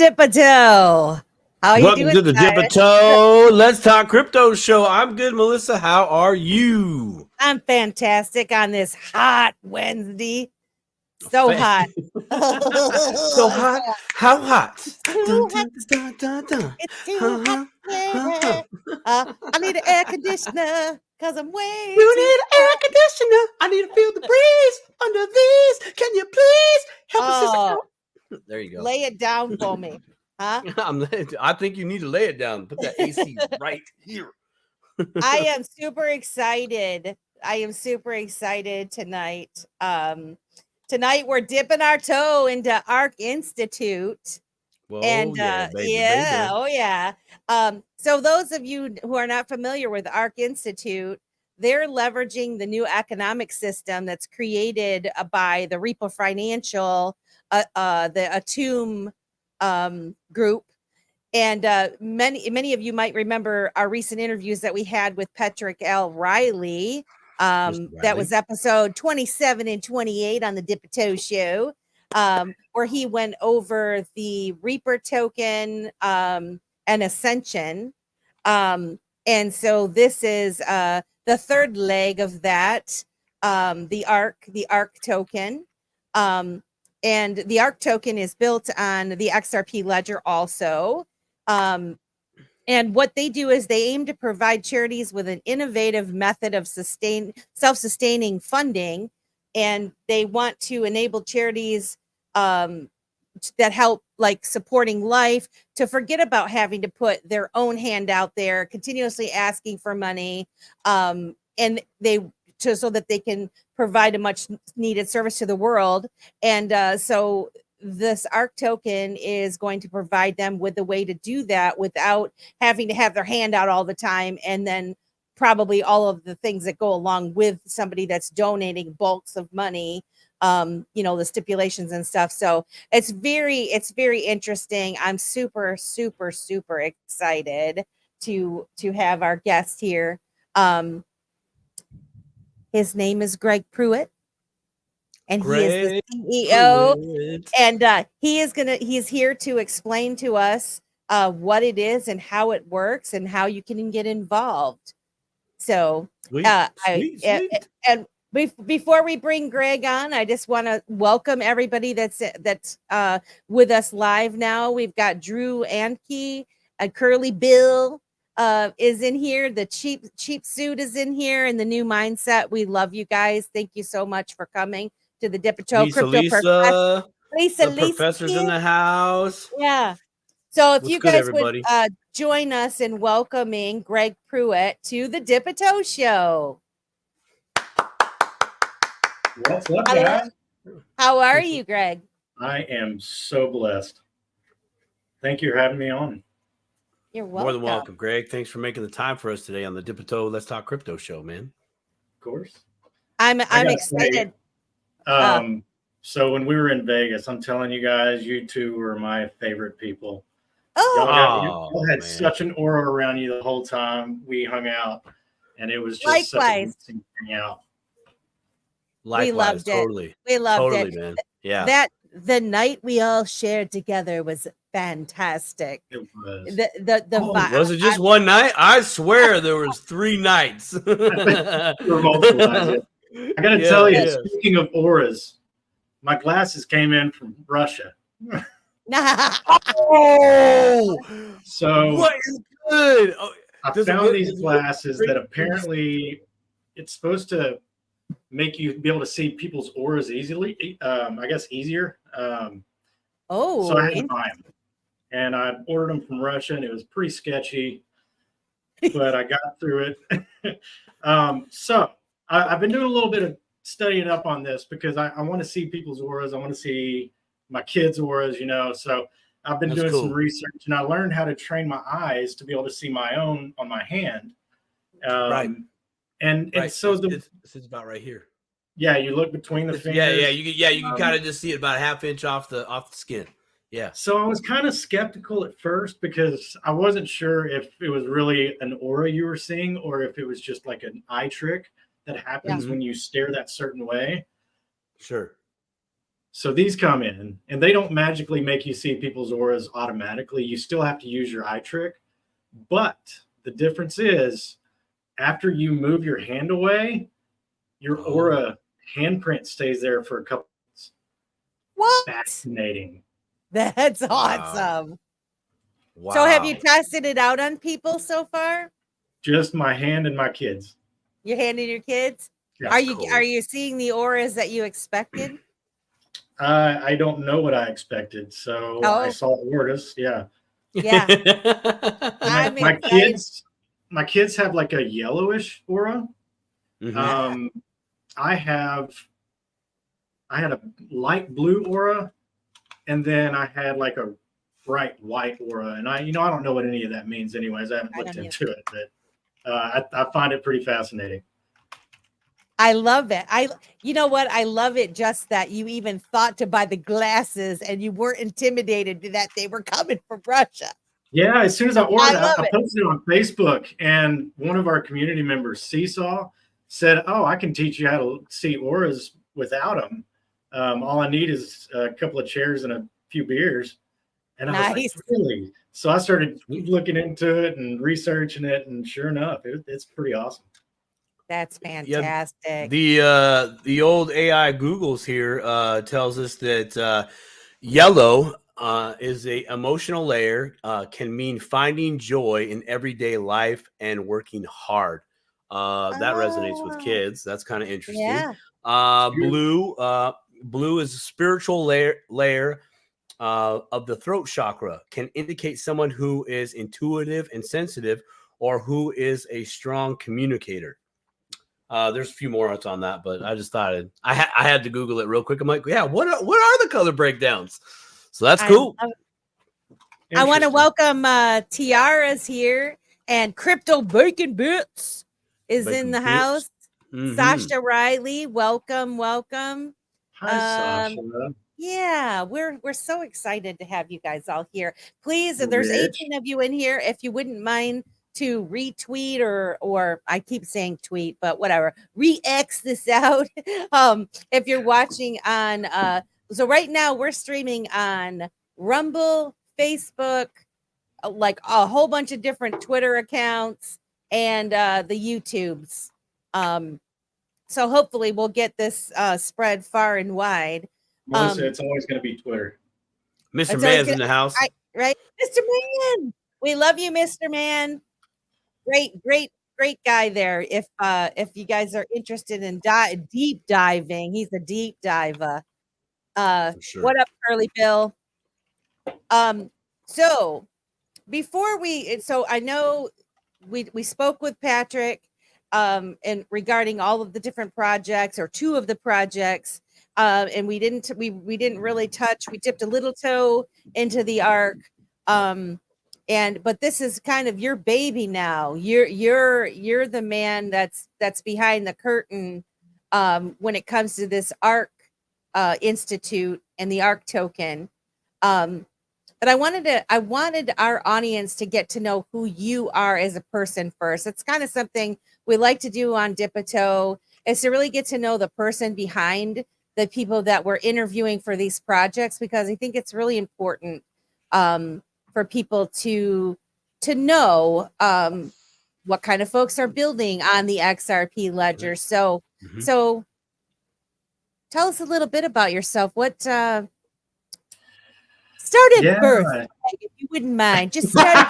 Dipito. How are you Welcome doing, to the Cyrus? Dipito Let's Talk Crypto Show. I'm good, Melissa. How are you? I'm fantastic on this hot Wednesday. So hot. So hot. How hot? Too hot. It's too hot. Yeah. I need an air conditioner because I'm way You too need an air conditioner. I need to feel the breeze under these. Can you please help us out? There you go. Lay it down for me. Huh? I think you need to lay it down. Put that AC right here. I am super excited. Tonight. Tonight we're dipping our toe into Ark Institute. Whoa, And baby. oh yeah. So those of you who are not familiar with Ark Institute, they're leveraging the new economic system that's created by the Repo Financial, the Atum group. And many of you might remember our recent interviews that we had with Patrick L. Riley. That was episode 27 and 28 on the Dipito Show, where he went over the Reaper token and Ascension. And so this is the third leg of that, the Ark token. And the Ark token is built on the XRP ledger also. And what they do is they aim to provide charities with an innovative method of self-sustaining funding. And they want to enable charities that help, like supporting life, to forget about having to put their own hand out there, continuously asking for money. And so that they can provide a much needed service to the world. And so this Ark token is going to provide them with a way to do that without having to have their hand out all the time. And then probably all of the things that go along with somebody that's donating bulks of money, the stipulations and stuff. So it's very interesting. I'm super excited to have our guest here. His name is Greg Prewett. And he is the CEO, and he's here to explain to us what it is and how it works and how you can get involved. So, sweet. Before we bring Greg on, I just want to welcome everybody that's with us live now. We've got Drew Anke, Curly Bill is in here. The cheap suit is in here, and the new mindset. We love you guys. Thank you so much for coming to the Dipito Lisa, professor's in the house. Yeah. So if you guys would join us in welcoming Greg Prewett to the Dipito Show. What's up, guys? How are you, Greg? I am so blessed. Thank you for having me on. You're welcome. More than welcome, Greg. Thanks for making the time for us today on the Dipito Let's Talk Crypto Show, man. Of course. I'm excited. So when we were in Vegas, I'm telling you guys, you two were my favorite people. Oh, y'all had such an aura around you the whole time we hung out, and it was just such a amazing hang out. We loved it. We loved it, man. Yeah. The night we all shared together was fantastic. It was. Was it just one night? I swear there was 3 nights. I gotta tell you, speaking of auras, my glasses came in from Russia. So what is good? I found these glasses that apparently it's supposed to make you be able to see people's auras easily. I guess easier. So I had to buy them, and I ordered them from Russia, and it was pretty sketchy, but I got through it. So I've been doing a little bit of studying up on this because I want to see people's auras. I want to see my kids' auras, So I've been doing some research, and I learned how to train my eyes to be able to see my own on my hand. Right. And so this is about right here. Yeah, you look between the fingers. You can kind of just see it about a ½ inch off the skin. Yeah. So I was kind of skeptical at first because I wasn't sure if it was really an aura you were seeing or if it was just like an eye trick that happens when you stare that certain way. Sure. So these come in, and they don't magically make you see people's auras automatically. You still have to use your eye trick. But the difference is, after you move your hand away, your aura handprint stays there for a couple months. What? Fascinating. That's awesome. Wow. So have you tested it out on people so far? Just my hand and my kids. Your hand and your kids? Yeah, are you seeing the auras that you expected? I don't know what I expected, so I saw auras. Yeah. Yeah. My kids have like a yellowish aura. Mm-hmm. I had a light blue aura, and then I had like a bright white aura. And I don't know what any of that means anyways. I haven't looked into it, but I find it pretty fascinating. I love it. You know what? I love it just that you even thought to buy the glasses and you weren't intimidated that they were coming from Russia. Yeah, as soon as I ordered it, I posted it on Facebook, and one of our community members, Seesaw, said, "Oh, I can teach you how to see auras without them. All I need is a couple of chairs and a few beers." And I was like, "Really?" So I started looking into it and researching it, and sure enough, it's pretty awesome. That's fantastic. Yeah, the old AI Googles here tells us that yellow is a emotional layer, can mean finding joy in everyday life and working hard. That resonates with kids. That's kind of interesting. Yeah. Blue is a spiritual layer of the throat chakra, can indicate someone who is intuitive and sensitive, or who is a strong communicator. There's a few more notes on that, but I just thought I had to Google it real quick. I'm like, yeah, what are the color breakdowns? So that's cool. I want to welcome Tiara's here, and Crypto Bacon Bits is in the house. Mm-hmm. Sasha Riley, welcome. Hi, Sasha. Yeah, we're so excited to have you guys all here. Please, there's 18 of you in here. If you wouldn't mind to retweet or I keep saying tweet, but whatever, re-X this out. If you're watching on so right now we're streaming on Rumble, Facebook, like a whole bunch of different Twitter accounts, and the YouTubes. So hopefully we'll get this spread far and wide. Melissa, it's always going to be Twitter. Mr. Man's in the house. Right? Mr. Man. We love you, Mr. Man. Great guy there. If you guys are interested in deep diving, he's a deep diver. Sure. What up, Curly Bill? So before I know we spoke with Patrick and regarding all of the different projects, or two of the projects, and we didn't really touch. We dipped a little toe into the Ark. But this is kind of your baby now. You're the man that's behind the curtain when it comes to this Ark Institute and the Ark token. But I wanted our audience to get to know who you are as a person first. It's kind of something we like to do on Dip a Toe, is to really get to know the person behind the people that we're interviewing for these projects, because I think it's really important for people to know what kind of folks are building on the XRP ledger. So tell us a little bit about yourself. What started birth, if you wouldn't mind. Just started.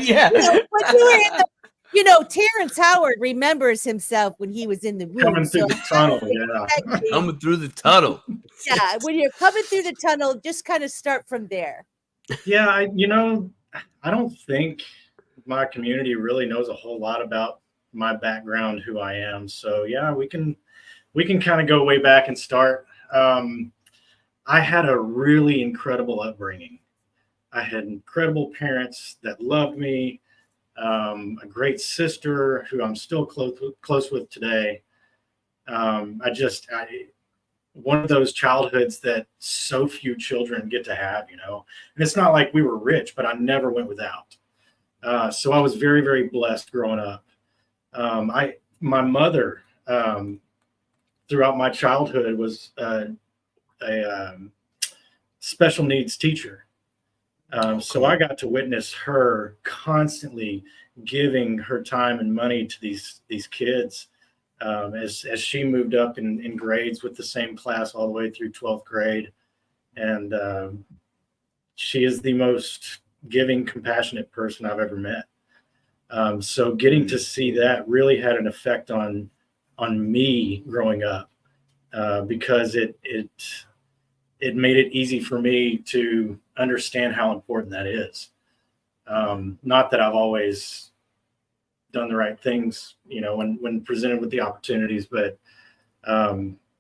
Yeah. When you were in the, Terrence Howard remembers himself when he was in the room. Coming through the tunnel, Coming through the tunnel. Yeah, when you're coming through the tunnel, just kind of start from there. Yeah, I don't think my community really knows a whole lot about my background, who I am. So yeah, we can kind of go way back and start. I had a really incredible upbringing. I had incredible parents that loved me, a great sister who I'm still close with today. One of those childhoods that so few children get to have, and it's not like we were rich, but I never went without. So I was very, very blessed growing up. My mother, throughout my childhood, was a special needs teacher. So I got to witness her constantly giving her time and money to these kids as she moved up in grades with the same class all the way through 12th grade. And she is the most giving, compassionate person I've ever met. So getting to see that really had an effect on me growing up because it made it easy for me to understand how important that is. Not that I've always done the right things, when presented with the opportunities, but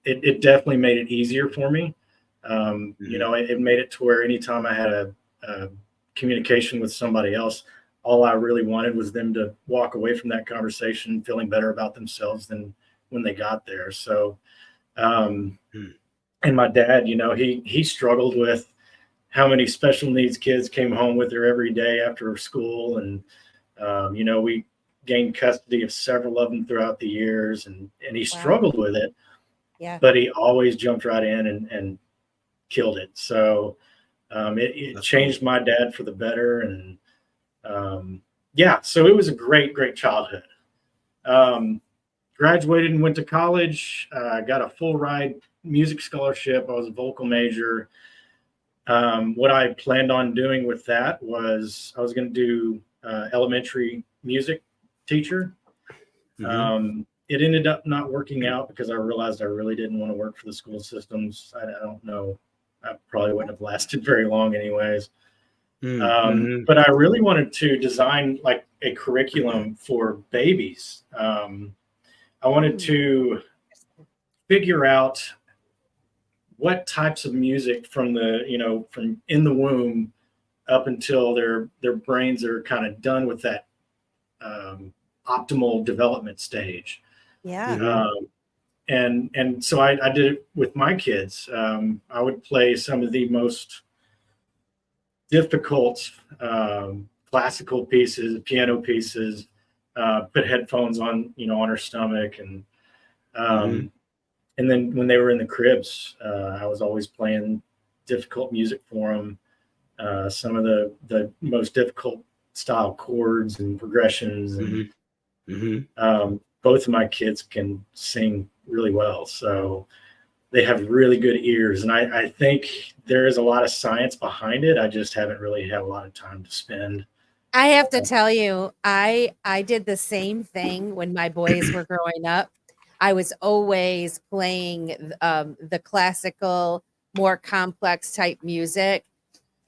it definitely made it easier for me. It made it to where anytime I had a communication with somebody else, all I really wanted was them to walk away from that conversation feeling better about themselves than when they got there. So, and my dad, he struggled with how many special needs kids came home with her every day after school. And, we gained custody of several of them throughout the years, and he struggled with it. Yeah. But he always jumped right in and killed it. So it changed my dad for the better. And so it was a great childhood. Graduated and went to college. Got a full ride music scholarship. I was a vocal major. What I planned on doing with that was I was going to do elementary music teacher. It ended up not working out because I realized I really didn't want to work for the school systems. I don't know. I probably wouldn't have lasted very long anyways. But I really wanted to design like a curriculum for babies. I wanted to figure out what types of music from in the womb up until their brains are kind of done with that optimal development stage. Yeah. And so I did it with my kids. I would play some of the most difficult classical pieces, piano pieces, put headphones on, on her stomach. And then when they were in the cribs, I was always playing difficult music for them. Some of the most difficult style chords and progressions. And both of my kids can sing really well. So they have really good ears. And I think there is a lot of science behind it. I just haven't really had a lot of time to spend. I have to tell you, I did the same thing when my boys were growing up. I was always playing the classical, more complex type music.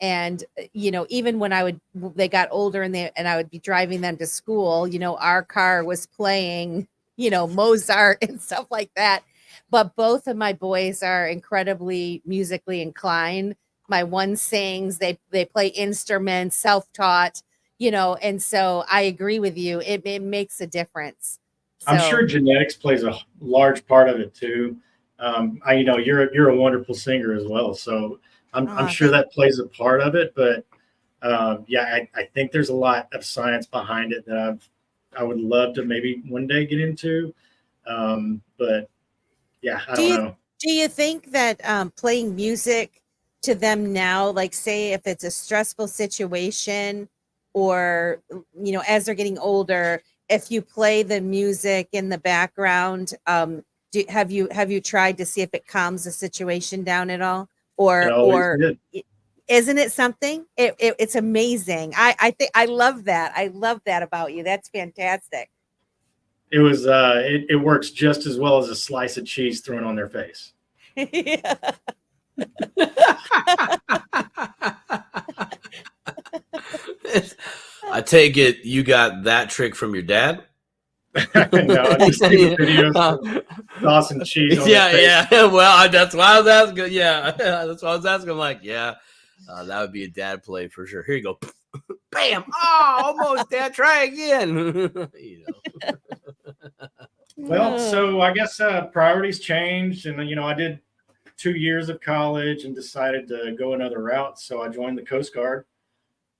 And, even when they got older and I would be driving them to school, our car was playing, Mozart and stuff like that. But both of my boys are incredibly musically inclined. My one sings, they play instruments, self-taught, and so I agree with you. It makes a difference. So, I'm sure genetics plays a large part of it too. You're a wonderful singer as well. So I'm sure that plays a part of it, but I think there's a lot of science behind it that I would love to maybe one day get into. But yeah, I don't know. Do you think that playing music to them now, like say if it's a stressful situation or, as they're getting older, if you play the music in the background, have you tried to see if it calms the situation down at all? Or isn't it something? It's amazing. I think I love that. I love that about you. That's fantastic. It was it works just as well as a slice of cheese thrown on their face. Yeah. I take it you got that trick from your dad? No, I just see the videos of sauce and cheese on their face. Yeah. Well, that's why I was asking. Yeah, that's why I was asking. I'm like, yeah, that would be a dad play for sure. Here you go. Bam! Oh, almost dad. Try again. Well, so I guess priorities changed, and I did 2 years of college and decided to go another route. So I joined the Coast Guard.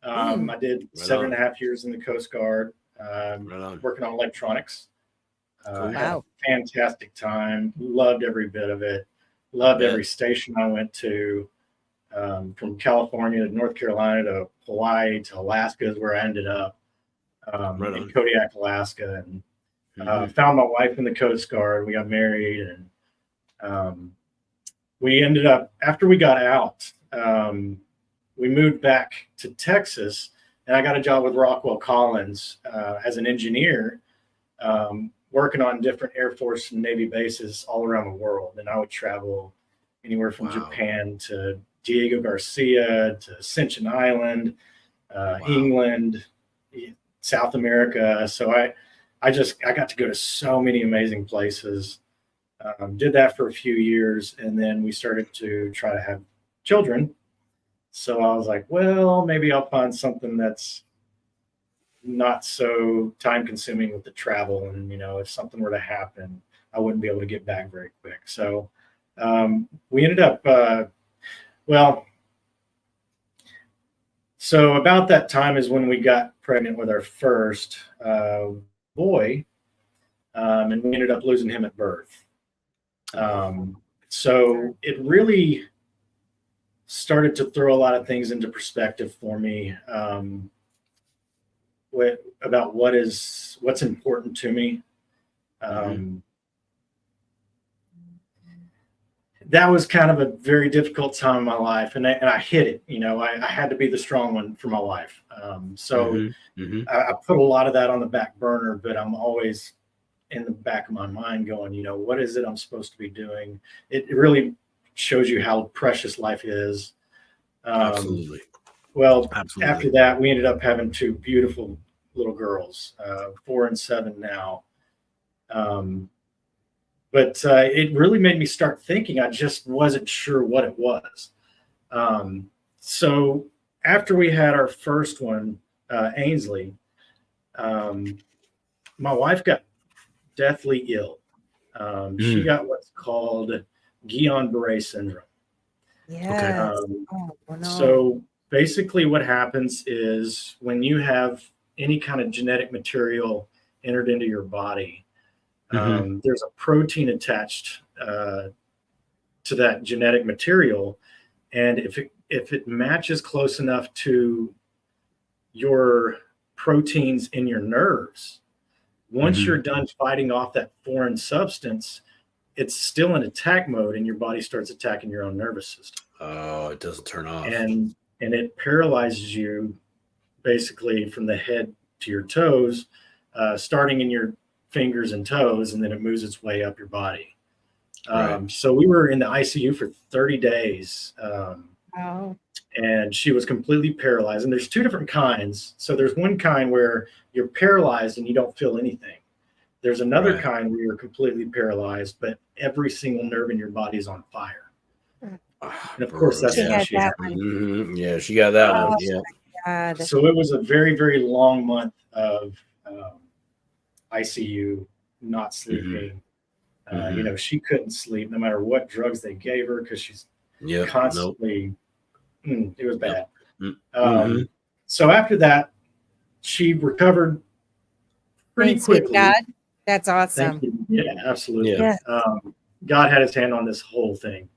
I did 7.5 years in the Coast Guard, working on electronics. Had a fantastic time. Loved every bit of it. Loved every station I went to, from California to North Carolina to Hawaii to Alaska is where I ended up, in Kodiak, Alaska, and found my wife in the Coast Guard. We got married, and we ended up, after we got out, we moved back to Texas, and I got a job with Rockwell Collins as an engineer, working on different Air Force and Navy bases all around the world. And I would travel anywhere from Japan to Diego Garcia to Ascension Island, England, South America. So I got to go to so many amazing places. Did that for a few years, and then we started to try to have children. So I was like, well, maybe I'll find something that's not so time consuming with the travel. And, if something were to happen, I wouldn't be able to get back very quick. So we ended up, so about that time is when we got pregnant with our first boy, and we ended up losing him at birth. So it really started to throw a lot of things into perspective for me, about what's important to me. That was kind of a very difficult time in my life, and I hit it. I had to be the strong one for my wife. I put a lot of that on the back burner, but I'm always in the back of my mind going, what is it I'm supposed to be doing? It really shows you how precious life is. Absolutely. Well, after that, we ended up having two beautiful little girls, 4 and 7 now. But it really made me start thinking. I just wasn't sure what it was. So after we had our first one, Ainsley, my wife got deathly ill. She got what's called Guillain-Barré syndrome. Yeah. So basically what happens is when you have any kind of genetic material entered into your body, there's a protein attached to that genetic material. And if it matches close enough to your proteins in your nerves, once you're done fighting off that foreign substance, it's still in attack mode, and your body starts attacking your own nervous system. Oh, it doesn't turn off. And it paralyzes you basically from the head to your toes, starting in your fingers and toes, and then it moves its way up your body. So we were in the ICU for 30 days. And she was completely paralyzed. And there's two different kinds. So there's one kind where you're paralyzed and you don't feel anything. There's another kind where you're completely paralyzed, but every single nerve in your body is on fire. And of course, that's what she had. Yeah, she got that one. Yeah. So it was a very, very long month of ICU, not sleeping. She couldn't sleep no matter what drugs they gave her, because she's constantly. It was bad. So after that, she recovered pretty quickly. God. That's awesome. Yeah, absolutely. Yeah. God had his hand on this whole thing.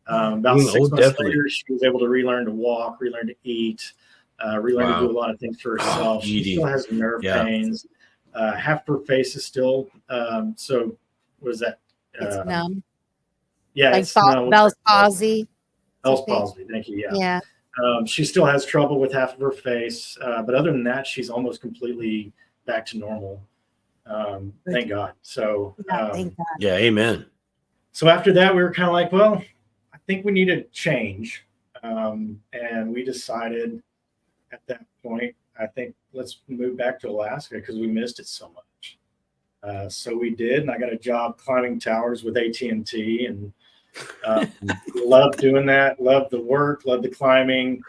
About 6 months later, she was able to relearn to walk, relearn to eat, relearn to do a lot of things for herself. She still has nerve pains. Half her face is still, so what is that? It's numb. Yeah. Like Bell's palsy. Bell's palsy. Thank you. Yeah. She still has trouble with half of her face. But other than that, she's almost completely back to normal. Thank God. So, thank God. Yeah. Amen. So after that, we were kind of like, well, I think we need a change. And we decided at that point, I think let's move back to Alaska because we missed it so much. So we did, and I got a job climbing towers with AT&T, and loved doing that. Loved the work, loved the climbing,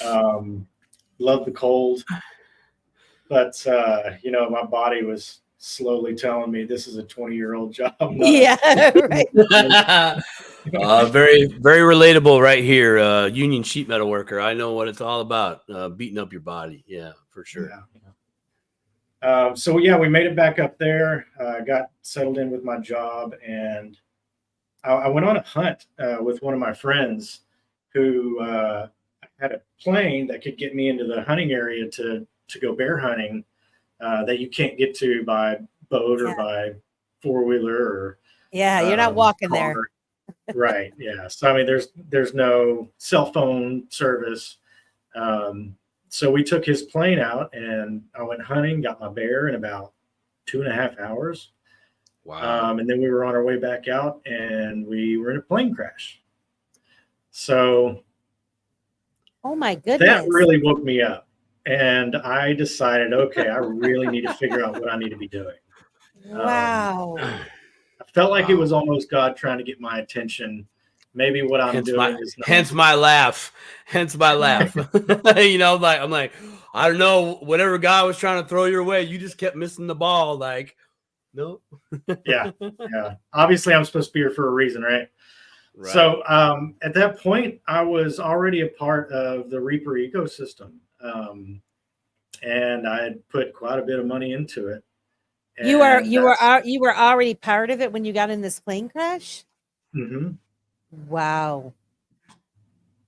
loved the cold. But my body was slowly telling me this is a 20-year-old job. Yeah, right. Very, very relatable right here. Union sheet metal worker. I know what it's all about. Beating up your body. Yeah, for sure. So we made it back up there. Got settled in with my job, and I went on a hunt with one of my friends who had a plane that could get me into the hunting area to go bear hunting that you can't get to by boat or by four-wheeler or you're not walking car. there. Right. Yeah. So I mean, there's no cell phone service. So we took his plane out and I went hunting, got my bear in about 2.5 hours. Wow. And then we were on our way back out and we were in a plane crash. So oh my goodness, that really woke me up. And I decided, okay, I really need to figure out what I need to be doing. Wow. I felt like it was almost God trying to get my attention. Maybe what I'm doing is not. Hence my laugh. You know, like I'm like, I don't know, whatever God was trying to throw your way, you just kept missing the ball. Like, no. Yeah. Obviously, I'm supposed to be here for a reason, right? So at that point, I was already a part of the Reaper ecosystem, and I had put quite a bit of money into it. And you were already part of it when you got in this plane crash? Mm-hmm. Wow.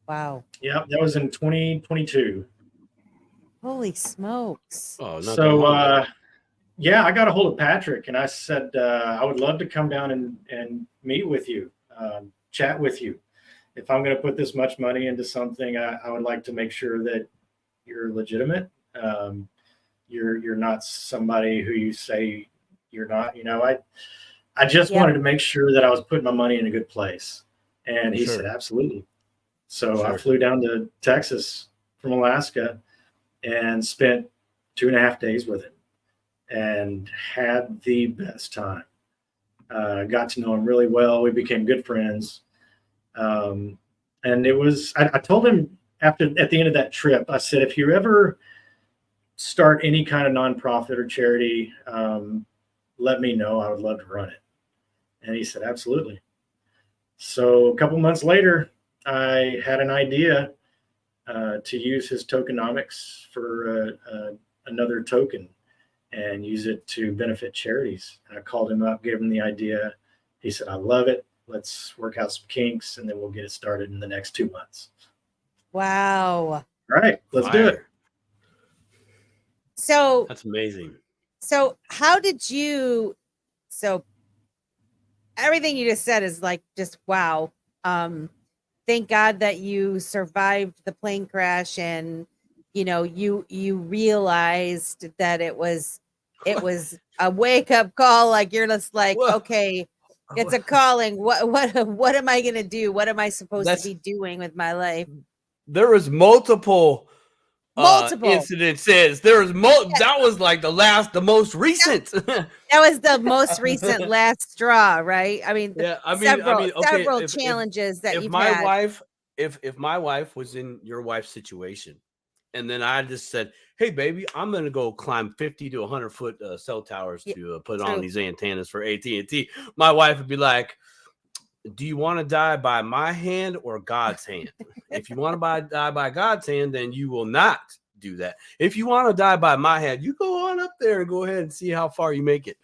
Yeah, that was in 2022. Holy smokes. Oh, so yeah, I got a hold of Patrick and I said I would love to come down and meet with you, chat with you. If I'm going to put this much money into something, I would like to make sure that you're legitimate. You're not somebody who you say you're not. You know, I just wanted to make sure that I was putting my money in a good place. And he said, absolutely. So I flew down to Texas from Alaska and spent 2.5 days with him and had the best time. Got to know him really well. We became good friends. And it was, I told him at the end of that trip, I said, if you ever start any kind of nonprofit or charity, let me know. I would love to run it. And he said, absolutely. So a couple months later, I had an idea to use his tokenomics for another token and use it to benefit charities. And I called him up, gave him the idea. He said, I love it. Let's work out some kinks and then we'll get it started in the next 2 months. Wow. All right, let's do it. So that's amazing. So how did you, so everything you just said is like, just wow. Thank God that you survived the plane crash and, you know, you realized that it was a wake up call. Like you're just like, okay, it's a calling. What am I going to do? What am I supposed to be doing with my life? There was multiple incidences. There was that was like the most recent. That was the most recent last straw, right? I mean, several challenges that you've had. If my wife was in your wife's situation, and then I just said, "Hey, baby, I'm gonna go climb 50 to 100 foot cell towers to put on these antennas for AT&T," my wife would be like, do you want to die by my hand or God's hand? If you want to die by God's hand, then you will not do that. If you want to die by my hand, you go on up there and go ahead and see how far you make it.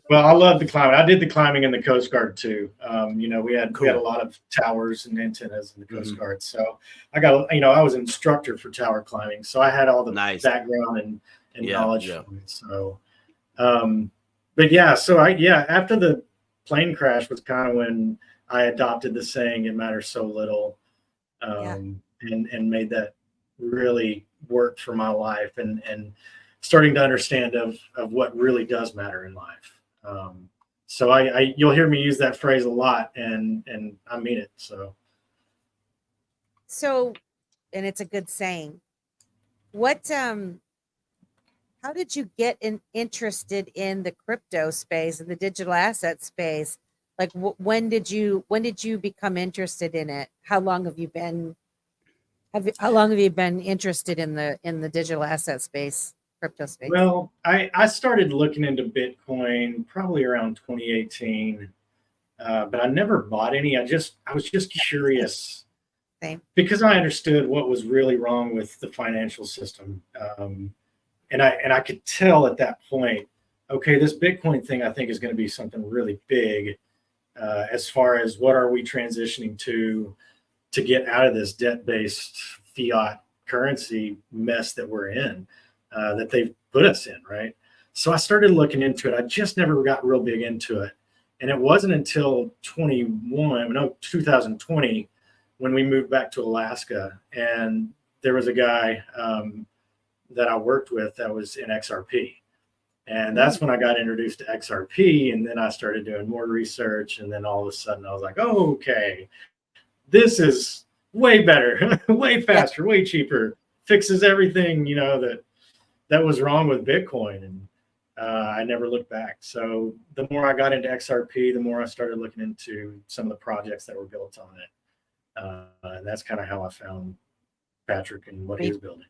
Well, I love the climbing. I did the climbing in the Coast Guard too. You know, we had a lot of towers and antennas in the Coast Guard. So I got, you know, I was an instructor for tower climbing. So I had all the background and knowledge from it. So, but yeah, so after the plane crash was kind of when I adopted the saying, it matters so little, and made that really work for my life and starting to understand of what really does matter in life. So you'll hear me use that phrase a lot and I mean it. So, and it's a good saying. How did you get interested in the crypto space and the digital asset space? Like when did you become interested in it? How long have you been interested in the digital asset space, crypto space? Well, I started looking into Bitcoin probably around 2018. But I never bought any. I was just curious. Same. Because I understood what was really wrong with the financial system. And I could tell at that point, okay, this Bitcoin thing I think is going to be something really big. as far as what are we transitioning to get out of this debt-based fiat currency mess that we're in, that they've put us in, right? So I started looking into it. I just never got real big into it. And it wasn't until 2020, when we moved back to Alaska, and there was a guy that I worked with that was in XRP. And that's when I got introduced to XRP. And then I started doing more research. And then all of a sudden I was like, oh, okay, this is way better, way faster, way cheaper, fixes everything, you know, that was wrong with Bitcoin. And I never looked back. So the more I got into XRP, the more I started looking into some of the projects that were built on it. And that's kind of how I found Patrick and what he was building.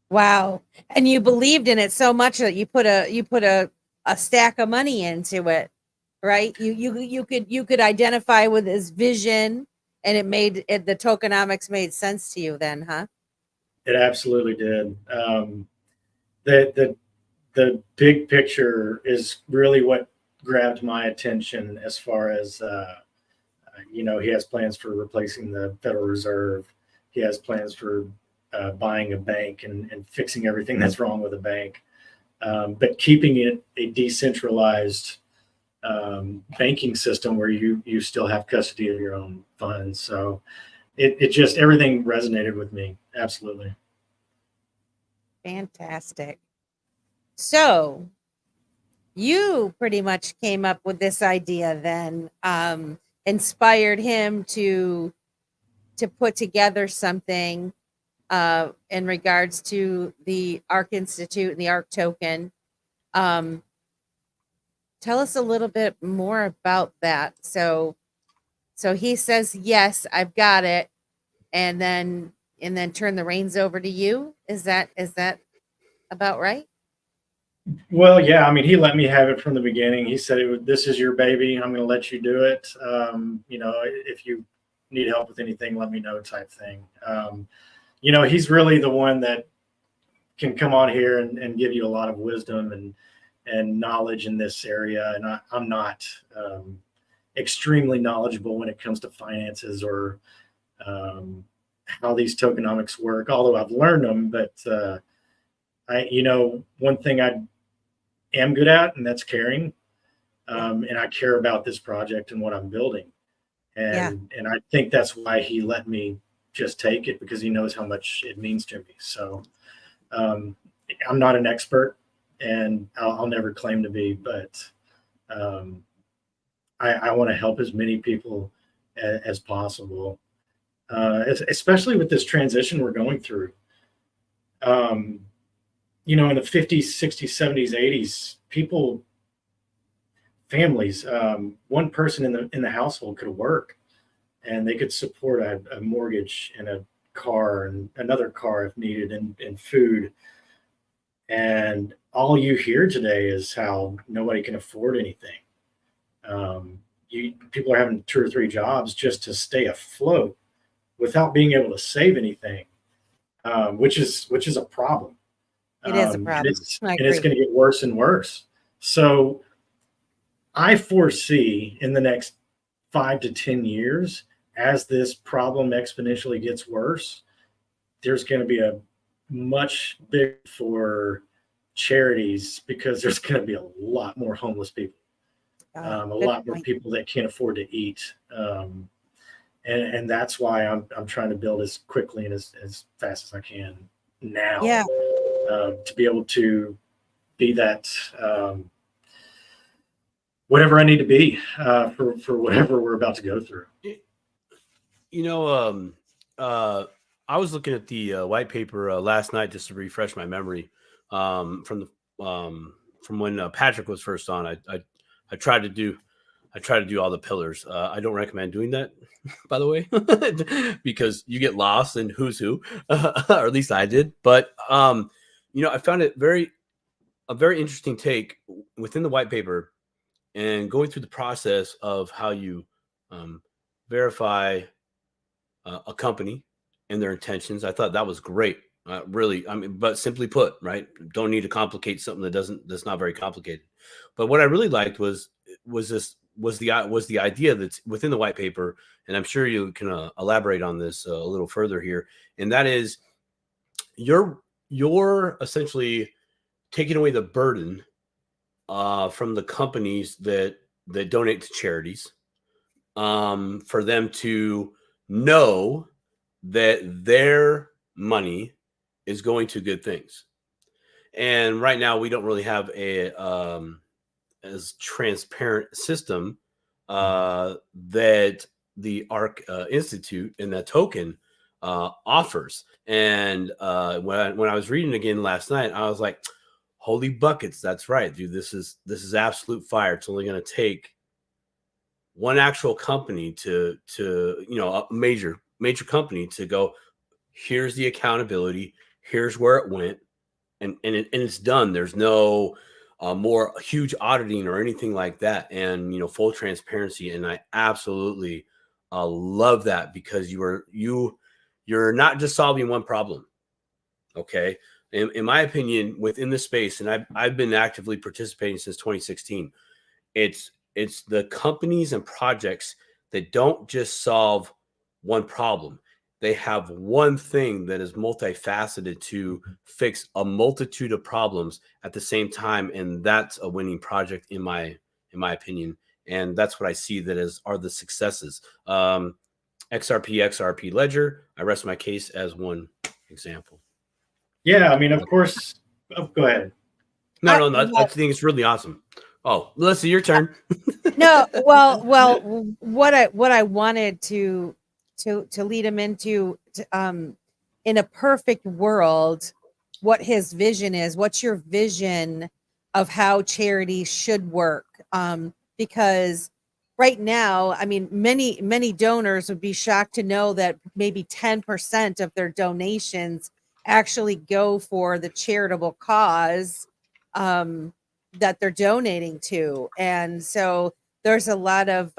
Wow. And you believed in it so much that you put a stack of money into it, right? You could identify with his vision, and the tokenomics made sense to you then, huh? It absolutely did. The big picture is really what grabbed my attention, as far as, you know, he has plans for replacing the Federal Reserve. He has plans for buying a bank and fixing everything that's wrong with a bank, but keeping it a decentralized banking system where you still have custody of your own funds. So it just, everything resonated with me. Absolutely. Fantastic. So you pretty much came up with this idea then, inspired him to put together something in regards to the Ark Institute and the Ark token. Tell us a little bit more about that. So he says, yes, I've got it. And then turn the reins over to you. Is that about right? Well, yeah, I mean, he let me have it from the beginning. He said, this is your baby. I'm going to let you do it. You know, if you need help with anything, let me know, type thing. You know, he's really the one that can come on here and give you a lot of wisdom and knowledge in this area. And I'm not extremely knowledgeable when it comes to finances or how these tokenomics work, although I've learned them. But you know, one thing I am good at, and that's caring. And I care about this project and what I'm building. And I think that's why he let me just take it, because he knows how much it means to me. So I'm not an expert, and I'll never claim to be, but I want to help as many people as possible, especially with this transition we're going through. You know, in the 50s, 60s, 70s, 80s, families, one person in the household could work, and they could support a mortgage and a car and another car if needed, and food. And all you hear today is how nobody can afford anything. People are having 2 or 3 jobs just to stay afloat without being able to save anything, which is a problem. It is a problem. And it's going to get worse and worse. So I foresee in the next 5 to 10 years, as this problem exponentially gets worse, there's going to be a much bigger for charities, because there's going to be a lot more homeless people, a lot more people that can't afford to eat. And that's why I'm trying to build as quickly and as fast as I can now. Yeah. To be able to be that whatever I need to be for whatever we're about to go through. You know, I was looking at the white paper last night just to refresh my memory from when Patrick was first on. I tried to do all the pillars. I don't recommend doing that, by the way, because you get lost in who's who, or at least I did. But you know, I found it a very interesting take within the white paper, and going through the process of how you verify a company and their intentions. I thought that was great. Really, I mean, but simply put, right? Don't need to complicate something that's not very complicated. But what I really liked was this was the idea that's within the white paper, and I'm sure you can elaborate on this a little further here, and that is you're essentially taking away the burden from the companies that donate to charities, for them to know that their money is going to good things. And right now we don't really have a as transparent system that the Ark Institute and that token offers. And when I was reading again last night, I was like, holy buckets, that's right, dude. This is absolute fire. It's only going to take one actual company to a major company to go, here's the accountability, here's where it went, and it's done. There's no more huge auditing or anything like that, and full transparency. And I absolutely love that, because you're not just solving one problem. Okay, in my opinion, within the space, and I've been actively participating since 2016. It's the companies and projects that don't just solve one problem. They have one thing that is multifaceted to fix a multitude of problems at the same time, and that's a winning project in my opinion. And that's what I see that are the successes. XRP Ledger, I rest my case as one example. Yeah, I mean, of course. Oh, go ahead. No, I think it's really awesome. Oh, Melissa, your turn. No, well, what I wanted to lead him into, in a perfect world, what his vision is. What's your vision of how charity should work? Because right now, I mean, many donors would be shocked to know that maybe 10% of their donations actually go for the charitable cause that they're donating to. And so there's a lot of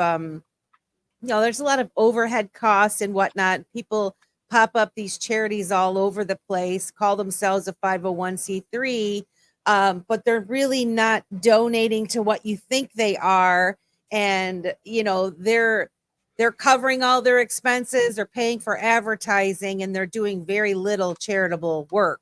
there's a lot of overhead costs and whatnot. People pop up these charities all over the place, call themselves a 501c3, but they're really not donating to what you think they are. And they're covering all their expenses, they're paying for advertising, and they're doing very little charitable work.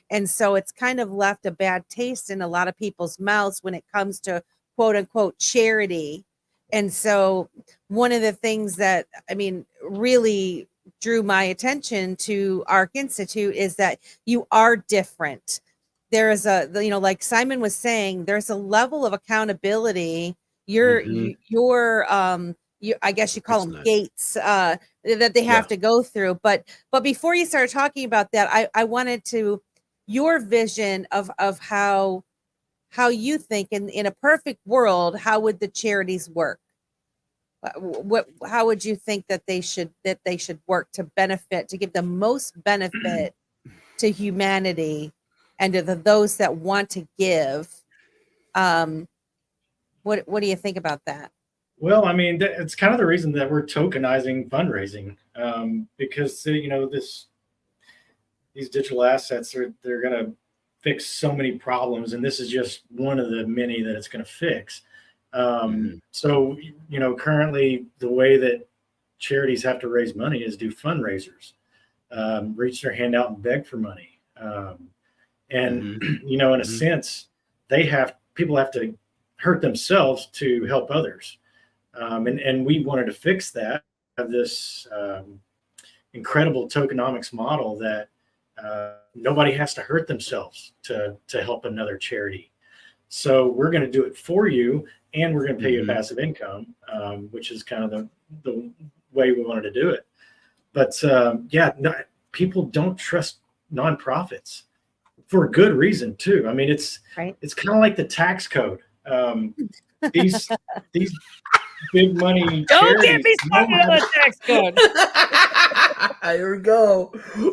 And so it's kind of left a bad taste in a lot of people's mouths when it comes to quote unquote charity. And so one of the things that, I mean, really drew my attention to Ark Institute is that you are different. There is like Simon was saying, there's a level of accountability. I guess you call them gates that they have to go through. But before you started talking about that, I wanted to, your vision of how you think in a perfect world, how would the charities work? How would you think that they should work to benefit, to give the most benefit to humanity and to those that want to give? What do you think about that? Well, I mean, it's kind of the reason that we're tokenizing fundraising, because these digital assets they're going to fix so many problems, and this is just one of the many that it's going to fix. So currently the way that charities have to raise money is do fundraisers, reach their hand out and beg for money, and in a sense, people have to hurt themselves to help others. And we wanted to fix that, have this incredible tokenomics model that nobody has to hurt themselves to help another charity. So we're going to do it for you, and we're going to pay you a passive income, which is kind of the way we wanted to do it. But people don't trust nonprofits for good reason too. I mean, it's kind of like the tax code. These big money don't get me started on the tax code. Here we go.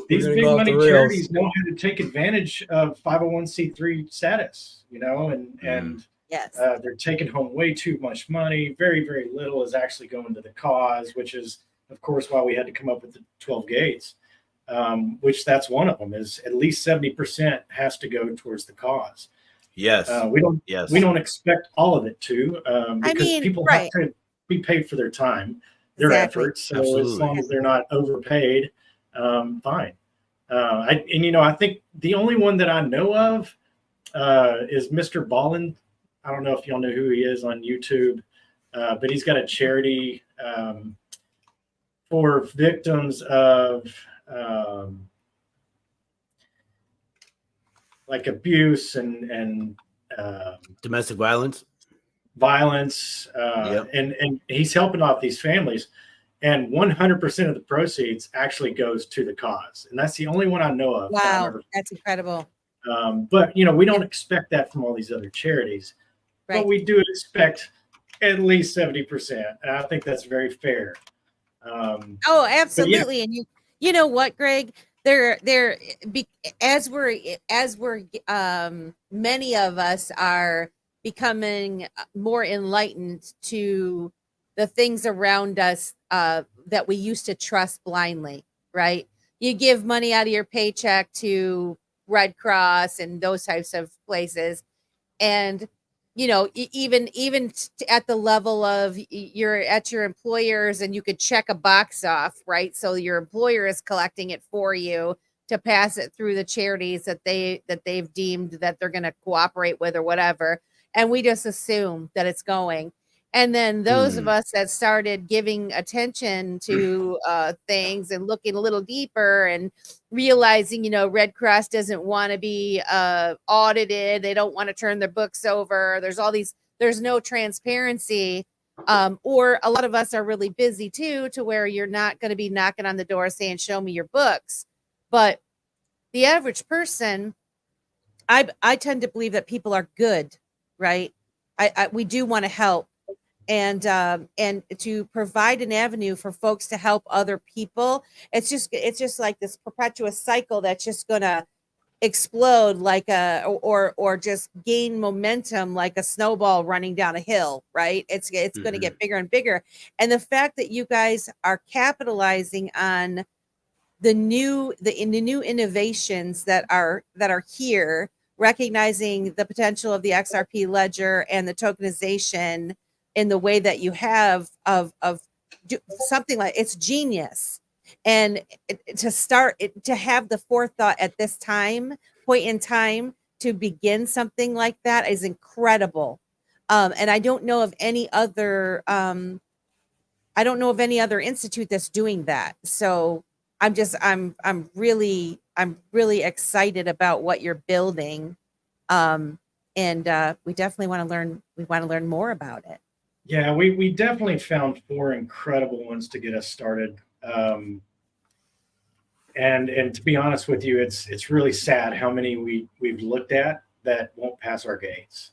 These big money charities know how to take advantage of 501c3 status, and yes, they're taking home way too much money. Very, very little is actually going to the cause, which is, of course, why we had to come up with the 12 gates, which that's one of them, is at least 70% has to go towards the cause. Yes. We don't Yes. we don't expect all of it to, because people have right. to be paid for their time, their Exactly. efforts. So Absolutely. as long as they're not overpaid, fine. I think the only one that I know of is Mr. Ballin. I don't know if y'all know who he is on YouTube, but he's got a charity for victims of like abuse and Domestic violence. violence, Yep. and he's helping out these families. And 100% of the proceeds actually goes to the cause, and that's the only one I know of. Wow, that's incredible. But we don't expect that from all these other charities, Right. but we do expect at least 70%, and I think that's very fair. Oh, absolutely. And you know what, Greg? As we're many of us are becoming more enlightened to the things around us that we used to trust blindly, right? You give money out of your paycheck to Red Cross and those types of places, and even at the level of you're at your employers and you could check a box off, right? So your employer is collecting it for you to pass it through the charities that they've deemed that they're going to cooperate with or whatever, and we just assume that it's going. And then those of us that started giving attention to things and looking a little deeper and realizing, Red Cross doesn't want to be audited. They don't want to turn their books over. There's no transparency. Or a lot of us are really busy too, to where you're not going to be knocking on the door saying, show me your books. But the average person, I tend to believe that people are good, right? We do want to help. And to provide an avenue for folks to help other people, it's just like this perpetuous cycle that's just gonna explode or just gain momentum like a snowball running down a hill, right? It's going to get bigger and bigger. And the fact that you guys are capitalizing on the new innovations that are here, recognizing the potential of the XRP ledger and the tokenization in the way that you have of something like, it's genius. And to have the forethought at this point in time to begin something like that is incredible. And I don't know of any other institute that's doing that. So I'm really excited about what you're building. And we definitely want to learn more about it. Yeah, we definitely found 4 incredible ones to get us started. And to be honest with you, it's really sad how many we've looked at that won't pass our gates.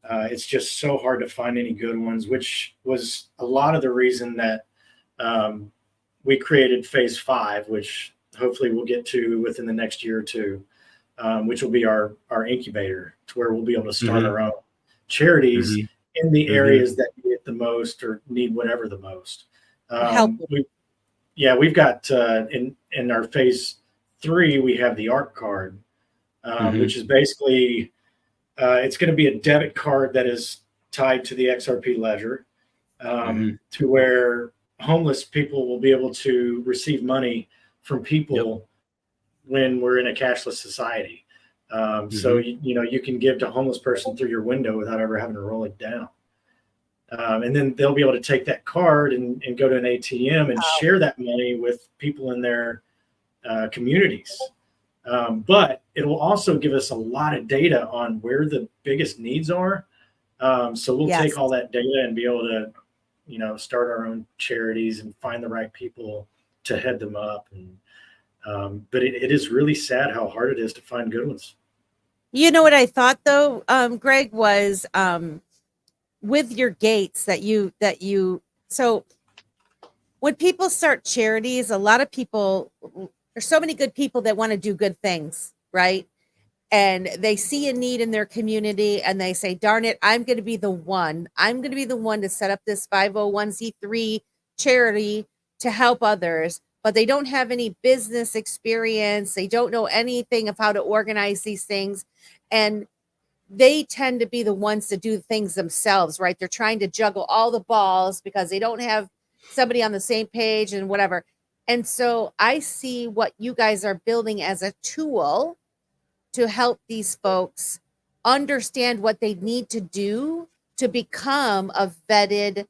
It's just so hard to find any good ones, which was a lot of the reason that we created Phase 5, which hopefully we'll get to within the next year or two, which will be our incubator, to where we'll be able to start our own charities in the areas that need it the most or need whatever the most. We've got in our Phase 3, we have the Ark card, which is basically it's going to be a debit card that is tied to the XRP ledger, to where homeless people will be able to receive money from people when we're in a cashless society. So you can give to a homeless person through your window without ever having to roll it down. And then they'll be able to take that card and go to an ATM and share that money with people in their communities. But it will also give us a lot of data on where the biggest needs are. So we'll take all that data and be able to, start our own charities and find the right people to head them up. And but it is really sad how hard it is to find good ones. You know what I thought though, Greg, was with your gates that you so when people start charities, a lot of people, there's so many good people that want to do good things, right? And they see a need in their community and they say, darn it, I'm going to be the one to set up this 501c3 charity to help others, but they don't have any business experience. They don't know anything of how to organize these things. And they tend to be the ones to do things themselves, right? They're trying to juggle all the balls because they don't have somebody on the same page and whatever. And so I see what you guys are building as a tool to help these folks understand what they need to do to become a vetted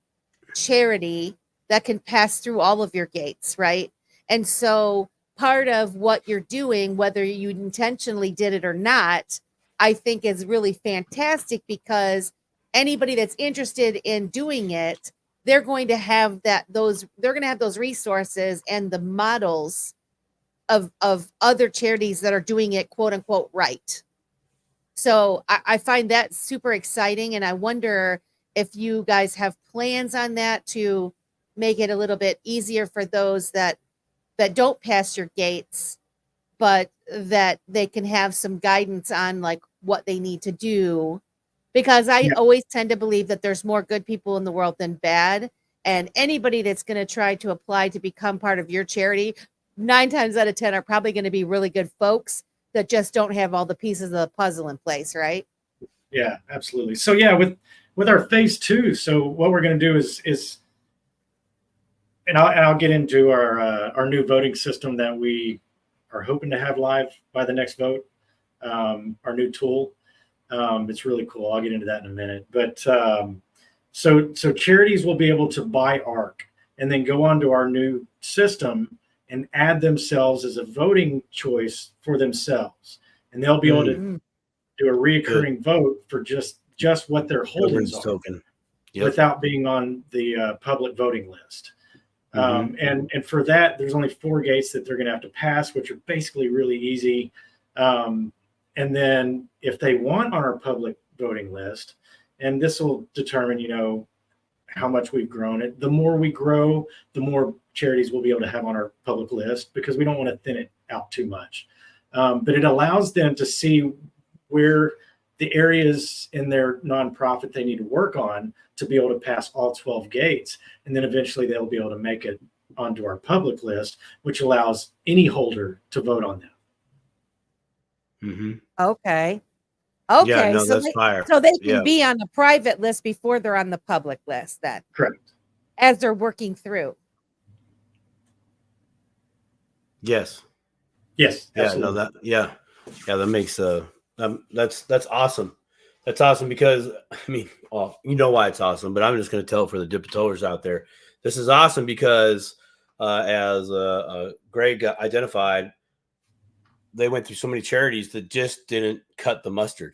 charity that can pass through all of your gates, right? And so part of what you're doing, whether you intentionally did it or not, I think is really fantastic, because anybody that's interested in doing it, they're going to have those resources and the models of other charities that are doing it, quote unquote, right. So I find that super exciting. And I wonder if you guys have plans on that to make it a little bit easier for those that don't pass your gates, but that they can have some guidance on like what they need to do. Because I always tend to believe that there's more good people in the world than bad. And anybody that's going to try to apply to become part of your charity, 9 times out of 10 are probably going to be really good folks that just don't have all the pieces of the puzzle in place, right? Yeah, absolutely. So yeah, with our phase 2, so what we're going to do is and I'll get into our new voting system that we are hoping to have live by the next vote. Our new tool. It's really cool. I'll get into that in a minute. But so charities will be able to buy Ark and then go on to our new system and add themselves as a voting choice for themselves. And they'll be able to do a reoccurring vote for just what their holdings are, token. Without being on the public voting list. And for that, there's only 4 gates that they're going to have to pass, which are basically really easy. And then if they want on our public voting list, and this will determine, how much we've grown it. The more we grow, the more charities we'll be able to have on our public list, because we don't want to thin it out too much. But it allows them to see where the areas in their nonprofit they need to work on to be able to pass all 12 gates. And then eventually they'll be able to make it onto our public list, which allows any holder to vote on them. Okay. Yeah, no, so that's fire. So they can be on the private list before they're on the public list then. Correct. As they're working through. Yes. Yes. Yeah, Absolutely. that makes that's awesome. That's awesome, because you know why it's awesome, but I'm just going to tell it for the diptoers out there. This is awesome because as Greg identified, they went through so many charities that just didn't cut the mustard.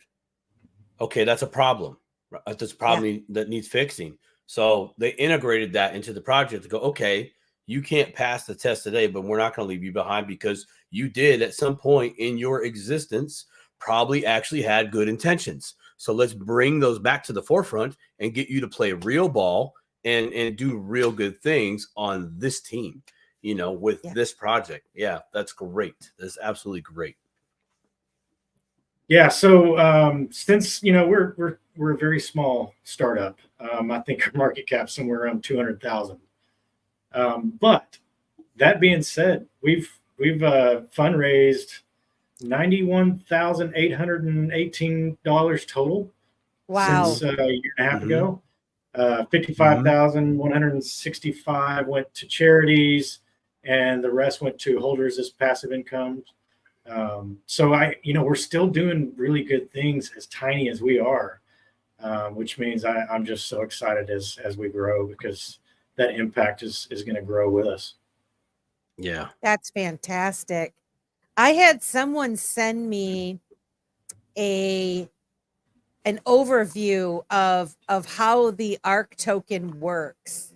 Okay, that's a problem. That's a problem that needs fixing. So they integrated that into the project to go, okay, you can't pass the test today, but we're not going to leave you behind, because you did at some point in your existence probably actually had good intentions. So let's bring those back to the forefront and get you to play real ball and do real good things on this team, with this project. Yeah, that's great. That's absolutely great. Yeah. So since, we're a very small startup, I think our market cap somewhere around 200,000. But that being said, we've fundraised $91,818 total. Wow. Since a year and a half ago. 55,165 went to charities, and the rest went to holders as passive income. So we're still doing really good things, as tiny as we are, which means I'm just so excited as we grow, because that impact is going to grow with us. Yeah. That's fantastic. I had someone send me an overview of how the Ark token works.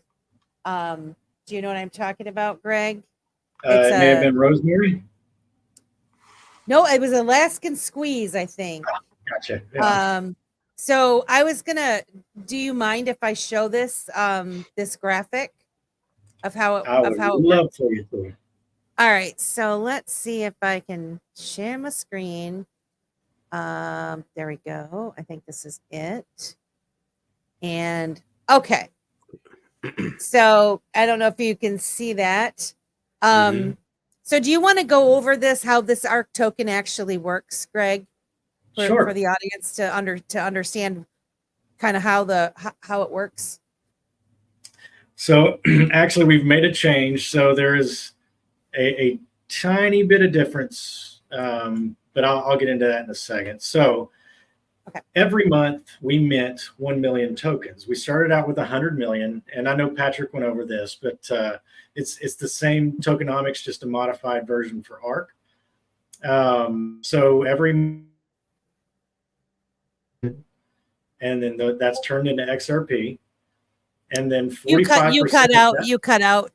Do you know what I'm talking about, Greg? It may have been Rosemary. No, it was Alaskan Squeeze, I think. Oh, gotcha. Yeah. So I was gonna. Do you mind if I show this this graphic of how it I would love for you to. All right, so let's see if I can share my screen. There we go. I think this is it. And okay. So I don't know if you can see that. So do you want to go over this, how this Ark token actually works, Greg? for the audience to understand kind of how it works? So actually, we've made a change. So there is a tiny bit of difference, but I'll get into that in a second. So every month we mint 1 million tokens. We started out with 100 million, and I know Patrick went over this, but it's the same tokenomics, just a modified version for Ark. So every, and then that's turned into XRP. And then 45%. You cut out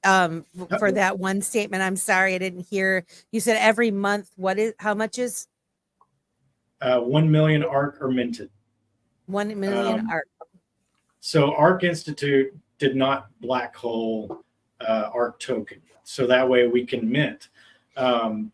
for that one statement. I'm sorry, I didn't hear. You said every month. How much is? 1 million Ark are minted. 1 million Ark. So Ark Institute did not black hole Ark token, so that way we can mint. An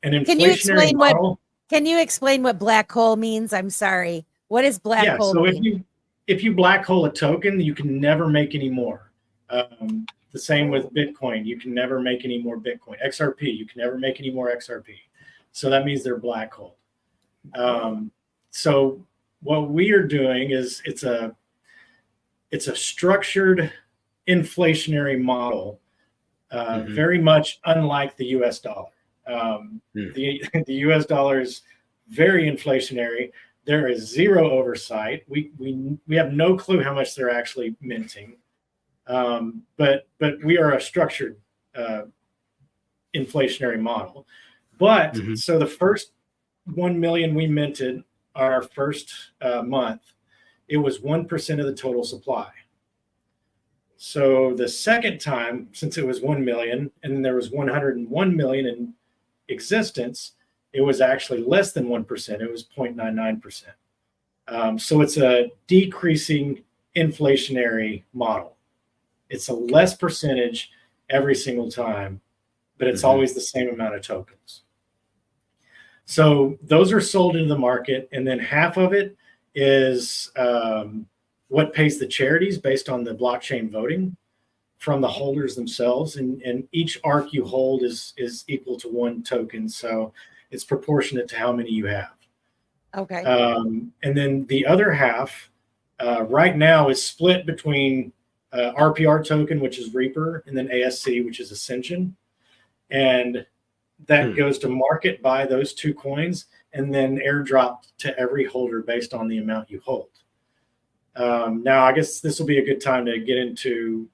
inflationary model. Can you explain what black hole means? I'm sorry. What is black hole? So mean? if you black hole a token, you can never make any more. The same with Bitcoin. You can never make any more Bitcoin. XRP, you can never make any more XRP. So that means they're black hole. So what we are doing is it's a structured inflationary model, very much unlike the US dollar. The US dollar is very inflationary. There is zero oversight. We have no clue how much they're actually minting, but we are a structured inflationary model. But so the first 1 million we minted our first month, it was 1% of the total supply. So the second time, since it was 1 million, and then there was 101 million in existence, it was actually less than 1%. It was 0.99%. So it's a decreasing inflationary model. It's a less percentage every single time, but it's always the same amount of tokens. So those are sold into the market, and then half of it is what pays the charities based on the blockchain voting from the holders themselves. And each Ark you hold is equal to 1 token. So it's proportionate to how many you have. Okay. And then the other half right now is split between RPR token, which is Reaper, and then ASC, which is Ascension. And that goes to market, buy those 2 coins, and then airdrop to every holder based on the amount you hold. Now, I guess this will be a good time to get into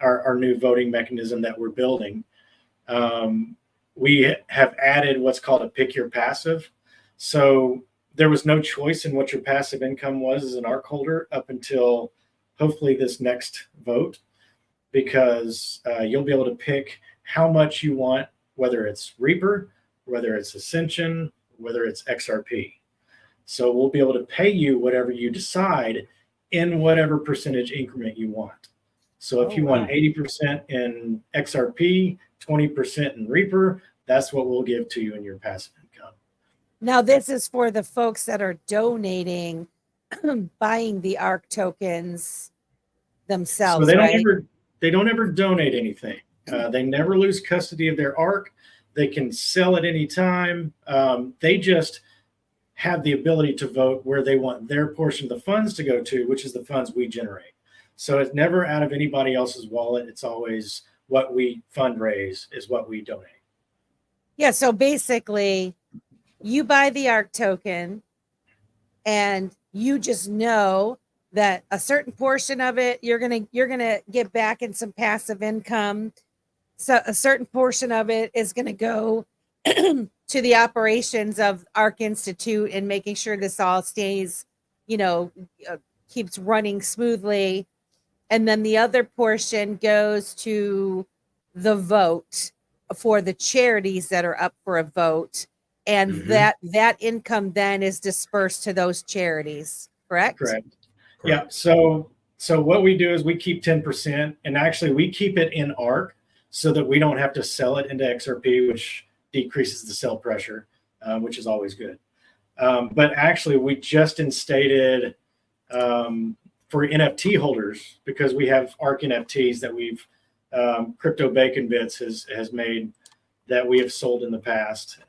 our new voting mechanism that we're building. We have added what's called a pick your passive. So there was no choice in what your passive income was as an Ark holder up until hopefully this next vote, because you'll be able to pick how much you want, whether it's Reaper, whether it's Ascension, whether it's XRP. So we'll be able to pay you whatever you decide in whatever percentage increment you want. So if you want 80% in XRP, 20% in Reaper, that's what we'll give to you in your passive income. Now, this is for the folks that are donating, buying the Ark tokens themselves. So they don't ever donate anything. They never lose custody of their Ark. They can sell at any time. They just have the ability to vote where they want their portion of the funds to go to, which is the funds we generate. So it's never out of anybody else's wallet. It's always what we fundraise is what we donate. Yeah. So basically, you buy the Ark token, and you just know that a certain portion of it you're gonna get back in some passive income. So a certain portion of it is going to go to the operations of Ark Institute and making sure this all stays, keeps running smoothly. And then the other portion goes to the vote for the charities that are up for a vote. And that income then is dispersed to those charities, correct? Correct. Yeah. So what we do is we keep 10%, and actually we keep it in Ark so that we don't have to sell it into XRP, which decreases the sell pressure, which is always good. But actually, we just instated for NFT holders, because we have Ark NFTs that we've Crypto Bacon Bits has made that we have sold in the past.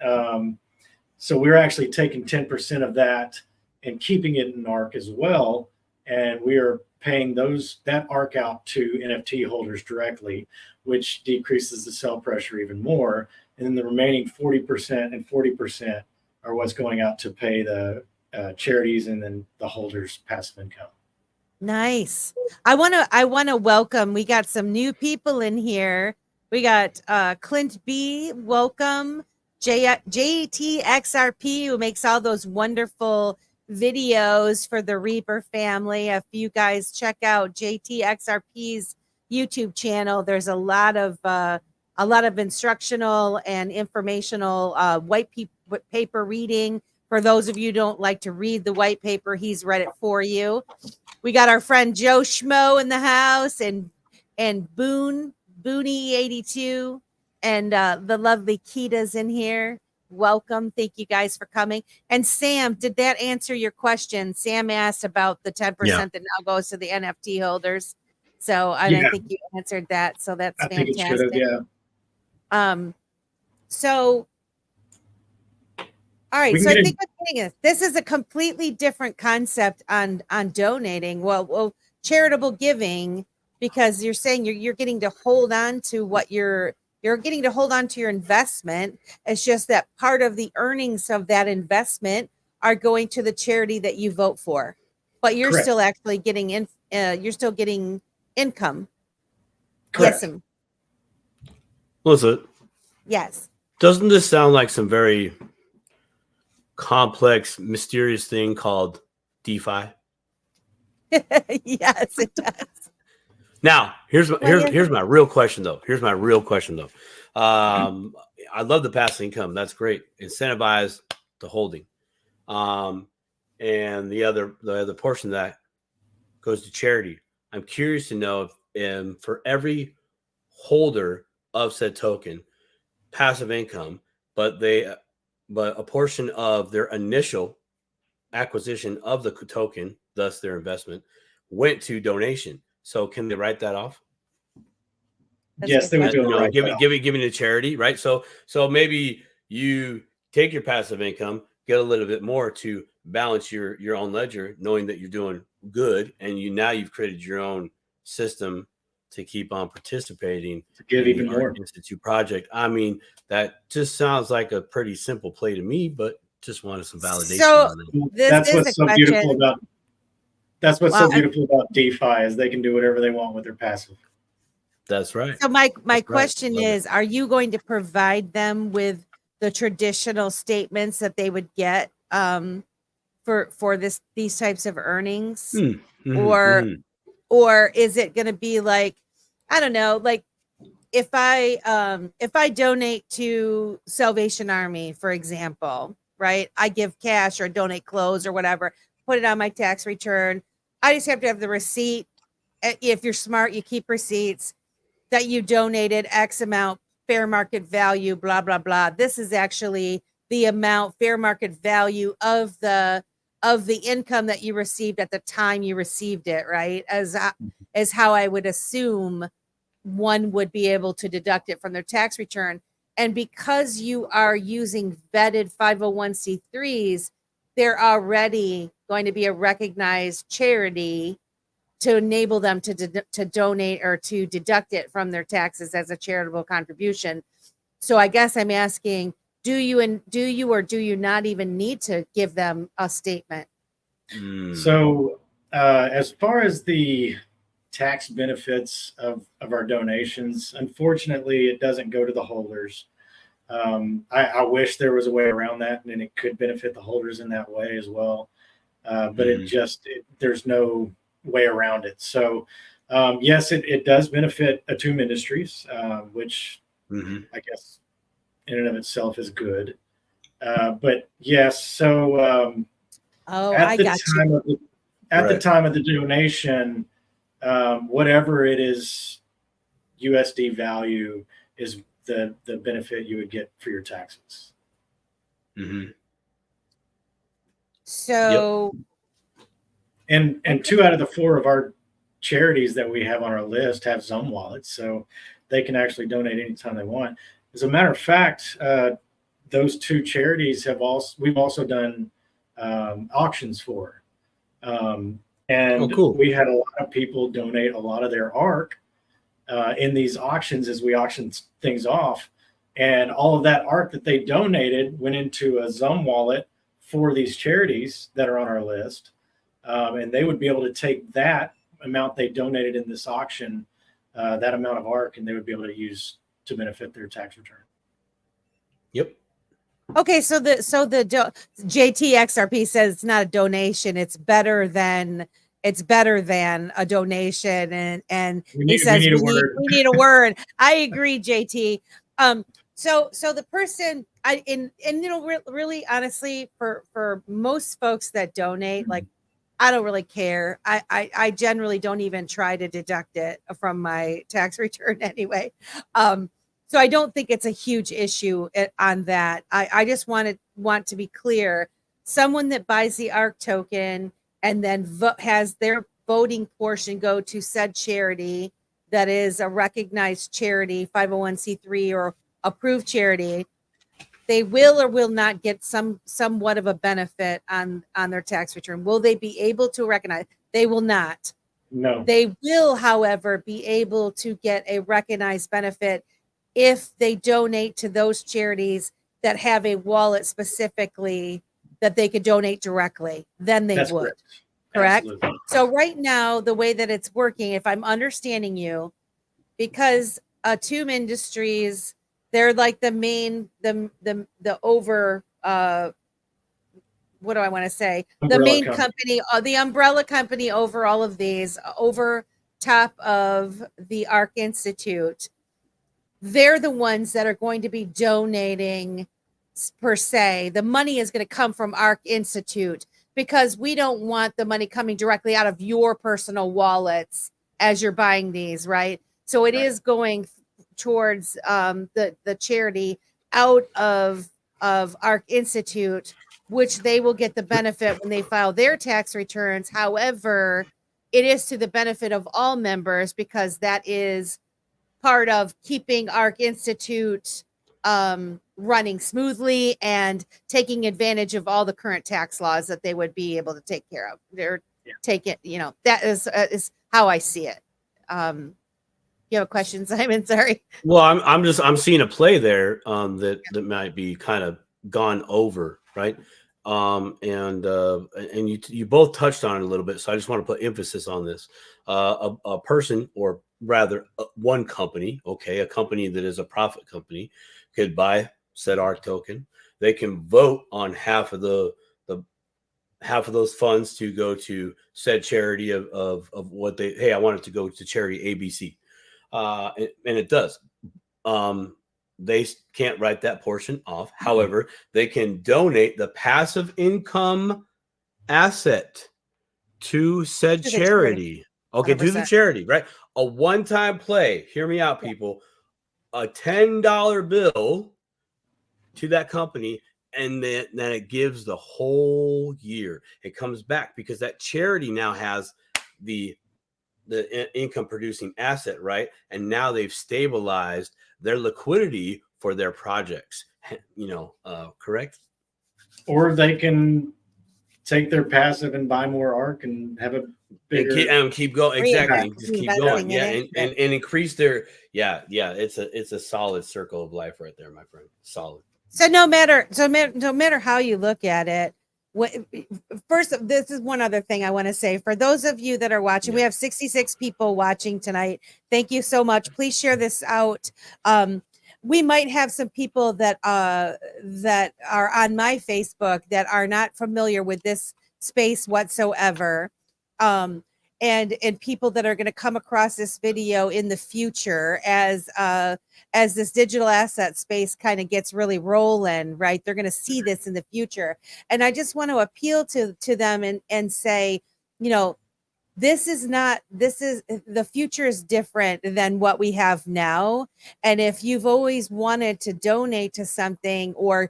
So we're actually taking 10% of that and keeping it in Ark as well. And we are paying that Ark out to NFT holders directly, which decreases the sell pressure even more. And then the remaining 40% and 40% are what's going out to pay the charities and then the holders' passive income. Nice. I want to welcome. We got some new people in here. We got Clint B. Welcome. JTXRP, who makes all those wonderful videos for the Reaper family. If you guys check out JTXRP's YouTube channel, there's a lot of instructional and informational white paper reading. For those of you who don't like to read the white paper, he's read it for you. We got our friend Joe Schmo in the house, and Booney 82, and the lovely Kita's in here. Welcome. Thank you guys for coming. And Sam, did that answer your question? Sam asked about the 10% that now goes to the NFT holders. So I think you answered that. So that's fantastic. Think it should have, So all right. So I think what's getting is this is a completely different concept on donating. Well, charitable giving, because you're saying you're getting to hold on to what you're getting to hold on to your investment. It's just that part of the earnings of that investment are going to the charity that you vote for, but you're Correct. still actually getting you're still getting income. Correct. Yes. Melissa, Yes. doesn't this sound like some very complex, mysterious thing called DeFi? Yes, it does. Now, here's my real question though. I love the passive income. That's great. Incentivize the holding. And the other portion of that goes to charity. I'm curious to know if for every holder of said token, passive income, but a portion of their initial acquisition of the token, thus their investment, went to donation. So can they write that off? Yes, they would do it. Giving to charity, right? So maybe you take your passive income, get a little bit more to balance your own ledger, knowing that you're doing good, and you've created your own system to keep on participating to give in even the more. Ark Institute project. I mean, that just sounds like a pretty simple play to me, but just wanted some validation on it. That's what's so beautiful about. That's what's so beautiful about DeFi is they can do whatever they want with their passive. That's right. So my question is, are you going to provide them with the traditional statements that they would get for these types of earnings? Or is it going to be like, I don't know, like if I donate to Salvation Army, for example, right? I give cash or donate clothes or whatever, put it on my tax return. I just have to have the receipt. If you're smart, you keep receipts that you donated X amount, fair market value, blah, blah, blah. This is actually the amount, fair market value of the income that you received at the time you received it, right? As how I would assume one would be able to deduct it from their tax return. And because you are using vetted 501c3s, they're already going to be a recognized charity to enable them to donate or to deduct it from their taxes as a charitable contribution. So I guess I'm asking, do you or do you not even need to give them a statement? So as far as the tax benefits of our donations, unfortunately, it doesn't go to the holders. I wish there was a way around that and it could benefit the holders in that way as well. But there's no way around it. So yes, it does benefit Atum Industries, which I guess in and of itself is good. But yes, so at the time of the donation, whatever it is, USD value is the benefit you would get for your taxes. So, and 2 out of the 4 of our charities that we have on our list have Zone wallets, so they can actually donate anytime they want. As a matter of fact, those two charities we've also done auctions for. And cool. we had a lot of people donate a lot of their Ark in these auctions as we auctioned things off. And all of that Ark that they donated went into a Zoom wallet for these charities that are on our list. And they would be able to take that amount they donated in this auction, that amount of Ark, and they would be able to use to benefit their tax return. Yep. Okay, so the JTXRP says it's not a donation; it's better than a donation, and he says we need a word. I agree, JT. So the person, really honestly, for most folks that donate, like, I don't really care. I generally don't even try to deduct it from my tax return anyway. So I don't think it's a huge issue on that. I just want to be clear. Someone that buys the Ark token and then has their voting portion go to said charity that is a recognized charity, 501c3 or approved charity, they will or will not get somewhat of a benefit on their tax return. Will they be able to recognize? They will not. No. They will, however, be able to get a recognized benefit if they donate to those charities that have a wallet specifically that they could donate directly. Then they would. Correct? Absolutely. So right now, the way that it's working, if I'm understanding you, because Tomb Industries, they're like the main, the over, what do I want to say? The main company, the umbrella company over all of these, over top of the Ark Institute. They're the ones that are going to be donating per se. The money is going to come from Ark Institute because we don't want the money coming directly out of your personal wallets as you're buying these, right? So it is going towards the charity out of Ark Institute, which they will get the benefit when they file their tax returns. However, it is to the benefit of all members because that is part of keeping Ark Institute running smoothly and taking advantage of all the current tax laws that they would be able to take care of. They're taking, that is how I see it. You have a question, Simon? Sorry. Well, I'm seeing a play there that might be kind of gone over, right? And you both touched on it a little bit, so I just want to put emphasis on this. A person, or rather one company, a company that is a profit company, could buy said Ark token. They can vote on half of half of those funds to go to said charity of what I want it to go to charity ABC, and it does. They can't write that portion off. However, they can donate the passive income asset to said charity. Okay, 100%. To the charity, right? A one-time play. Hear me out, people. A $10 bill to that company, and then it gives the whole year. It comes back because that charity now has the income producing asset, right? And now they've stabilized their liquidity for their projects, correct? Or they can take their passive and buy more Ark and have a bigger and keep going. Exactly. Just keep going. Yeah. And increase their, it's a solid circle of life right there, my friend. Solid. So no matter how you look at it, first, this is one other thing I want to say. For those of you that are watching, we have 66 people watching tonight. Thank you so much. Please share this out. We might have some people that are on my Facebook that are not familiar with this space whatsoever. And people that are going to come across this video in the future as this digital asset space kind of gets really rolling, right? They're going to see this in the future. And I just want to appeal to them and say, the future is different than what we have now. And if you've always wanted to donate to something or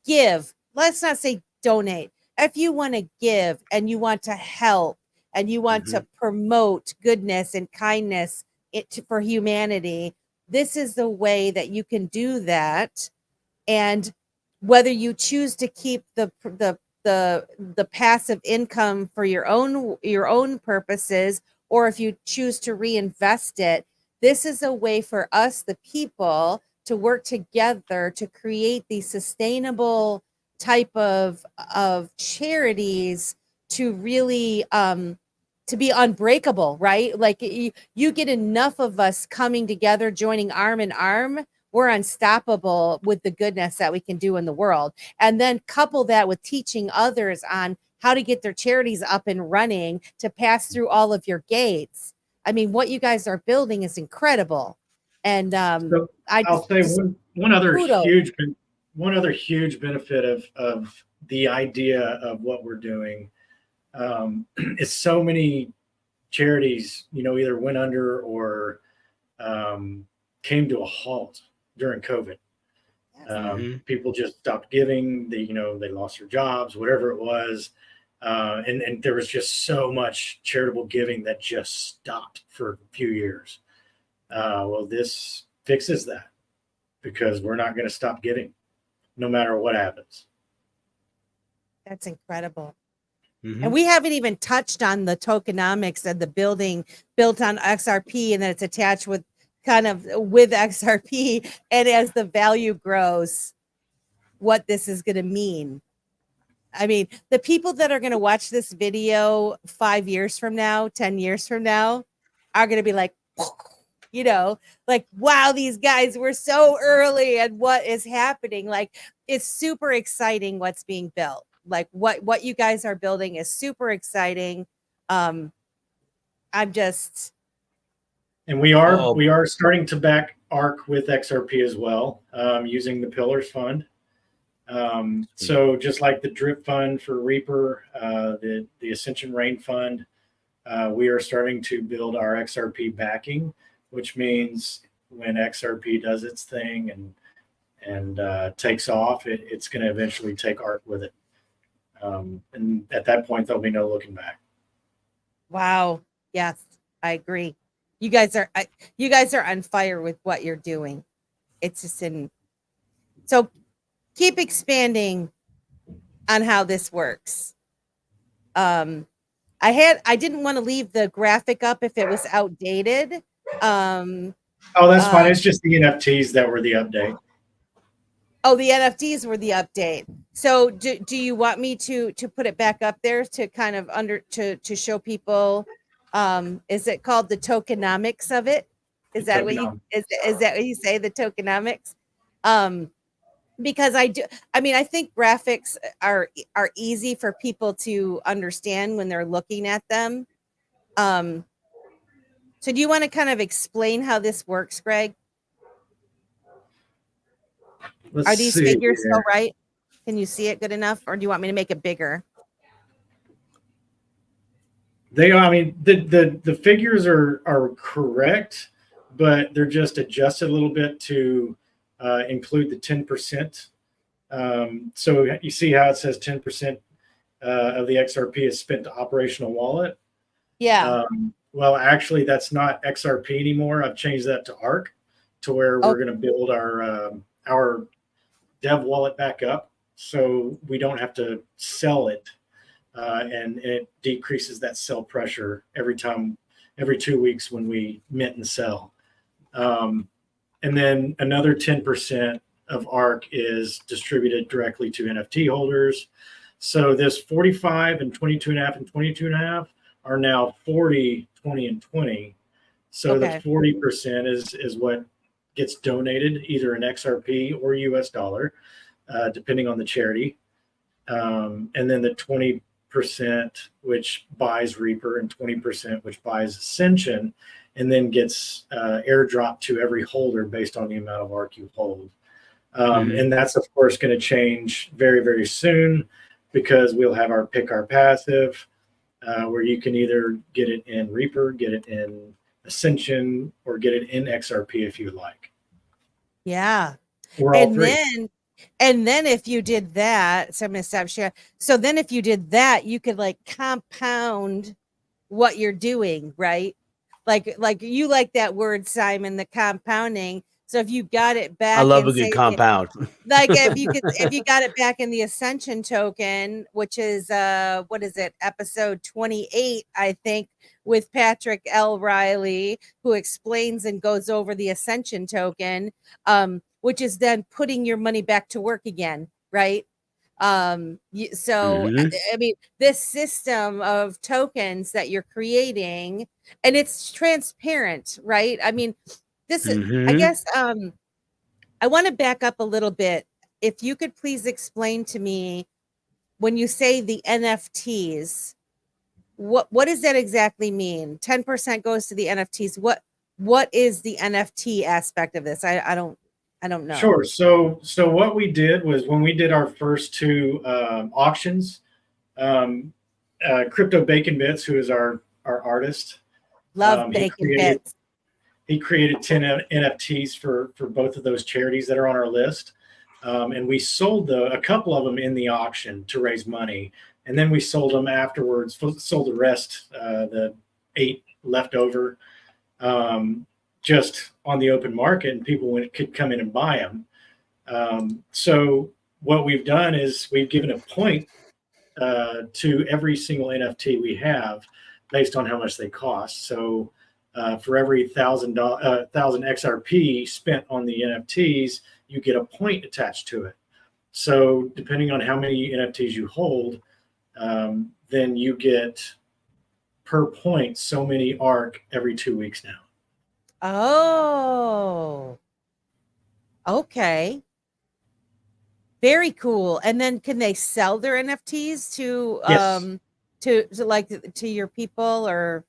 give, let's not say donate. If you want to give and you want to help, and you want to promote goodness and kindness for humanity, this is the way that you can do that. And whether you choose to keep the passive income for your own purposes, or if you choose to reinvest it, this is a way for us, the people, to work together to create these sustainable type of charities to really to be unbreakable, right? Like you get enough of us coming together, joining arm in arm, we're unstoppable with the goodness that we can do in the world. And then couple that with teaching others on how to get their charities up and running to pass through all of your gates. I mean, what you guys are building is incredible. And So I'll say one other huge benefit of the idea of what we're doing is so many charities, either went under or came to a halt during COVID. People just stopped giving. They lost their jobs, whatever it was, and there was just so much charitable giving that just stopped for a few years. Well, this fixes that, because we're not going to stop giving, no matter what happens. That's incredible. And we haven't even touched on the tokenomics of the building built on XRP, and then it's attached with XRP. And as the value grows, what this is going to mean. I mean, the people that are going to watch this video 5 years from now, 10 years from now, are going to be like, like, wow, these guys were so early, and what is happening? Like, it's super exciting what's being built. Like what you guys are building is super exciting. And we are starting to back Ark with XRP as well, using the Pillars Fund. So just like the Drip Fund for Reaper, the Ascension Rain Fund, we are starting to build our XRP backing, which means when XRP does its thing and takes off, it's going to eventually take Ark with it. And at that point, there'll be no looking back. Wow. Yes, I agree. You guys are on fire with what you're doing. It's just so keep expanding on how this works. I didn't want to leave the graphic up if it was outdated. Oh, that's fine. It's just the NFTs that were the update. Oh, the NFTs were the update. So do you want me to put it back up there to kind of to show people? Is it called the tokenomics of it? Is that what you say, the tokenomics? Because I think graphics are easy for people to understand when they're looking at them. So do you want to kind of explain how this works, Greg? Are these figures still right? Can you see it good enough, or do you want me to make it bigger? They are. I mean, the figures are correct, but they're just adjusted a little bit to include the 10%. So you see how it says 10% of the XRP is spent to operational wallet. Yeah. Well, actually, that's not XRP anymore. I've changed that to Ark, to where we're going to build our dev wallet back up, so we don't have to sell it, and it decreases that sell pressure every 2 weeks when we mint and sell. And then another 10% of Ark is distributed directly to NFT holders. So this 45 and 22.5 and 22.5 are now 40, 20, and 20. So the 40% is what gets donated, either in XRP or US dollar, depending on the charity. And then the 20%, which buys Reaper, and 20%, which buys Ascension, and then gets airdropped to every holder based on the amount of Ark you hold. And that's, of course, going to change very, very soon, because we'll have our pick our passive, where you can either get it in Reaper, get it in Ascension, or get it in XRP if you like. Yeah. And then if you did that, so I'm going to stop sharing. So then if you did that, you could like compound what you're doing, right? Like you like that word, Simon, the compounding. So if you got it back, I love in, a good say, compound. like if you got it back in the Ascension token, which is what is it, episode 28, I think, with Patrick L. Riley, who explains and goes over the Ascension token, which is then putting your money back to work again, right? So I mean, this system of tokens that you're creating, and it's transparent, right? I mean, this is, I guess, I want to back up a little bit. If you could please explain to me, when you say the NFTs, what does that exactly mean? 10% goes to the NFTs. What is the NFT aspect of this? I don't know. Sure. So what we did was, when we did our first two auctions, Crypto Bacon Bits, who is our artist, love Bacon Bits. He created 10 NFTs for both of those charities that are on our list. And we sold a couple of them in the auction to raise money. And then we sold them afterwards, sold the rest, the 8 left over, just on the open market, and people could come in and buy them. So what we've done is we've given a point to every single NFT we have based on how much they cost. So for every $1,000 XRP spent on the NFTs, you get a point attached to it. So depending on how many NFTs you hold, then you get per point so many ARK every 2 weeks now. Oh, okay. Very cool. And then can they sell their NFTs to Yes. to your people, or?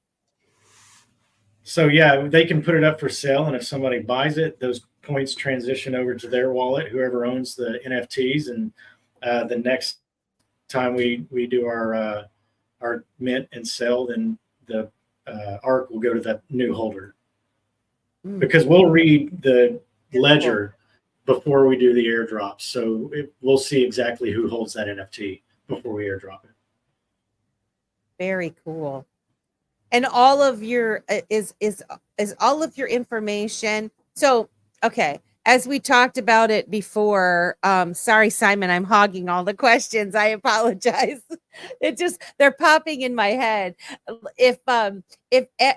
So yeah, they can put it up for sale, and if somebody buys it, those points transition over to their wallet, whoever owns the NFTs, and the next time we do our mint and sell, then the ARK will go to that new holder. Because we'll read the ledger before we do the airdrop, so we'll see exactly who holds that NFT before we airdrop it. Very cool. And all of your is all of your information. So, okay, as we talked about it before, sorry, Simon, I'm hogging all the questions. I apologize. They're popping in my head. If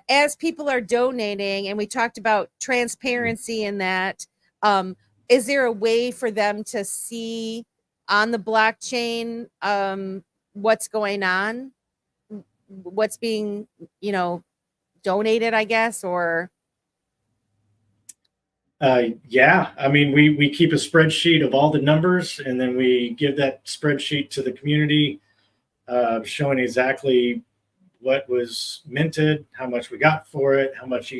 as people are donating, and we talked about transparency in that, is there a way for them to see on the blockchain what's going on, what's being, donated, I guess, or? Yeah, I mean, we keep a spreadsheet of all the numbers, and then we give that spreadsheet to the community, showing exactly what was minted, how much we got for it, how much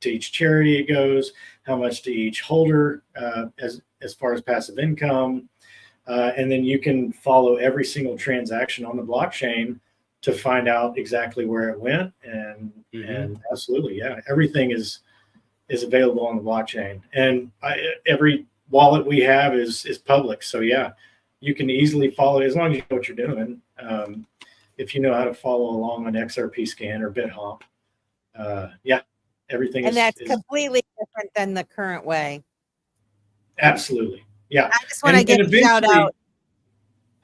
to each charity it goes, how much to each holder, as far as passive income, and then you can follow every single transaction on the blockchain to find out exactly where it went. And absolutely, yeah, everything is available on the blockchain, and every wallet we have is public. So yeah, you can easily follow, as long as you know what you're doing. If you know how to follow along on XRP Scan or BitHop, yeah, everything. And that's completely different than the current way. Absolutely, yeah. I just want to give a shout out.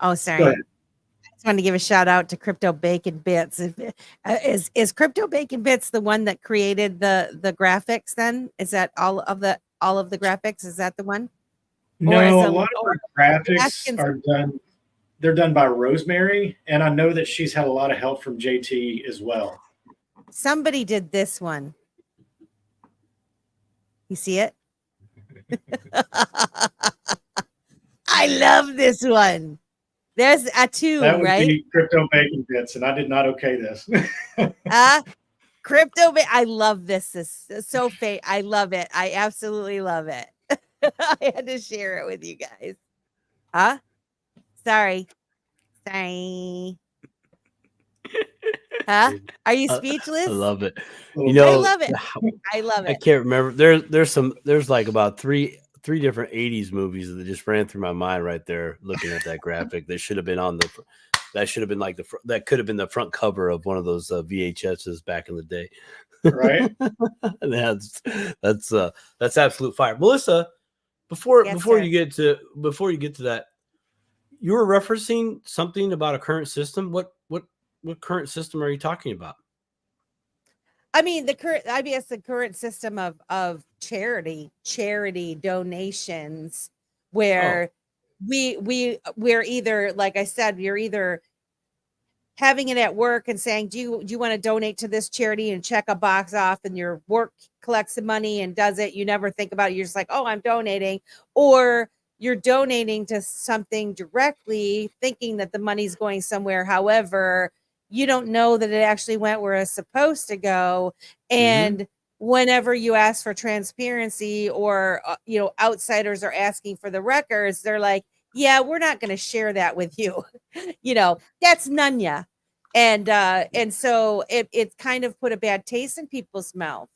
Oh, sorry. Go ahead. I just want to give a shout out to Crypto Bacon Bits. Is Crypto Bacon Bits the one that created the graphics? Then is that all of the graphics? Is that the one? No, a lot of our graphics are done. They're done by Rosemary, and I know that she's had a lot of help from JT as well. Somebody did this one. You see it? I love this one. There's a 2, that would right? Be Crypto Bacon Bits, and I did not okay this. I love this. This is so fake. I love it. I absolutely love it. I had to share it with you guys. Huh? Sorry. Huh? Are you speechless? I love it. I love it. I love it. I can't remember. There's like about three different 80s movies that just ran through my mind right there, looking at that graphic. That should have been that could have been the front cover of one of those VHSs back in the day. Right. that's absolute fire. Melissa, before sir. you get to that, you were referencing something about a current system. What current system are you talking about? I mean, the current system of charity donations, where we're either, like I said, you're either having it at work and saying, do you want to donate to this charity, and check a box off, and your work collects the money and does it. You never think about it. You're just like, oh, I'm donating. Or you're donating to something directly, thinking that the money's going somewhere. However, you don't know that it actually went where it's supposed to go. And whenever you ask for transparency, or outsiders are asking for the records, they're like, yeah, we're not going to share that with you. That's Nunya. And so it kind of put a bad taste in people's mouth.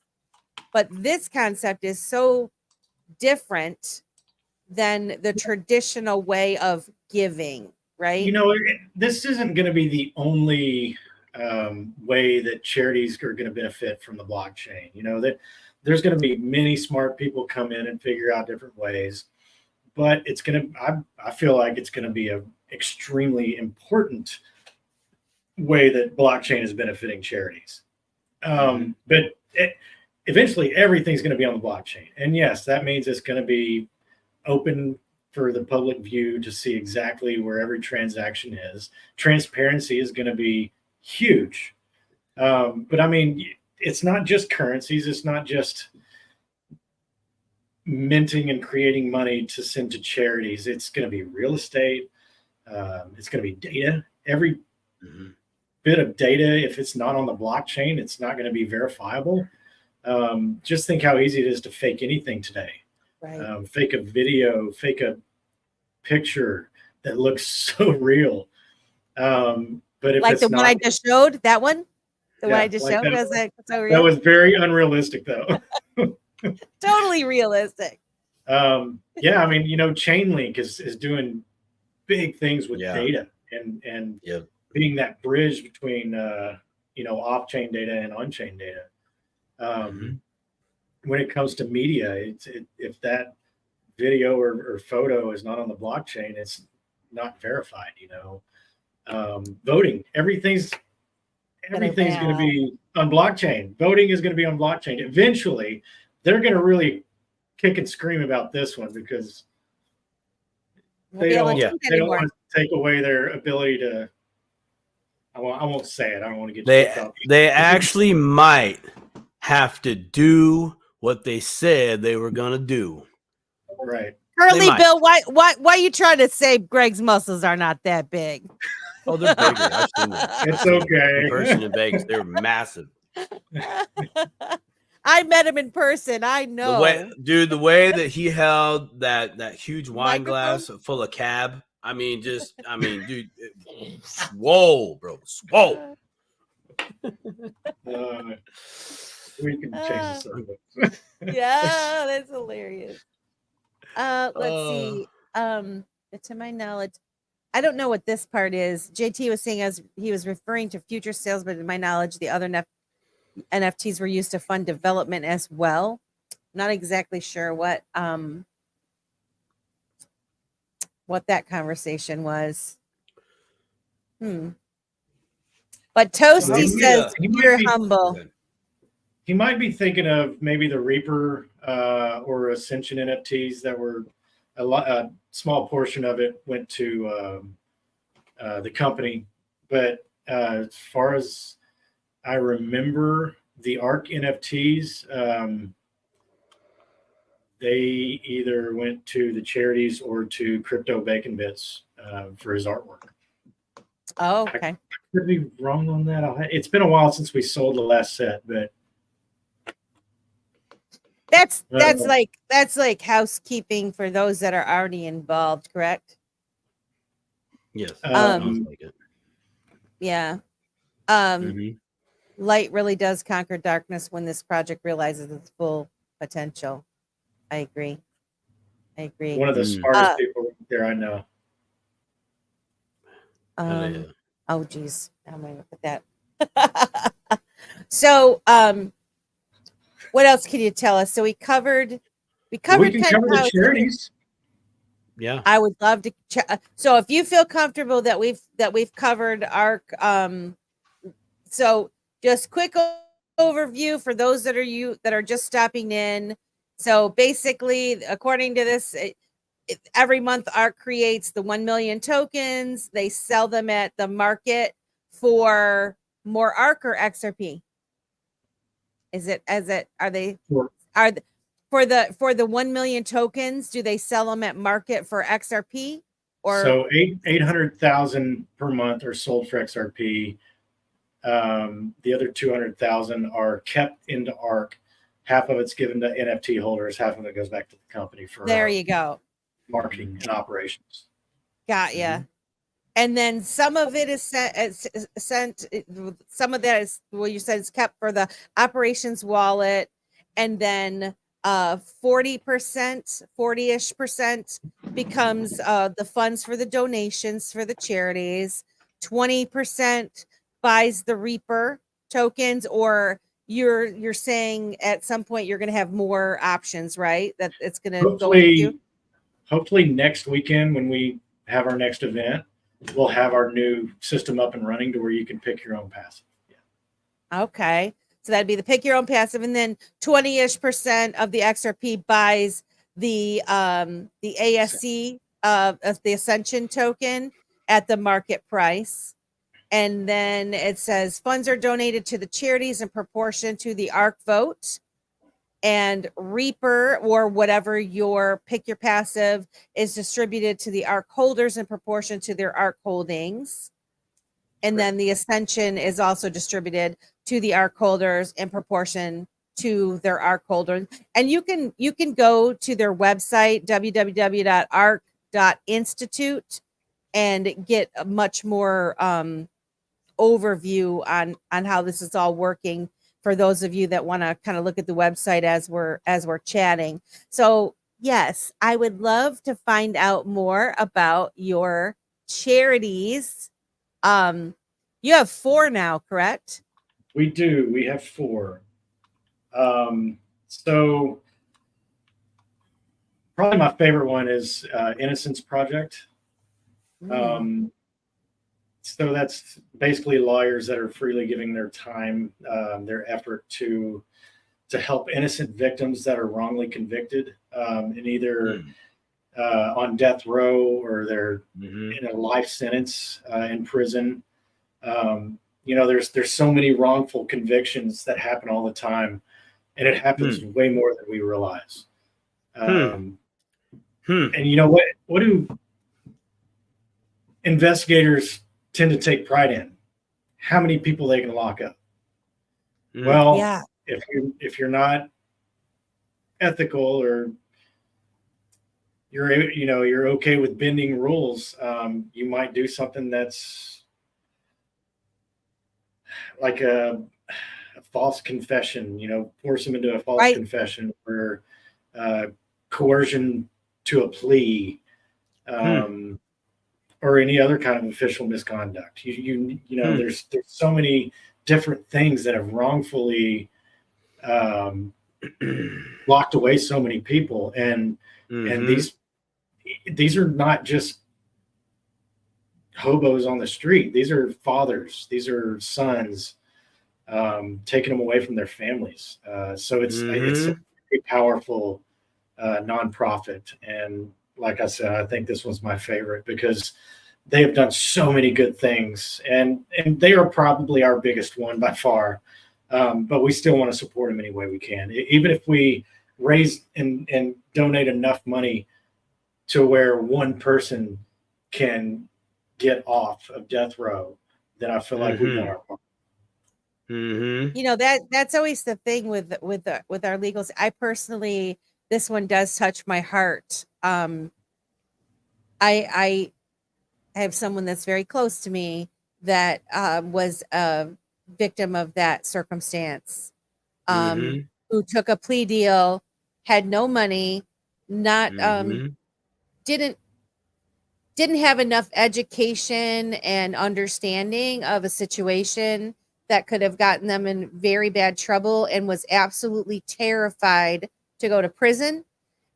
But this concept is so different than the traditional way of giving, right? This isn't going to be the only way that charities are going to benefit from the blockchain. That there's going to be many smart people come in and figure out different ways, but it's going to, I feel like it's going to be an extremely important way that blockchain is benefiting charities. But eventually everything's going to be on the blockchain. And yes, that means it's going to be open for the public view to see exactly where every transaction is. Transparency is going to be huge. But I mean, it's not just currencies. It's not just minting and creating money to send to charities. It's going to be real estate. It's going to be data. Every bit of data, if it's not on the blockchain, it's not going to be verifiable. Just think how easy it is to fake anything today. Right. Fake a video, fake a picture that looks so real. But if like it's the not, one I just showed, that one, one I just showed, was it so real? That was very unrealistic, though. Totally realistic. Yeah, I mean, Chainlink is doing big things with data and being that bridge between off-chain data and on-chain data. When it comes to media, if that video or photo is not on the blockchain, it's not verified. Voting, everything's going to be on blockchain. Voting is going to be on blockchain. Eventually, they're going to really kick and scream about this one, because they don't want to take away their ability to. I won't say it. I don't want to get. They actually might have to do what they said they were gonna do. Right. Curly Bill, why are you trying to say Greg's muscles are not that big? Oh, they're bigger. I've seen them. It's okay. In person in Vegas, they're massive. I met him in person. I know. The way that he held that huge wine glass full of cab. I mean, dude, whoa, bro, whoa. We can change the subject. Yeah, that's hilarious. Let's see. To my knowledge, I don't know what this part is. JT was saying as he was referring to future sales, but in my knowledge, the other NFTs were used to fund development as well. Not exactly sure what that conversation was. But Toasty says you're humble. He might be thinking of maybe the Reaper or Ascension NFTs that were a small portion of it went to the company. But as far as I remember, the Ark NFTs, they either went to the charities or to Crypto Bacon Bits for his artwork. Oh, okay. I could be wrong on that. It's been a while since we sold the last set, but that's like housekeeping for those that are already involved, correct? Yes. Yeah. Light really does conquer darkness when this project realizes its full potential. I agree. One of the smartest people there I know. Oh geez, I'm gonna put that. So what else can you tell us? So we covered We can cover the penthouse. charities. Yeah. I would love to so if you feel comfortable that we've covered Ark, so just quick overview for those that are just stopping in. So basically, according to this, every month Ark creates the 1 million tokens. They sell them at the market for more Ark or XRP. For the 1 million tokens, do they sell them at market for XRP? Or so 800,000 per month are sold for XRP. The other 200,000 are kept into Ark. Half of it's given to NFT holders. Half of it goes back to the company for there you go, marketing and operations. Got ya. And then some of it is sent. Some of that is, well, you said it's kept for the operations wallet, and then 40%, becomes the funds for the donations for the charities. 20% buys the Reaper tokens, or you're saying at some point you're going to have more options, right? That it's going to go into. Hopefully next weekend when we have our next event, we'll have our new system up and running to where you can pick your own passive. Yeah. Okay. So that'd be the pick your own passive, and then 20% of the XRP buys the ASC of the Ascension token at the market price. And then it says funds are donated to the charities in proportion to the Ark vote. And Reaper, or whatever your pick your passive, is distributed to the Ark holders in proportion to their Ark holdings. And then the Ascension is also distributed to the Ark holders in proportion to their Ark holders. And you can go to their website, www.ark.institute, and get a much more overview on how this is all working, for those of you that want to kind of look at the website as we're chatting. So yes, I would love to find out more about your charities. You have 4 now, correct? We do. We have 4. So probably my favorite one is Innocence Project. So that's basically lawyers that are freely giving their time, their effort to help innocent victims that are wrongly convicted, in either on death row or they're in a life sentence in prison. There's so many wrongful convictions that happen all the time, and it happens way more than we realize. And you know what do investigators tend to take pride in? How many people they can lock up. Well, yeah. If you're not ethical, or you're okay with bending rules, you might do something that's like a false confession, force them into a false confession, or coercion to a plea, or any other kind of official misconduct. There's so many different things that have wrongfully locked away so many people, and these are not just hobos on the street. These are fathers. These are sons, taking them away from their families. So it's a very powerful nonprofit, and like I said, I think this was my favorite because they have done so many good things, and they are probably our biggest one by far. But we still want to support them any way we can, even if we raise and donate enough money to where one person can get off of death row. Then I feel like we've done our part. That's always the thing with our legals. I personally, this one does touch my heart. I have someone that's very close to me that was a victim of that circumstance, who took a plea deal, had no money, not didn't have enough education and understanding of a situation that could have gotten them in very bad trouble and was absolutely terrified to go to prison.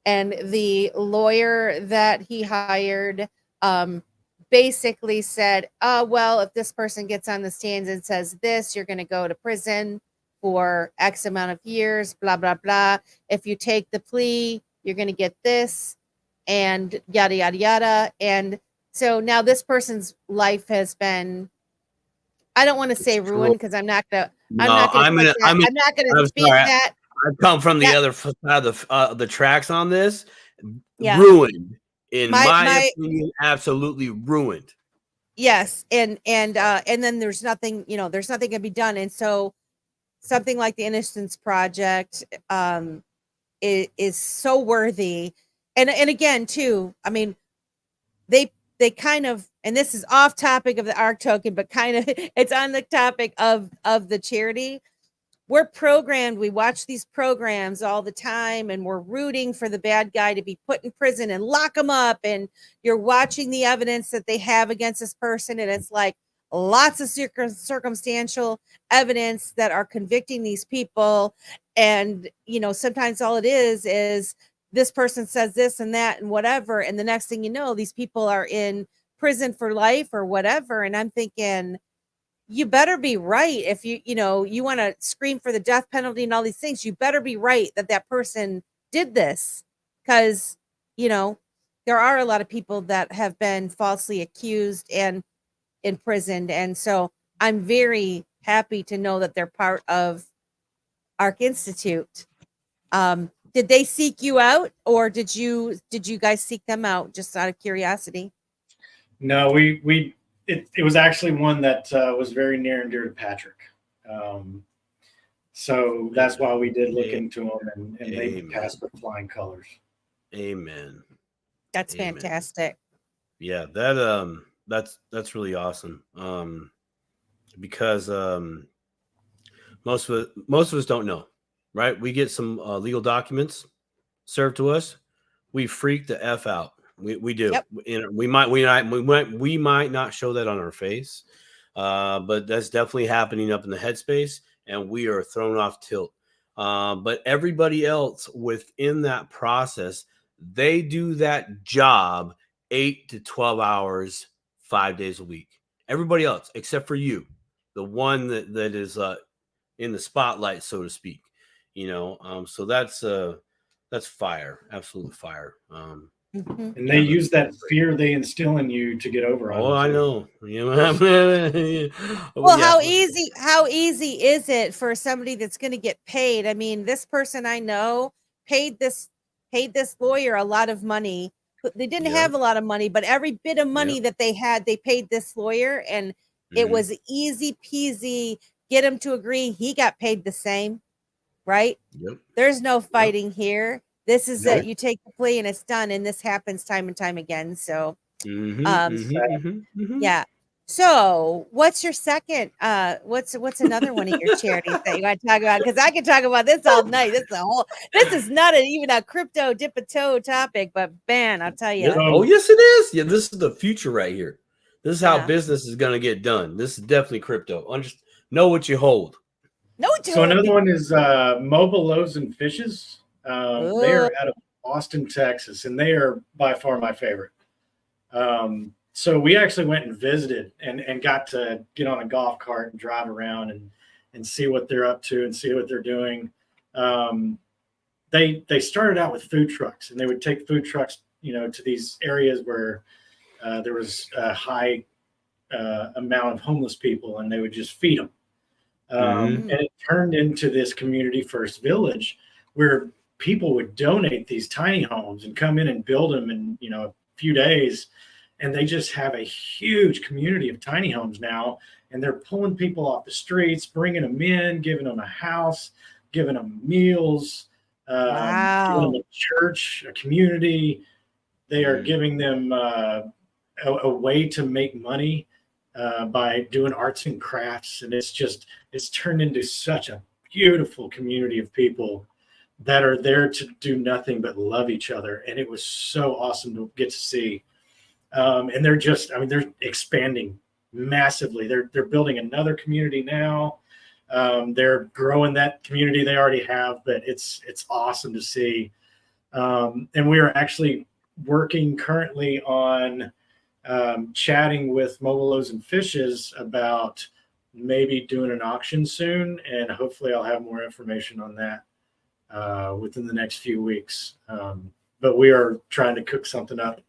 And the lawyer that he hired basically said, oh, well, if this person gets on the stands and says this, you're going to go to prison for X amount of years, blah, blah, blah. If you take the plea, you're going to get this, and yada, yada, yada. And so now this person's life has been, I don't want to say ruined, because I'm not going to speak that. I've come from the other side of the tracks on this. Yeah. Ruined, in my opinion, absolutely ruined. Yes, and then there's nothing, there's nothing can be done, and so something like the Innocence Project is so worthy, and again too. I mean, they kind of, and this is off topic of the Ark token, but kind of it's on the topic of the charity. We're programmed, we watch these programs all the time, and we're rooting for the bad guy to be put in prison and lock him up. And you're watching the evidence that they have against this person, and it's like lots of circumstantial evidence that are convicting these people. And, sometimes all it is this person says this and that and whatever. And the next thing you know, these people are in prison for life or whatever. And I'm thinking, you better be right. If you want to scream for the death penalty and all these things, you better be right that person did this, because, there are a lot of people that have been falsely accused and imprisoned. And so I'm very happy to know that they're part of Ark Institute. Did they seek you out, or did you guys seek them out just out of curiosity? No, it was actually one that was very near and dear to Patrick. So that's why we did look into them, and they passed with flying colors. Amen. That's fantastic. Yeah, that's really awesome. Because most of us don't know, right? We get some legal documents served to us, we freak the F out. We do. Yep. We might not show that on our face, but that's definitely happening up in the headspace, and we are thrown off tilt. But everybody else within that process, they do that job 8 to 12 hours, 5 days a week. Everybody else, except for you, the one that is in the spotlight, so to speak. So that's fire, absolute fire. And they use that fear they instill in you to get over. Oh, I know. Well, how easy is it for somebody that's going to get paid? I mean, this person I know paid this lawyer a lot of money. They didn't have a lot of money, but every bit of money that they had, they paid this lawyer, and it was easy peasy. Get him to agree. He got paid the same, right? Yep. There's no fighting here. This is it. You take the plea and it's done. And this happens time and time again. So, yeah. So what's your second, what's another one of your charities that you want to talk about? Because I can talk about this all night. This is not even a crypto dip a toe topic, but man, I'll tell you. Oh, yes, it is. Yeah, this is the future right here. This is how business is going to get done. This is definitely crypto. Know what you hold. So another one is Mobile Loaves and Fishes. They are out of Austin, Texas, and they are by far my favorite. So we actually went and visited and got to get on a golf cart and drive around and see what they're up to and see what they're doing. They started out with food trucks, and they would take food trucks, to these areas where there was a high amount of homeless people, and they would just feed them. And it turned into this community first village where people would donate these tiny homes and come in and build them in, a few days. And they just have a huge community of tiny homes now. And they're pulling people off the streets, bringing them in, giving them a house, giving them meals, giving them a church, a community. They are giving them a way to make money by doing arts and crafts. And it's turned into such a beautiful community of people that are there to do nothing but love each other. And it was so awesome to get to see. And they're they're expanding massively. They're building another community now. They're growing that community they already have, but it's awesome to see. And we are actually working currently on chatting with Mobile Loaves and Fishes about maybe doing an auction soon, and hopefully I'll have more information on that within the next few weeks. But we are trying to cook something up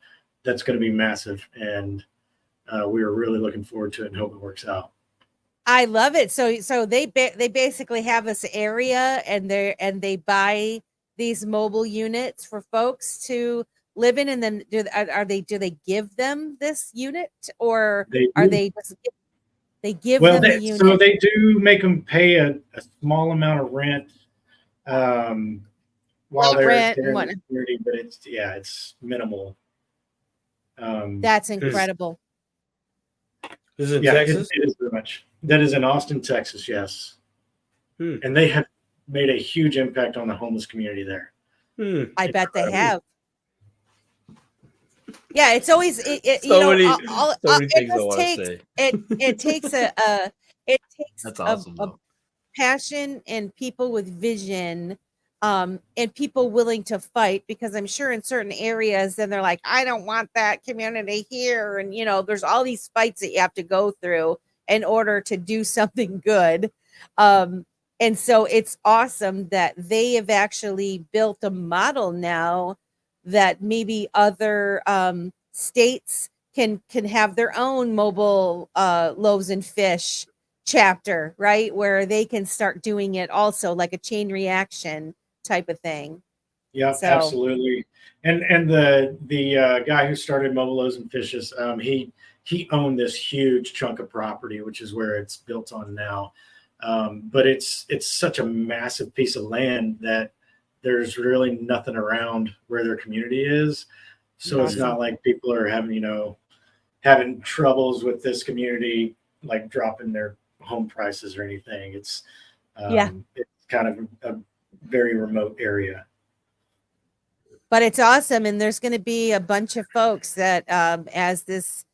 that's going to be massive, and we are really looking forward to it and hope it works out. I love it. So they basically have this area, and they buy these mobile units for folks to live in, and then do they give them this unit, or are they just give them the unit? So they do make them pay a small amount of rent while they're in the community, but it's minimal. That's incredible. This is in Texas? It is very much. That is in Austin, Texas, yes. And they have made a huge impact on the homeless community there. I bet they have. Yeah, it's always it takes That's awesome, a passion and people with vision, and people willing to fight, because I'm sure in certain areas then they're like, I don't want that community here, and there's all these fights that you have to go through in order to do something good. And so it's awesome that they have actually built a model now that maybe other states can have their own mobile loaves and fish chapter, right? Where they can start doing it also, like a chain reaction type of thing. Yeah, so. Absolutely. And the guy who started Mobile Loaves and Fishes, he owned this huge chunk of property, which is where it's built on now. But it's such a massive piece of land that there's really nothing around where their community is. So It's not like people are having troubles with this community, like dropping their home prices or anything. It's kind of a very remote area. But it's awesome. And there's going to be a bunch of folks that as this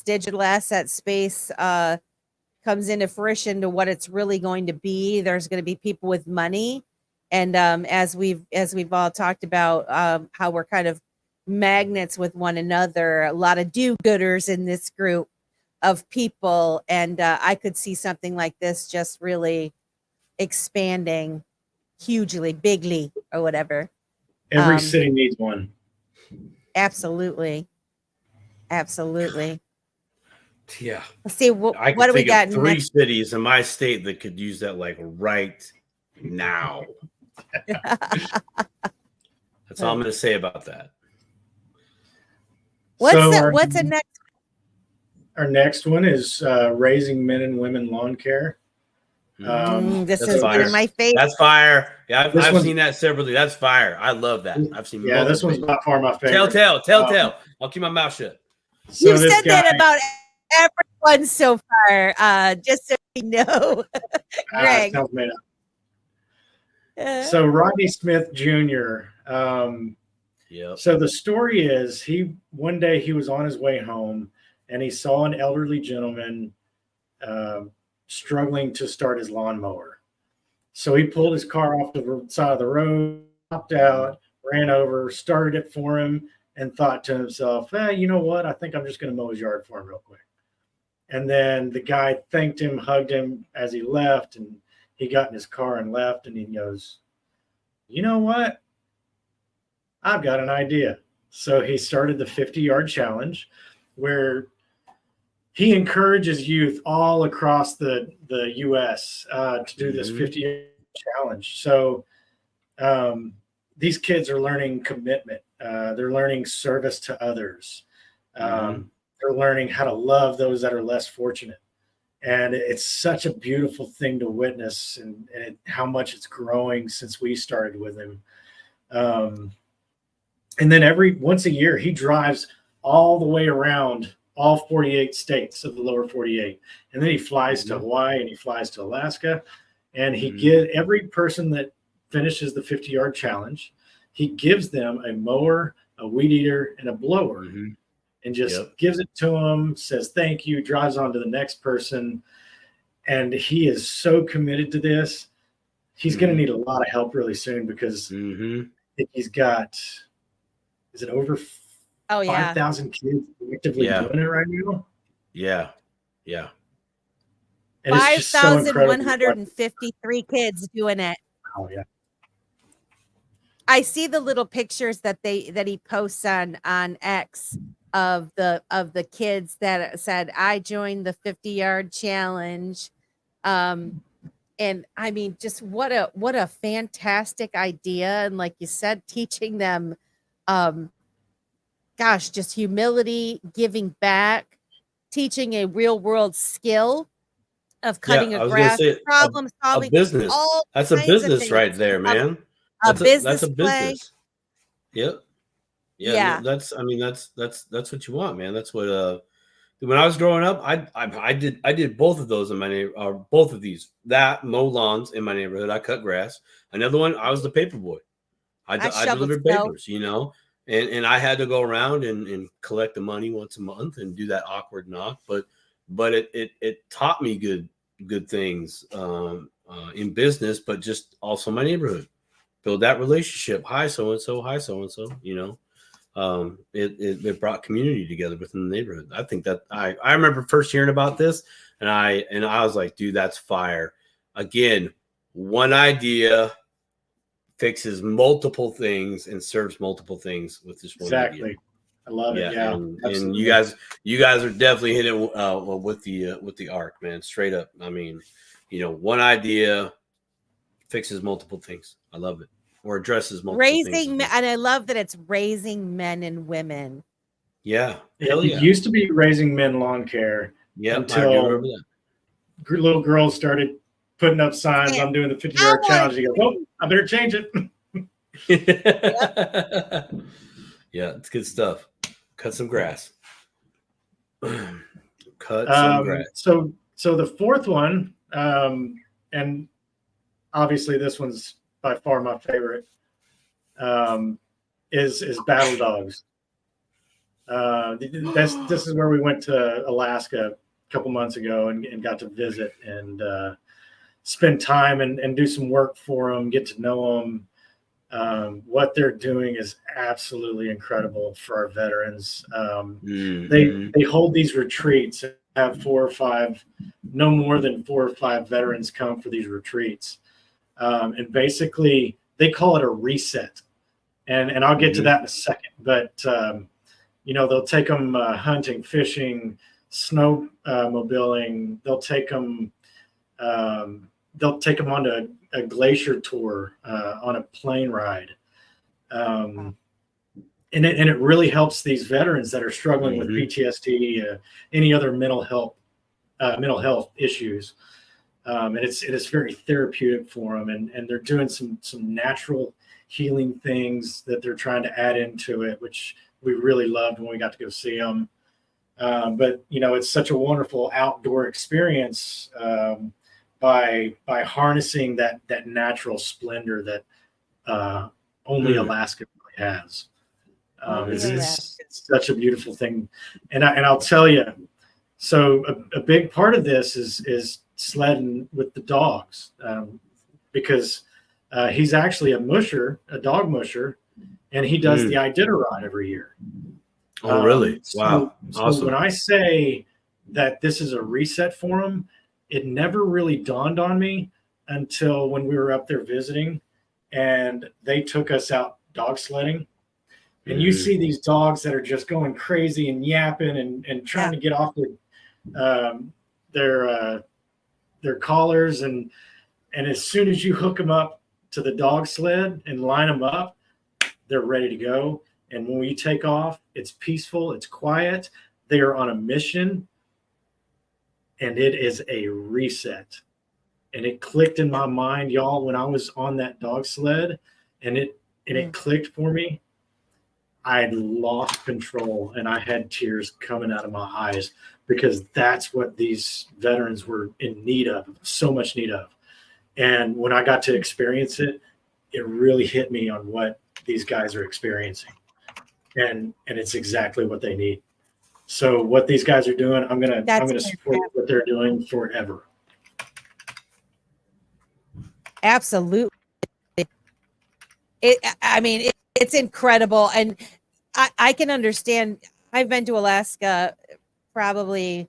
digital asset space comes into fruition to what it's really going to be, there's going to be people with money. And as we've all talked about, how we're kind of magnets with one another, a lot of do-gooders in this group of people. And I could see something like this just really expanding hugely, bigly, or whatever. Every city needs one. Absolutely. Absolutely. Yeah. Let's see what do we got. 3 cities in my state that could use that like right now. That's all I'm going to say about that. What's the next? Our next one is raising men and women lawn care. This is one of my favorites. That's fire. Yeah, I've seen that separately. That's fire. I love that. I've seen. Yeah, this one's by far my favorite. Telltale. I'll keep my mouth shut. So you said that about everyone so far. Just so you know, Greg. Sounds made up. So Rodney Smith Jr. So the story is one day he was on his way home and he saw an elderly gentleman struggling to start his lawnmower. So he pulled his car off the side of the road, hopped out, ran over, started it for him, and thought to himself, you know what? I think I'm just going to mow his yard for him real quick. And then the guy thanked him, hugged him as he left, and he got in his car and left, and he goes, you know what? I've got an idea. So he started the 50-yard challenge, where he encourages youth all across the U.S. To do this 50-yard challenge. So these kids are learning commitment. They're learning service to others. They're learning how to love those that are less fortunate. And it's such a beautiful thing to witness, and how much it's growing since we started with him. And then once a year, he drives all the way around all 48 states of the lower 48. And then he flies to Hawaii and he flies to Alaska. And he gives every person that finishes the 50-yard challenge, he gives them a mower, a weed eater, and a blower. and just gives it to him, says thank you, drives on to the next person. And he is so committed to this. He's going to need a lot of help really soon because I think he's got, is it over 5,000 kids actively doing it right now? Yeah. Yeah. 5,153 kids doing it. Oh yeah. I see the little pictures that he posts on X of the kids that said, I joined the 50-yard challenge. And I mean, just what a fantastic idea. And like you said, teaching them, just humility, giving back, teaching a real world skill of cutting a grass, problem solving, a business. That's a business right there, man. That's a business. Yep. Yeah. That's what you want, man. That's what when I was growing up, I did both of those in my neighborhood, both of these, that mow lawns in my neighborhood. I cut grass. Another one, I was the paper boy. I delivered papers, and I had to go around and collect the money once a month and do that awkward knock. But it taught me good things in business, but just also my neighborhood. Build that relationship. Hi, so-and-so. Hi, so-and-so, it brought community together within the neighborhood. I think that I remember first hearing about this and I was like, dude, that's fire. Again, one idea fixes multiple things and serves multiple things with this one idea. I love it. Yeah. And you guys are definitely hitting with the Ark, man. Straight up. I mean, one idea fixes multiple things. I love it. Or addresses multiple things. And I love that it's raising men and women. Yeah. It used to be raising men lawn care. Yeah. Until I remember that. Little girls started putting up signs. I'm doing the 50-yard challenge. You go, I better change it. Yeah, it's good stuff. Cut some grass. Cut some grass. So the fourth one, and obviously this one's by far my favorite, is battle dogs. This is where we went to Alaska a couple months ago and got to visit and spend time and do some work for them, get to know them. What they're doing is absolutely incredible for our veterans. They hold these retreats, have no more than 4 or 5 veterans come for these retreats. And basically they call it a reset. And I'll get to that in a second, but they'll take them hunting, fishing, snow mobiling. They'll take them onto a glacier tour, on a plane ride. And it really helps these veterans that are struggling with PTSD, any other mental health issues. And it is very therapeutic for them. And they're doing some natural healing things that they're trying to add into it, which we really loved when we got to go see them. But it's such a wonderful outdoor experience, by harnessing that natural splendor that only Alaska really has. It's such a beautiful thing. And I'll tell you, so a big part of this is sledding with the dogs, because he's actually a dog musher, and he does the Iditarod every year. Oh, really? Wow. Awesome. So when I say that this is a reset for him, it never really dawned on me until when we were up there visiting and they took us out dog sledding. And you see these dogs that are just going crazy and yapping and trying to get off their collars. And as soon as you hook them up to the dog sled and line them up, they're ready to go. And when we take off, it's peaceful, it's quiet. They are on a mission. And it is a reset. And it clicked in my mind, y'all, when I was on that dog sled, and it clicked for me. I had lost control and I had tears coming out of my eyes, because that's what these veterans were in need of, so much need of. And when I got to experience it, it really hit me on what these guys are experiencing. And it's exactly what they need. So what these guys are doing, I'm gonna That's support what they're doing forever. absolutely. It's incredible, and I can understand. I've been to Alaska probably.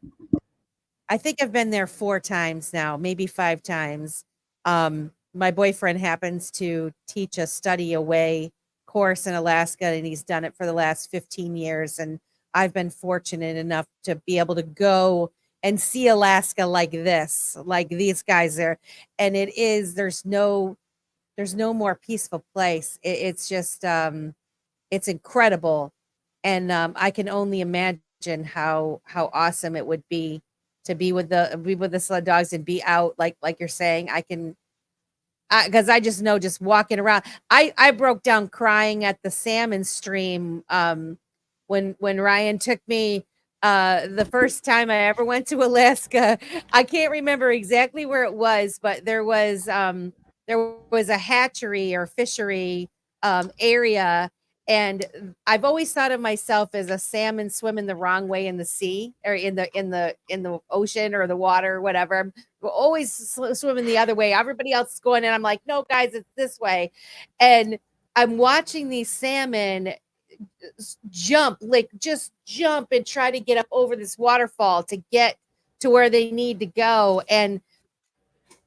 I think I've been there 4 times now, maybe 5 times. My boyfriend happens to teach a study away course in Alaska, and he's done it for the last 15 years. And I've been fortunate enough to be able to go and see Alaska like this, like these guys are. And there's no more peaceful place. It's just, it's incredible. And I can only imagine how awesome it would be to be with the sled dogs and be out like you're saying. Because I just know, just walking around, I broke down crying at the salmon stream when Ryan took me the first time I ever went to Alaska. I can't remember exactly where it was, but there was a hatchery or fishery area. And I've always thought of myself as a salmon swimming the wrong way in the sea or in the ocean or the water or whatever. I'm always swimming the other way. Everybody else is going, and I'm like, no, guys, it's this way. And I'm watching these salmon jump and try to get up over this waterfall to get to where they need to go, and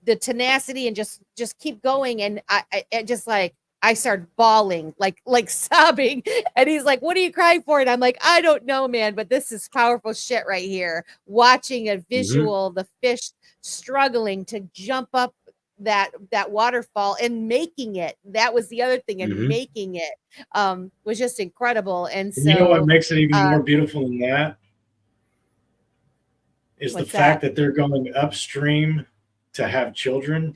the tenacity and just keep going. And I just like, I started bawling, like sobbing. And he's like, what are you crying for? And I'm like, I don't know, man, but this is powerful shit right here. Watching a visual, the fish struggling to jump up that waterfall and making it. That was the other thing. And making it was just incredible. And so, you know what makes it even more beautiful than that is the fact that they're going upstream to have children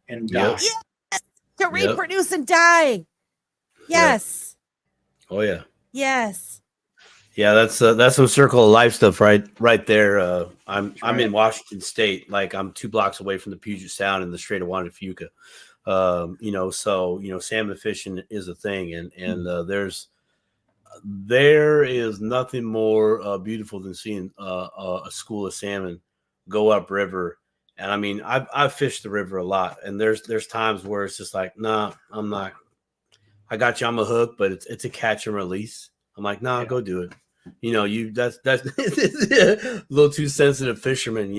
and die. Yes, to reproduce and die. Yes. Yep. Oh yeah. Yes. Yeah, that's some circle of life stuff right there. I'm in Washington State, like I'm 2 blocks away from the Puget Sound in the Strait of Juan de Fuca. So salmon fishing is a thing, and there is nothing more beautiful than seeing a school of salmon go upriver. And I mean, I've fished the river a lot, and there's times where it's just like, nah, I'm not. I got you on my hook, but it's a catch and release. I'm like, nah, go do it. That's a little too sensitive fisherman,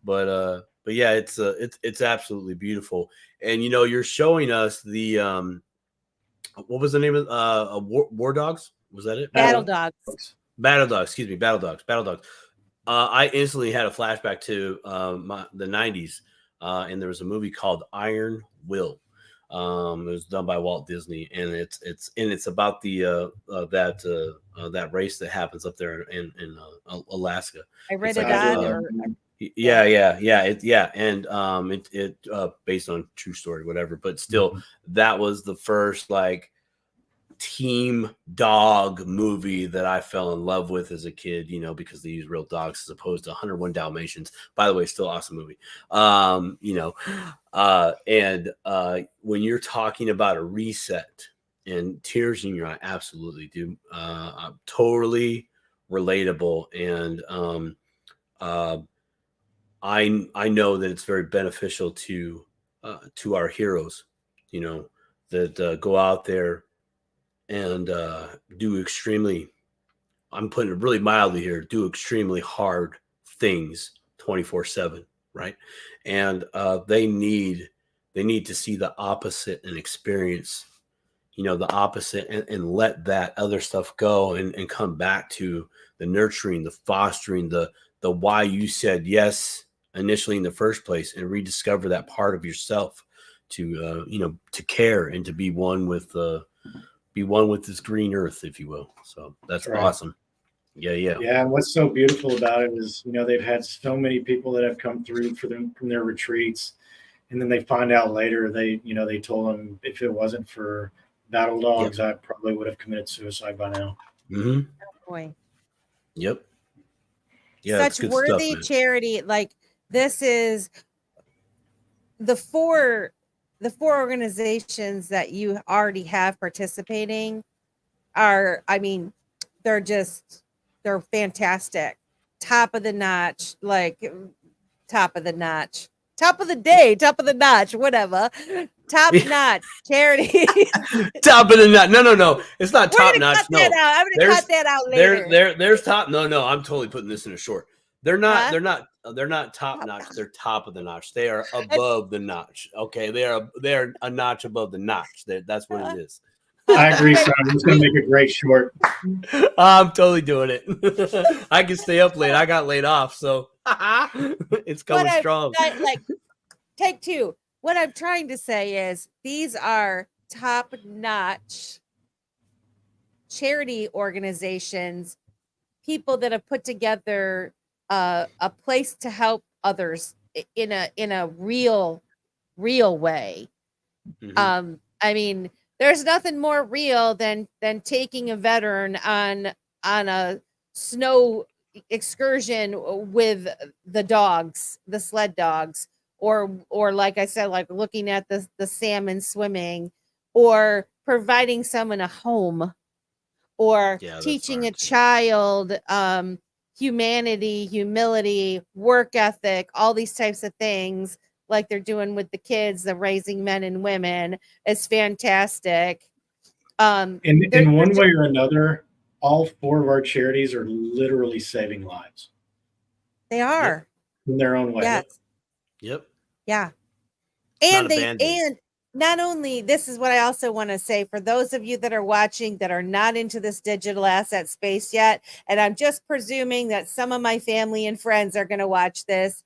but yeah, it's absolutely beautiful. And you're showing us the what was the name of War Dogs? Was that it? Battle Dogs. Battle Dogs. Excuse me, Battle Dogs. I instantly had a flashback to the 90s, and there was a movie called Iron Will. It was done by Walt Disney, and it's about the that race that happens up there in Alaska. I read it on. And it based on true story, whatever. But still, that was the first like team dog movie that I fell in love with as a kid, because they use real dogs as opposed to 101 Dalmatians. By the way, still awesome movie. When you're talking about a reset and tears in your eye, absolutely, dude. Totally relatable. And I know that it's very beneficial to our heroes, that go out there and do extremely, I'm putting it really mildly here, do extremely hard things 24/7, right? And they need to see the opposite and experience, the opposite, and let that other stuff go and come back to the nurturing, the fostering, the why you said yes initially in the first place, and rediscover that part of yourself to to care and to be one with this green earth, if you will. So that's awesome. Yeah. And what's so beautiful about it is, they've had so many people that have come through from their retreats, and then they find out later they told them, if it wasn't for Battle Dogs, I probably would have committed suicide by now. Mm-hmm. Oh boy. Yep. Yeah. Such worthy stuff, charity. Like, this is the four organizations that you already have participating are, they're just They're fantastic. Top of the notch, like top of the notch, top of the day, top of the notch, whatever. Top notch charity. Top of the notch. No. It's not top notch. Cut that out. I'm gonna cut that out later. There's top. No. I'm totally putting this in a short. They're not top notch. They're top of the notch. They are above the notch. Okay. They're a notch above the notch. That's what it is. I agree, son. It's gonna make a great short. I'm totally doing it. I can stay up late. I got laid off, so it's coming strong. Like, take two. What I'm trying to say is these are top-notch charity organizations, people that have put together a place to help others in a real way. Mm-hmm. I mean, there's nothing more real than taking a veteran on a snow excursion with the dogs, the sled dogs, or like I said, like looking at the salmon swimming, or providing someone a home, or teaching a child humanity, humility, work ethic, all these types of things, like they're doing with the kids, the raising men and women. Is fantastic. In one way or another, all 4 of our charities are literally saving lives. They are. In their own way. Yes. Yep. Yeah. And not only, this is what I also want to say for those of you that are watching that are not into this digital asset space yet, and I'm just presuming that some of my family and friends are going to watch this.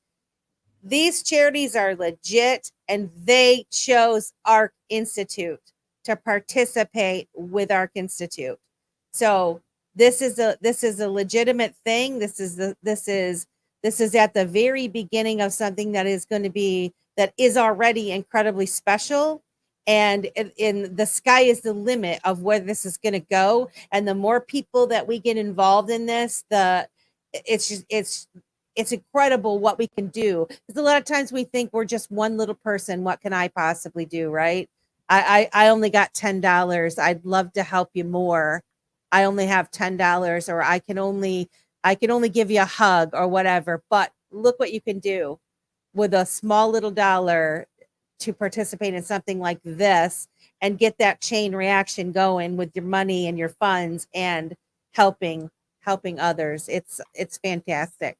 These charities are legit, and they chose Ark Institute to participate with Ark Institute. So this is a legitimate thing. This is at the very beginning of something that is already incredibly special. And in the sky is the limit of where this is going to go. And the more people that we get involved in this, it's incredible what we can do. Because a lot of times we think we're just one little person. What can I possibly do? Right. I only got $10. I'd love to help you more. I only have $10, or I can only give you a hug or whatever. But look what you can do with a small little dollar to participate in something like this and get that chain reaction going with your money and your funds and helping others. It's fantastic.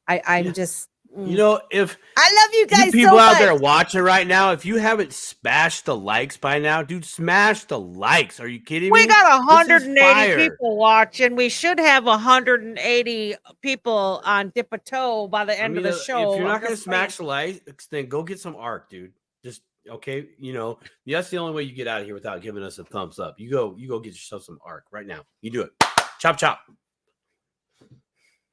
I'm just, if I love you guys, you people so out much. there watching right now, if you haven't smashed the likes by now, dude, smash the likes. Are you kidding me? We got 180 people watching. We should have 180 people on Dip a Toe by the end of the show. If you're not going to smash the likes, then go get some Ark, dude. Just okay. That's the only way you get out of here without giving us a thumbs up. You go get yourself some Ark right now. You do it. Chop, chop.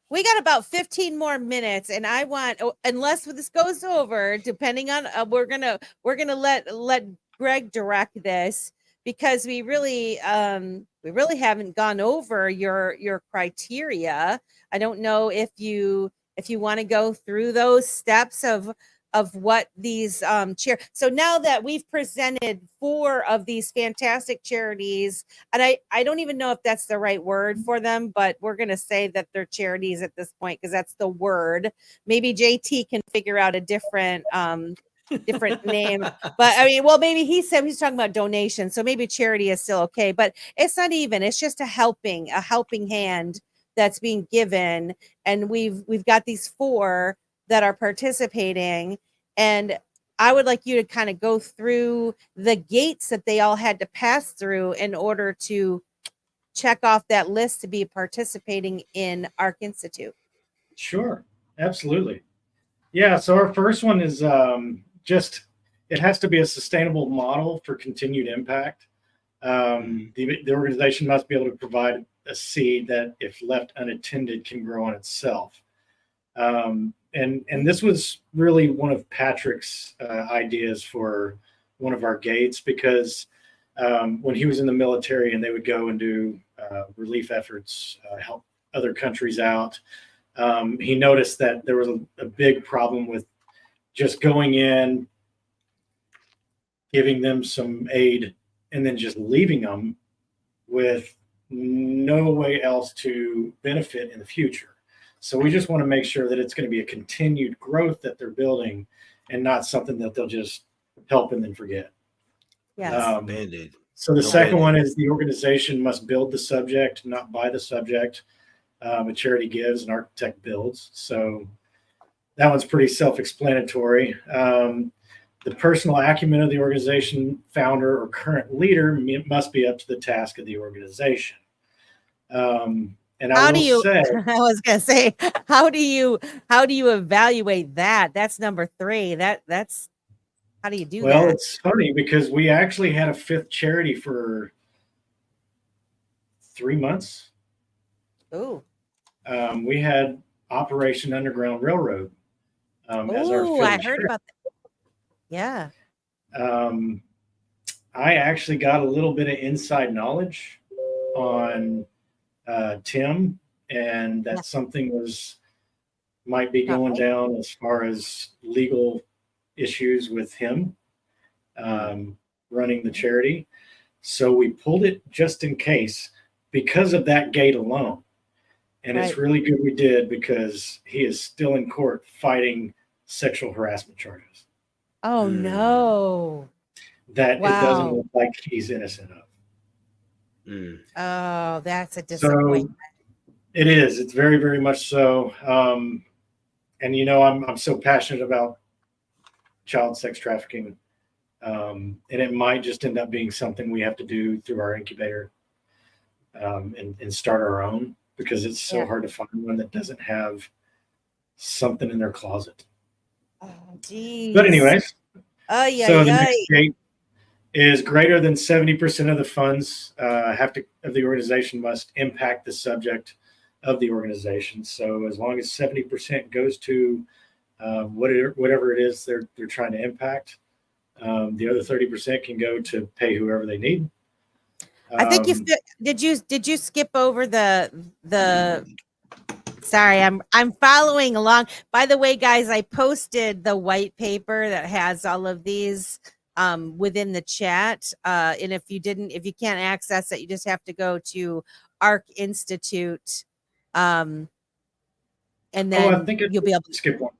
We got about 15 more minutes, and I want, unless this goes over, depending on, we're gonna let Greg direct this, because we really haven't gone over your criteria. I don't know if you want to go through those steps of what these so now that we've presented 4 of these fantastic charities, and I don't even know if that's the right word for them, but we're going to say that they're charities at this point because that's the word. Maybe JT can figure out a different name, but I mean, well, maybe he's talking about donation, so maybe charity is still okay, but it's not even. It's just a helping hand that's being given, and we've got these 4 that are participating. And I would like you to kind of go through the gates that they all had to pass through in order to check off that list to be participating in Ark Institute. Sure. Absolutely. Yeah. So our first one is it has to be a sustainable model for continued impact. The organization must be able to provide a seed that, if left unattended, can grow on itself. And this was really one of Patrick's ideas for one of our gates, because when he was in the military and they would go and do relief efforts, help other countries out, he noticed that there was a big problem with just going in, giving them some aid, and then just leaving them with no way else to benefit in the future. So we just want to make sure that it's going to be a continued growth that they're building and not something that they'll just help and then forget. Yes. Band-Aid. So the No second Band-Aid. one is the organization must build the subject, not buy the subject. A charity gives, an architect builds. So that one's pretty self-explanatory. The personal acumen of the organization founder or current leader must be up to the task of the organization. And I will say, I was gonna say, how do you evaluate that? That's number 3. That's how do you do that? Well, it's funny because we actually had a 5th charity for 3 months. Oh. We had Operation Underground Railroad as our 5th I heard charity. about that. Yeah. I actually got a little bit of inside knowledge on Tim, and that something might be going down as far as legal issues with him running the charity. So we pulled it just in case because of that gate alone. And it's really good we did, because he is still in court fighting sexual harassment charges. Oh, no. That it doesn't look like he's innocent of. Oh, that's a disappointment. So it is. It's very, very much so. And I'm so passionate about child sex trafficking, and it might just end up being something we have to do through our incubator, and start our own, because it's so hard to find one that doesn't have something in their closet. Oh, geez. But anyways, so the next gate is greater than 70% of the funds of the organization must impact the subject of the organization. So as long as 70% goes to whatever it is they're trying to impact, the other 30% can go to pay whoever they need. I think did you skip over the sorry, I'm following along. By the way, guys, I posted the white paper that has all of these within the chat. And if you can't access it, you just have to go to Ark Institute. And then I think you'll be able to skip one.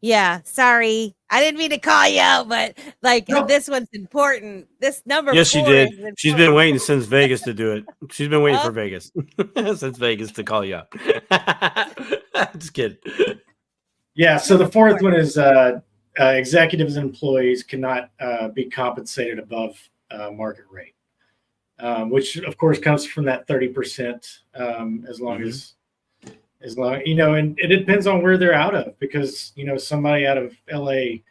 Yeah, sorry. I didn't mean to call you out, but this one's important. This number 4. Yes, she did. She's been waiting since Vegas to do it. She's been waiting for Vegas since Vegas to call you out. Just kidding. Yeah, so the 4th one is executives and employees cannot be compensated above market rate, which of course comes from that 30%, as long as and it depends on where they're out of, because somebody out of LA,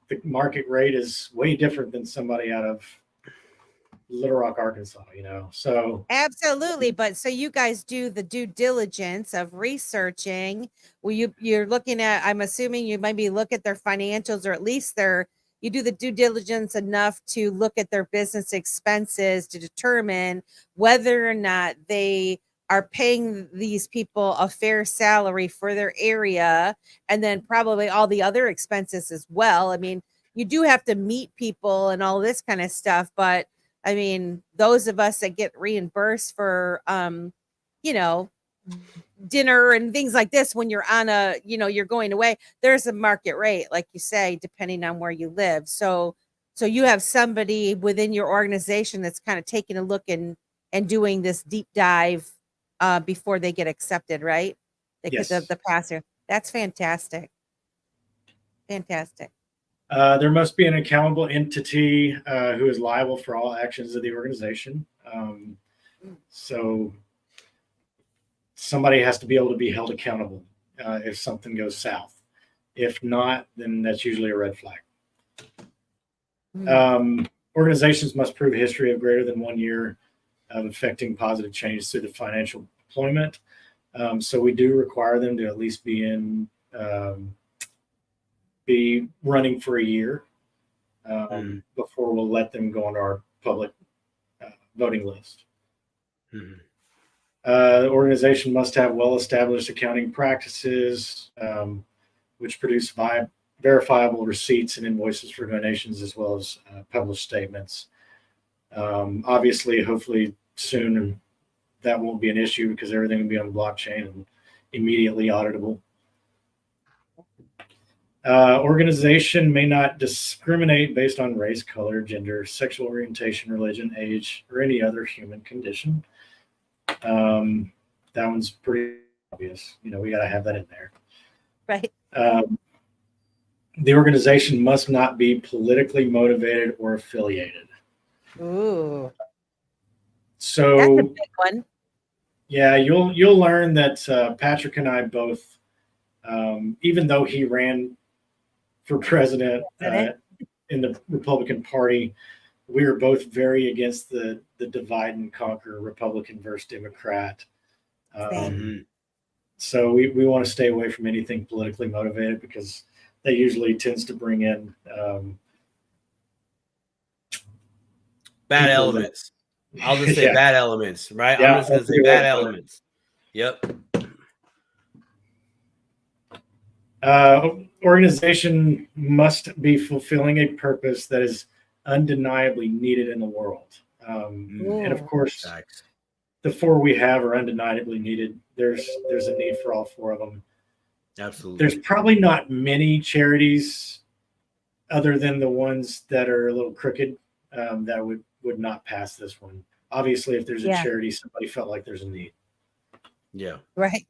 the market rate is way different than somebody out of Little Rock, Arkansas. So absolutely. But so you guys do the due diligence of researching. Well, you're looking at, I'm assuming you maybe look at their financials, or at least you do the due diligence enough to look at their business expenses to determine whether or not they are paying these people a fair salary for their area, and then probably all the other expenses as well. I mean, you do have to meet people and all this kind of stuff, but I mean, those of us that get reimbursed for, dinner and things like this, when you're on you're going away, there's a market rate, like you say, depending on where you live. So you have somebody within your organization that's kind of taking a look and doing this deep dive before they get accepted, right? Because of the passer. That's fantastic. Fantastic. There must be an accountable entity who is liable for all actions of the organization. So somebody has to be able to be held accountable if something goes south. If not, then that's usually a red flag. Organizations must prove a history of greater than 1 year of affecting positive change through the financial employment. So we do require them to at least be running for a year before we'll let them go on our public voting list. The organization must have well-established accounting practices, which produce verifiable receipts and invoices for donations, as well as published statements. Obviously, hopefully soon, and that won't be an issue because everything will be on blockchain and immediately auditable. Organization may not discriminate based on race, color, gender, sexual orientation, religion, age, or any other human condition. That one's pretty obvious. We got to have that in there. Right. The organization must not be politically motivated or affiliated. Ooh. So that's a big one. Yeah, you'll learn that Patrick and I both, even though he ran for president in the Republican Party, we are both very against the divide and conquer Republican versus Democrat. So we want to stay away from anything politically motivated because that usually tends to bring in bad elements. I'll just say bad elements, right? Yeah, I'm just going to say bad elements. Yep. Organization must be fulfilling a purpose that is undeniably needed in the world. And of course, the 4 we have are undeniably needed. There's a need for all 4 of them. Absolutely. There's probably not many charities other than the ones that are a little crooked that would not pass this one. Obviously, if there's a charity, somebody felt like there's a need. Yeah. Right.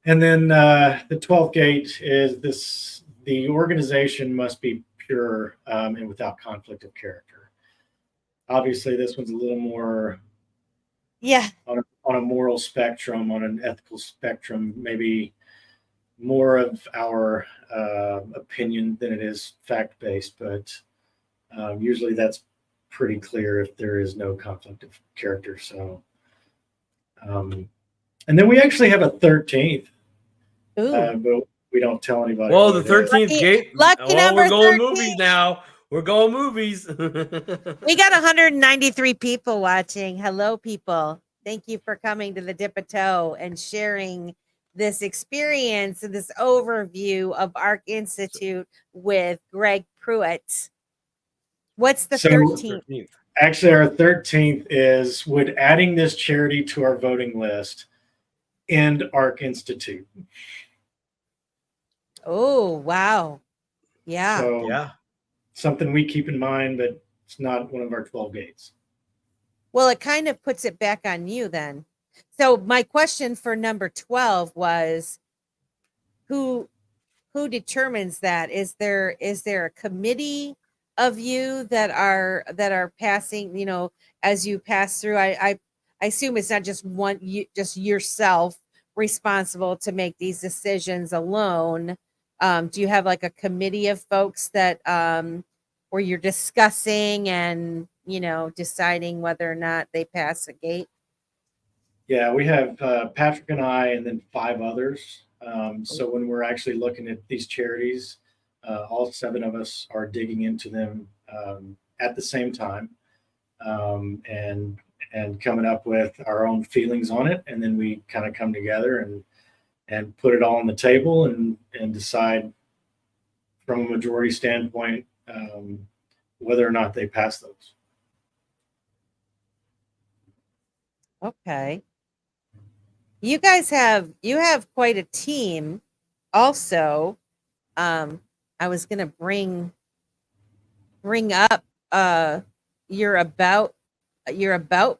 And then the 12th gate is this: the organization must be pure and without conflict of character. Obviously, this one's a little more on a moral spectrum, on an ethical spectrum, maybe more of our opinion than it is fact-based, but usually that's pretty clear if there is no conflict of character. So, and then we actually have a 13th, but we don't tell anybody. Well, the 13th gate. Lucky number we're going 13. movies now. We're going movies. We got 193 people watching. Hello, people. Thank you for coming to the Dip a Toe and sharing this experience and this overview of Ark Institute with Greg Prewett. What's the 13th? Actually, our 13th is: would adding this charity to our voting list end Ark Institute? Oh, wow. Yeah. So, something we keep in mind, but it's not one of our 12 gates. Well, it kind of puts it back on you then. So my question for number 12 was, who determines that? Is there a committee of you that are passing, as you pass through? I assume it's not just just yourself responsible to make these decisions alone. Do you have like a committee of folks that where you're discussing and deciding whether or not they pass a gate? Yeah, we have Patrick and I, and then 5 others. So when we're actually looking at these charities, all 7 of us are digging into them at the same time, and coming up with our own feelings on it, and then we kind of come together and put it all on the table and decide from a majority standpoint whether or not they pass those. Okay. You guys have quite a team also. I was going to bring up your about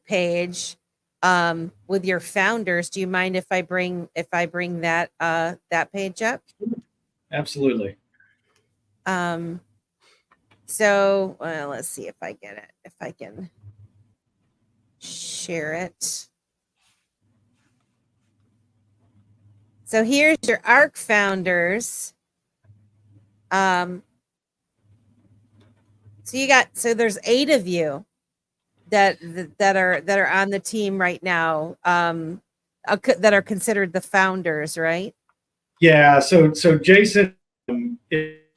page with your founders. Do you mind if I bring that page up? Absolutely. So let's see if I get it, if I can share it. So here's your Ark founders. So there's 8 of you that are on the team right now, that are considered the founders, right? Yeah. So Jason,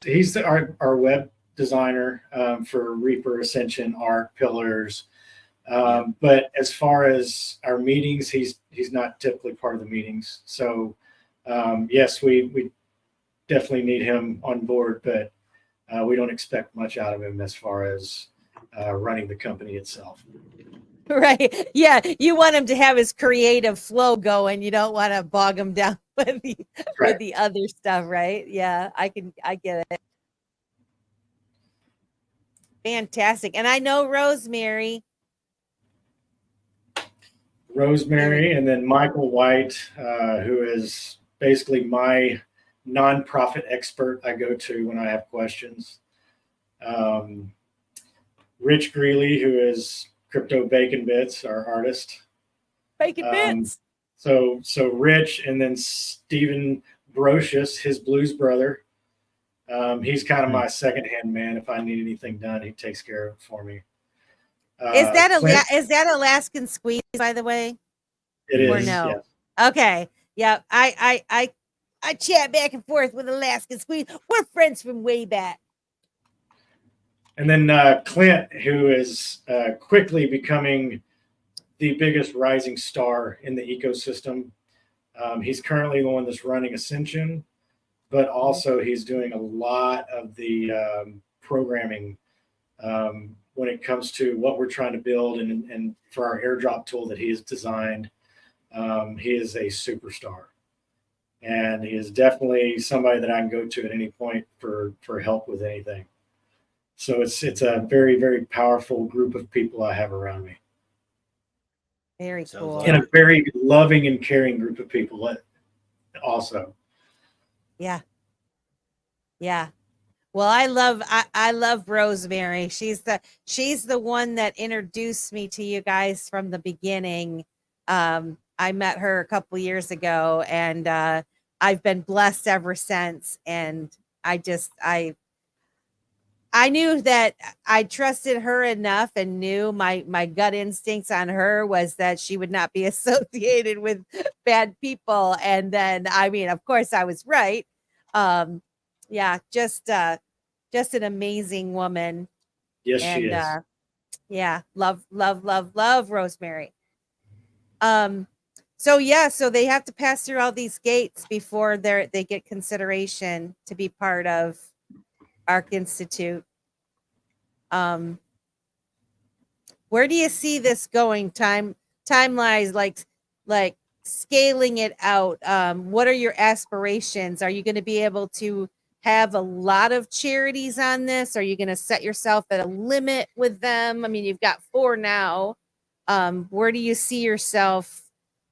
he's our web designer for Reaper, Ascension, Ark, Pillars. But as far as our meetings, he's not typically part of the meetings. So yes, we definitely need him on board, but we don't expect much out of him as far as running the company itself. Right. Yeah. You want him to have his creative flow going. You don't want to bog him down with the other stuff, right? Yeah, I get it. Fantastic. And I know Rosemary, and then Michael White, who is basically my nonprofit expert I go to when I have questions. Rich Greeley, who is Crypto Bacon Bits, our artist. Bacon Bits. So Rich, and then Stephen Brocious, his blues brother. He's kind of my second-hand man. If I need anything done, he takes care of it for me. Is that Alaskan Squeeze, by the way? It is. Or no? Yes. Okay. Yeah. I chat back and forth with Alaskan Squeeze. We're friends from way back. And then Clint, who is quickly becoming the biggest rising star in the ecosystem. He's currently the one that's running Ascension, but also he's doing a lot of the programming when it comes to what we're trying to build, and for our airdrop tool that he has designed. He is a superstar, and he is definitely somebody that I can go to at any point for help with anything. So it's a very, very powerful group of people I have around me. Very cool. And a very loving and caring group of people also. Yeah. Yeah. Well, I love Rosemary. She's the one that introduced me to you guys from the beginning. I met her a couple years ago, and I've been blessed ever since. And I knew that I trusted her enough, and knew my gut instincts on her was that she would not be associated with bad people. And then, I mean, of course I was right. Yeah, just an amazing woman. Yes, she is. Yeah, love Rosemary. So they have to pass through all these gates before they get consideration to be part of Ark Institute. Where do you see this going? Timelines, like scaling it out. What are your aspirations? Are you going to be able to have a lot of charities on this? Are you going to set yourself at a limit with them? I mean, you've got 4 now. Where do you see yourself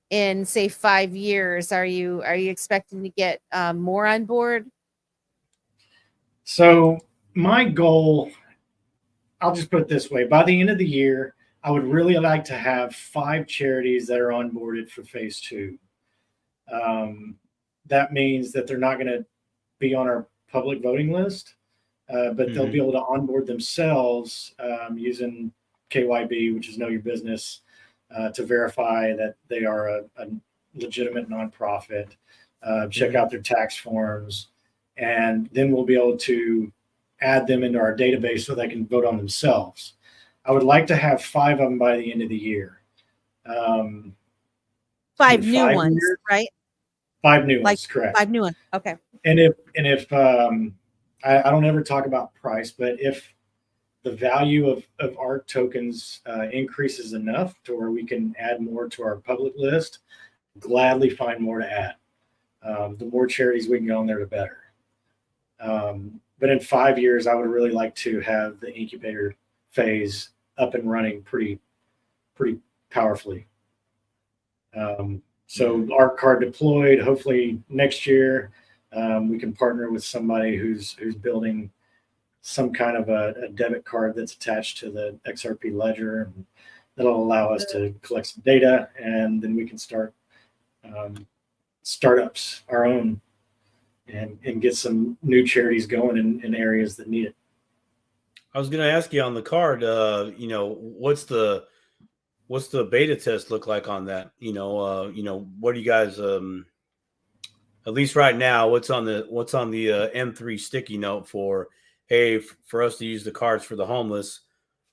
in, say, 5 years? Are you expecting to get more on board? So my goal, I'll just put it this way: by the end of the year, I would really like to have 5 charities that are onboarded for phase 2. That means that they're not going to be on our public voting list, but they'll be able to onboard themselves using KYB, which is Know Your Business, to verify that they are a legitimate nonprofit, check out their tax forms, and then we'll be able to add them into our database so they can vote on themselves. I would like to have 5 of them by the end of the year. 5 new ones, years, right? 5 new ones, correct. 5 new ones. Okay. And if I don't ever talk about price, but if the value of Ark tokens increases enough to where we can add more to our public list, gladly find more to add. The more charities we can go on there, the better. But in 5 years, I would really like to have the incubator phase up and running pretty powerfully. So Ark card deployed. Hopefully next year we can partner with somebody who's building some kind of a debit card that's attached to the XRP ledger, and that'll allow us to collect some data, and then we can start startups our own and get some new charities going in areas that need it. I was going to ask you on the card, what's the beta test look like on that? What do you guys, at least right now, what's on the M3 sticky note for, hey, for us to use the cards for the homeless,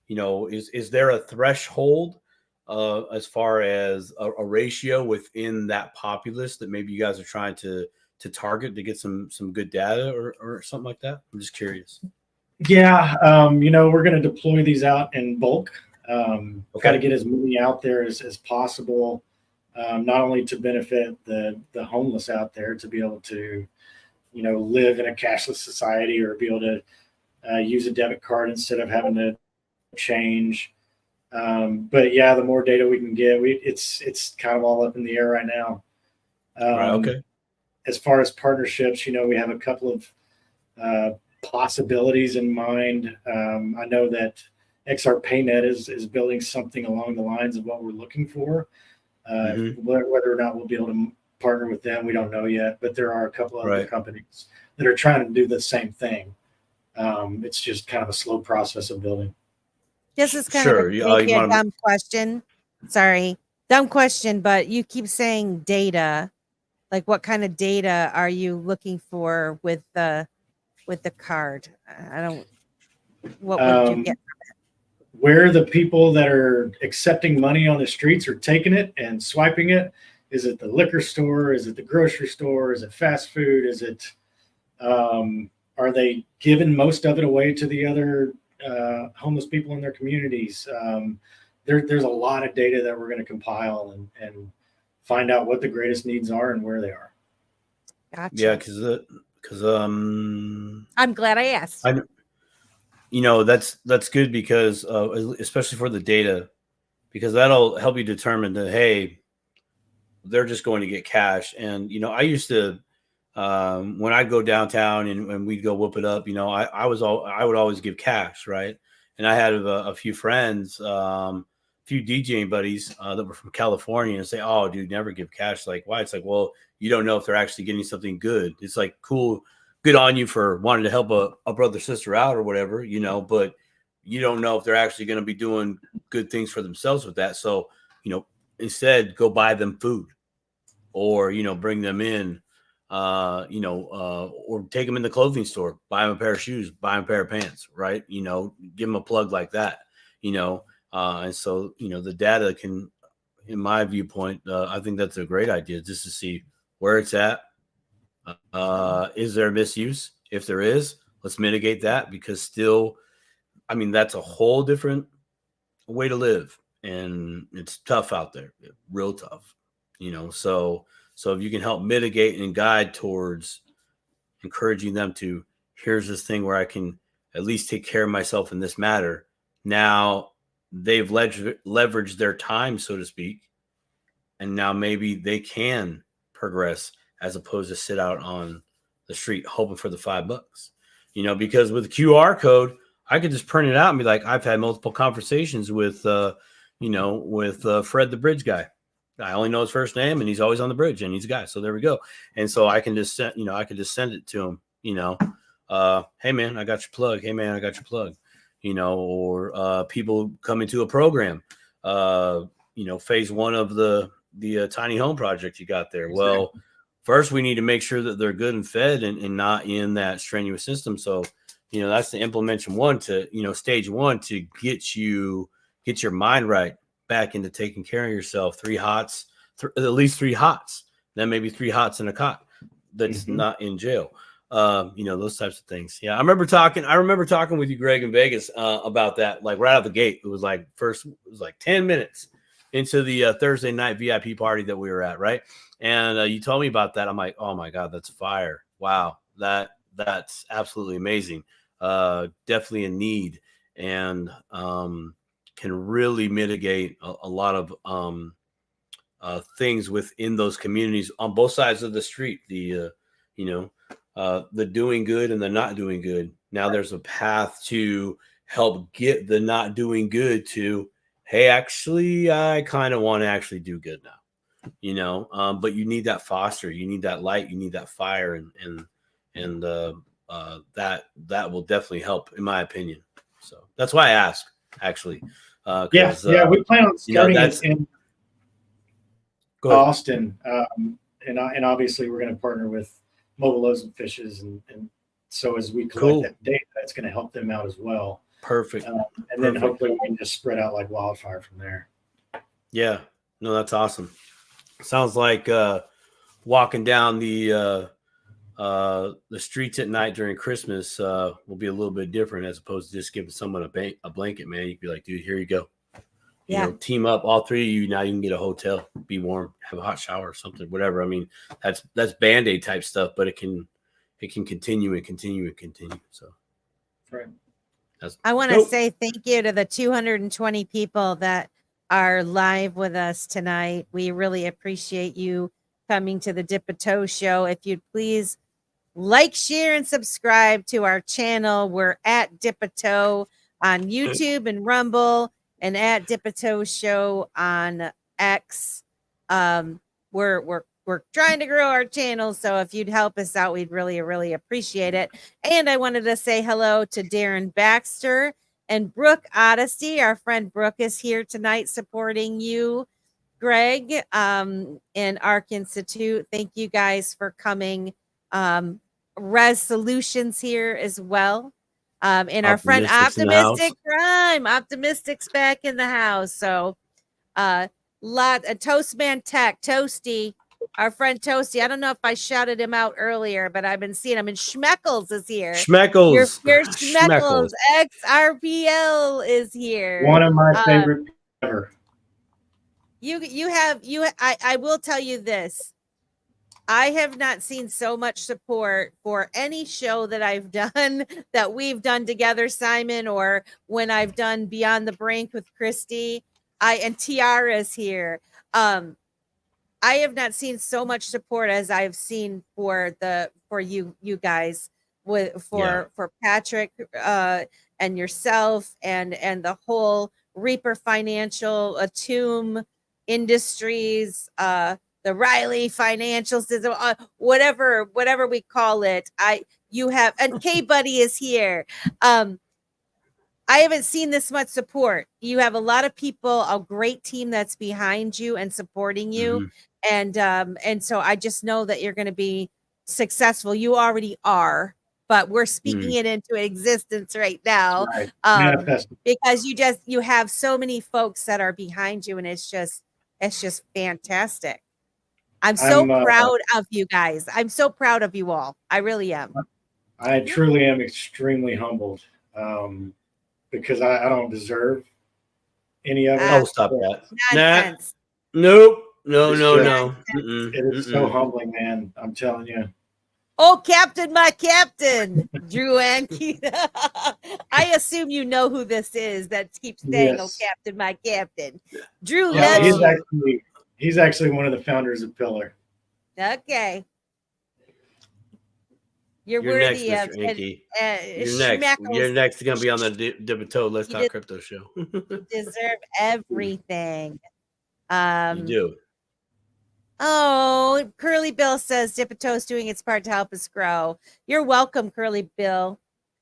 is there a threshold as far as a ratio within that populace that maybe you guys are trying to target to get some good data or something like that? I'm just curious. Yeah, we're going to deploy these out in bulk. Got to get as many out there as possible, not only to benefit the homeless out there to be able to, live in a cashless society or be able to use a debit card instead of having to change. But yeah, the more data we can get, it's kind of all up in the air right now. Right. Okay. As far as partnerships, we have a couple of possibilities in mind. I know that XR PayNet is building something along the lines of what we're looking for. Whether or not we'll be able to partner with them, we don't know yet. But there are a couple of other companies that are trying to do the same thing. It's just kind of a slow process of building. This is kind of a dumb question. Sorry, dumb question, but you keep saying data. Like, what kind of data are you looking for with the card? What would you get from it? Where the people that are accepting money on the streets are taking it and swiping it? Is it the liquor store? Is it the grocery store? Is it fast food? Is it, are they giving most of it away to the other homeless people in their communities? There's a lot of data that we're going to compile and find out what the greatest needs are and where they are. Gotcha. Yeah, because I'm glad I asked. That's good because especially for the data, because that'll help you determine that, hey, they're just going to get cash. And I used to when I'd go downtown and we'd go whoop it up, I would always give cash, right? And I had a few friends, few DJing buddies that were from California and say, oh, dude, never give cash. Like, why? It's like, well, you don't know if they're actually getting something good. It's like, cool, good on you for wanting to help a brother, sister out or whatever, but you don't know if they're actually going to be doing good things for themselves with that. So, instead go buy them food or, bring them in, or take them in the clothing store, buy them a pair of shoes, buy them a pair of pants, right? Give them a plug like that, and so, the data can, in my viewpoint, I think that's a great idea just to see where it's at. Is there misuse? If there is, let's mitigate that because still, that's a whole different way to live and it's tough out there, real tough, so if you can help mitigate and guide towards encouraging them to, here's this thing where I can at least take care of myself in this matter. Now, they've leveraged their time, so to speak, and now maybe they can progress as opposed to sit out on the street hoping for the $5, because with the QR code, I could just print it out and be like, I've had multiple conversations with, Fred, the bridge guy. I only know his first name and he's always on the bridge and he's a guy. So there we go. And so I can just send, send it to him, hey man, I got your plug. Hey man, I got your plug. Or people come into a program, phase one of the tiny home project you got there. Exactly. Well, first we need to make sure that they're good and fed and not in that strenuous system. So, that's the implementation one to, stage one to get your mind right back into taking care of yourself. 3 hots, at least 3 hots, then maybe 3 hots in a cot that's not in jail. Those types of things. Yeah. I remember talking with you, Greg, in Vegas about that, like right out the gate. It was like 10 minutes into the Thursday night VIP party that we were at. Right. And you told me about that. I'm like, oh my God, that's fire. Wow. That's absolutely amazing. Definitely a need and can really mitigate a lot of things within those communities on both sides of the street. The doing good and the not doing good. Now there's a path to help get the not doing good to, hey, actually, I kind of want to actually do good now, but you need that foster, you need that light, you need that fire. And that will definitely help in my opinion. So that's why I ask actually. Yeah. We plan on starting it in Austin. And obviously we're going to partner with Mobile Loaves and Fishes. And so as we collect that data, that's going to help them out as well. Perfect. And then hopefully we can just spread out like wildfire from there. Yeah. No, that's awesome. Sounds like walking down the the streets at night during Christmas will be a little bit different as opposed to just giving someone a blanket, man. You'd be like, dude, here you go. You know, team up, all three of you. Now you can get a hotel, be warm, have a hot shower or something, whatever. I mean, that's Band-Aid type stuff, but it can continue and continue and continue. So, right. I want to say thank you to the 220 people that are live with us tonight. We really appreciate you coming to the Dip a Toe Show. If you'd please like, share, and subscribe to our channel. We're at Dip a Toe on YouTube and Rumble, and at Dip a Toe Show on X. We're trying to grow our channel, so if you'd help us out, we'd really, really appreciate it. And I wanted to say hello to Darren Baxter and Brooke Odyssey. Our friend Brooke is here tonight supporting you, Greg, and Ark Institute. Thank you guys for coming. Res Solutions here as well. And our friend Optimistic Crime. Optimistic's back in the house. So Toastman Tech, Toasty. Our friend Toasty, I don't know if I shouted him out earlier, but I've been seeing him. And Schmeckles is here. Schmeckles. Your Schmeckles. XRPL is here. One of my favorite ever. I will tell you this. I have not seen so much support for any show that I've done, that we've done together, Simon, or when I've done Beyond the Brink with Christy. And Tiara's here. I have not seen so much support as I've seen for you guys for Patrick and yourself and the whole Reaper Financial, Atum Industries, the Riley Financial System, whatever we call it. And K Buddy is here. I haven't seen this much support. You have a lot of people, a great team that's behind you and supporting you. Mm-hmm. And so I just know that you're going to be successful. You already are, but we're speaking it into existence right now. Right. Because you have so many folks that are behind you, and it's just fantastic. I'm so proud of you guys. I'm so proud of you all. I really am. I truly am extremely humbled. Because I don't deserve any of it. Oh, stop that. Nonsense. Nope. No. It is so humbling, man. I'm telling you. Oh, Captain, my Captain, Drew Anke. I assume you know who this is that keeps saying, "Oh, Captain, my Captain." Drew, he's actually one of the founders of Pillar. Okay. You're worthy next, of it. You're next. You're going to be on the Dip a Toe Let's Talk Crypto show. You deserve everything. You do. Oh, Curly Bill says Dip a Toe's doing its part to help us grow. You're welcome, Curly Bill.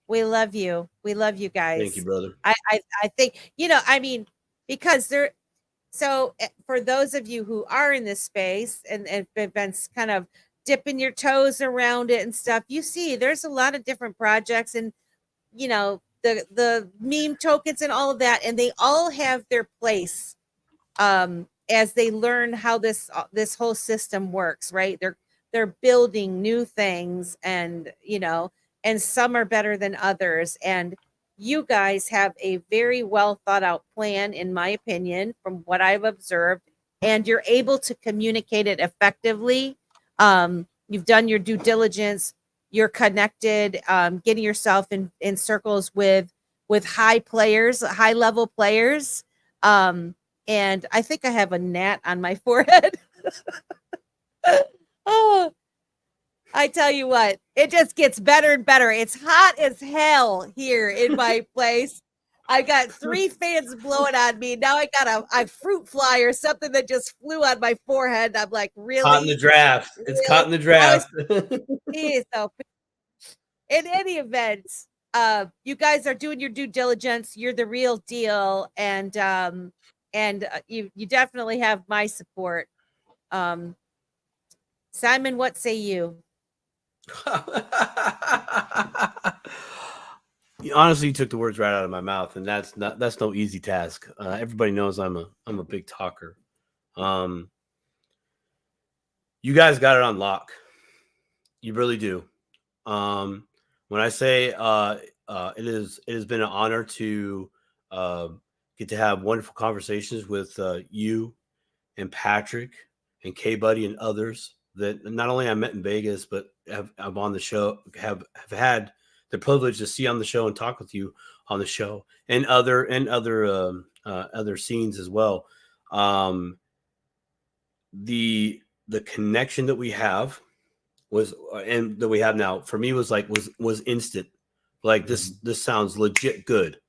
We love you. We love you guys. Thank you, brother. I think, because so for those of you who are in this space and been kind of dipping your toes around it and stuff, you see there's a lot of different projects and the meme tokens and all of that, and they all have their place as they learn how this whole system works, right? They're building new things, and and some are better than others, and you guys have a very well thought out plan, in my opinion, from what I've observed, and you're able to communicate it effectively. You've done your due diligence. You're connected, getting yourself in circles with high level players. And I think I have a gnat on my forehead. Oh, I tell you what, it just gets better and better. It's hot as hell here in my place. I got 3 fans blowing on me. Now I got a fruit fly or something that just flew on my forehead. I'm like, really? Caught in the draft. It's caught in the draft. So, in any event, you guys are doing your due diligence. You're the real deal, and you definitely have my support. Simon, what say you? You honestly took the words right out of my mouth, and that's no easy task. Everybody knows I'm a big talker. You guys got it on lock. You really do. When I say it has been an honor to get to have wonderful conversations with you and Patrick and K Buddy and others that not only I met in Vegas, but have on the show, have had the privilege to see on the show and talk with you on the show and other scenes as well. The connection that we have was, and that we have now, for me was instant. Like this sounds legit good,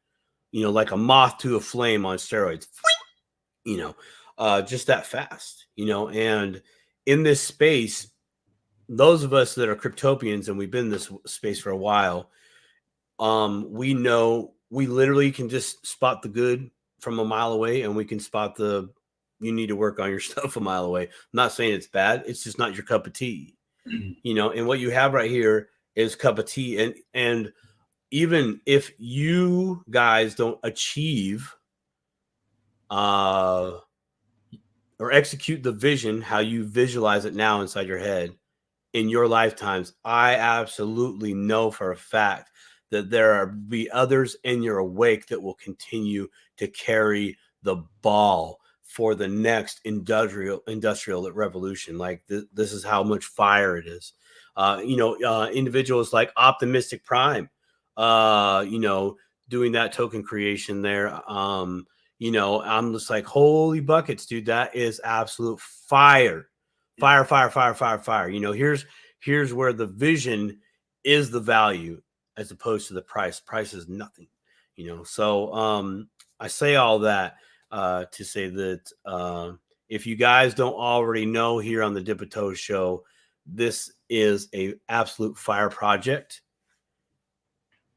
like a moth to a flame on steroids, just that fast, and in this space, those of us that are cryptopians and we've been in this space for a while, we know we literally can just spot the good from a mile away, and we can spot the you need to work on your stuff a mile away. I'm not saying it's bad, it's just not your cup of tea. And what you have right here is cup of tea. And even if you guys don't achieve or execute the vision, how you visualize it now inside your head in your lifetimes, I absolutely know for a fact that there be others in your wake that will continue to carry the ball for the next industrial revolution. Like this is how much fire it is. Individuals like Optimistic Prime, doing that token creation there. I'm just like, holy buckets, dude, that is absolute fire. Fire. Here's where the vision is the value as opposed to the price. Price is nothing, So I say all that to say that if you guys don't already know, here on the Dip a Toe Show, this is a absolute fire project.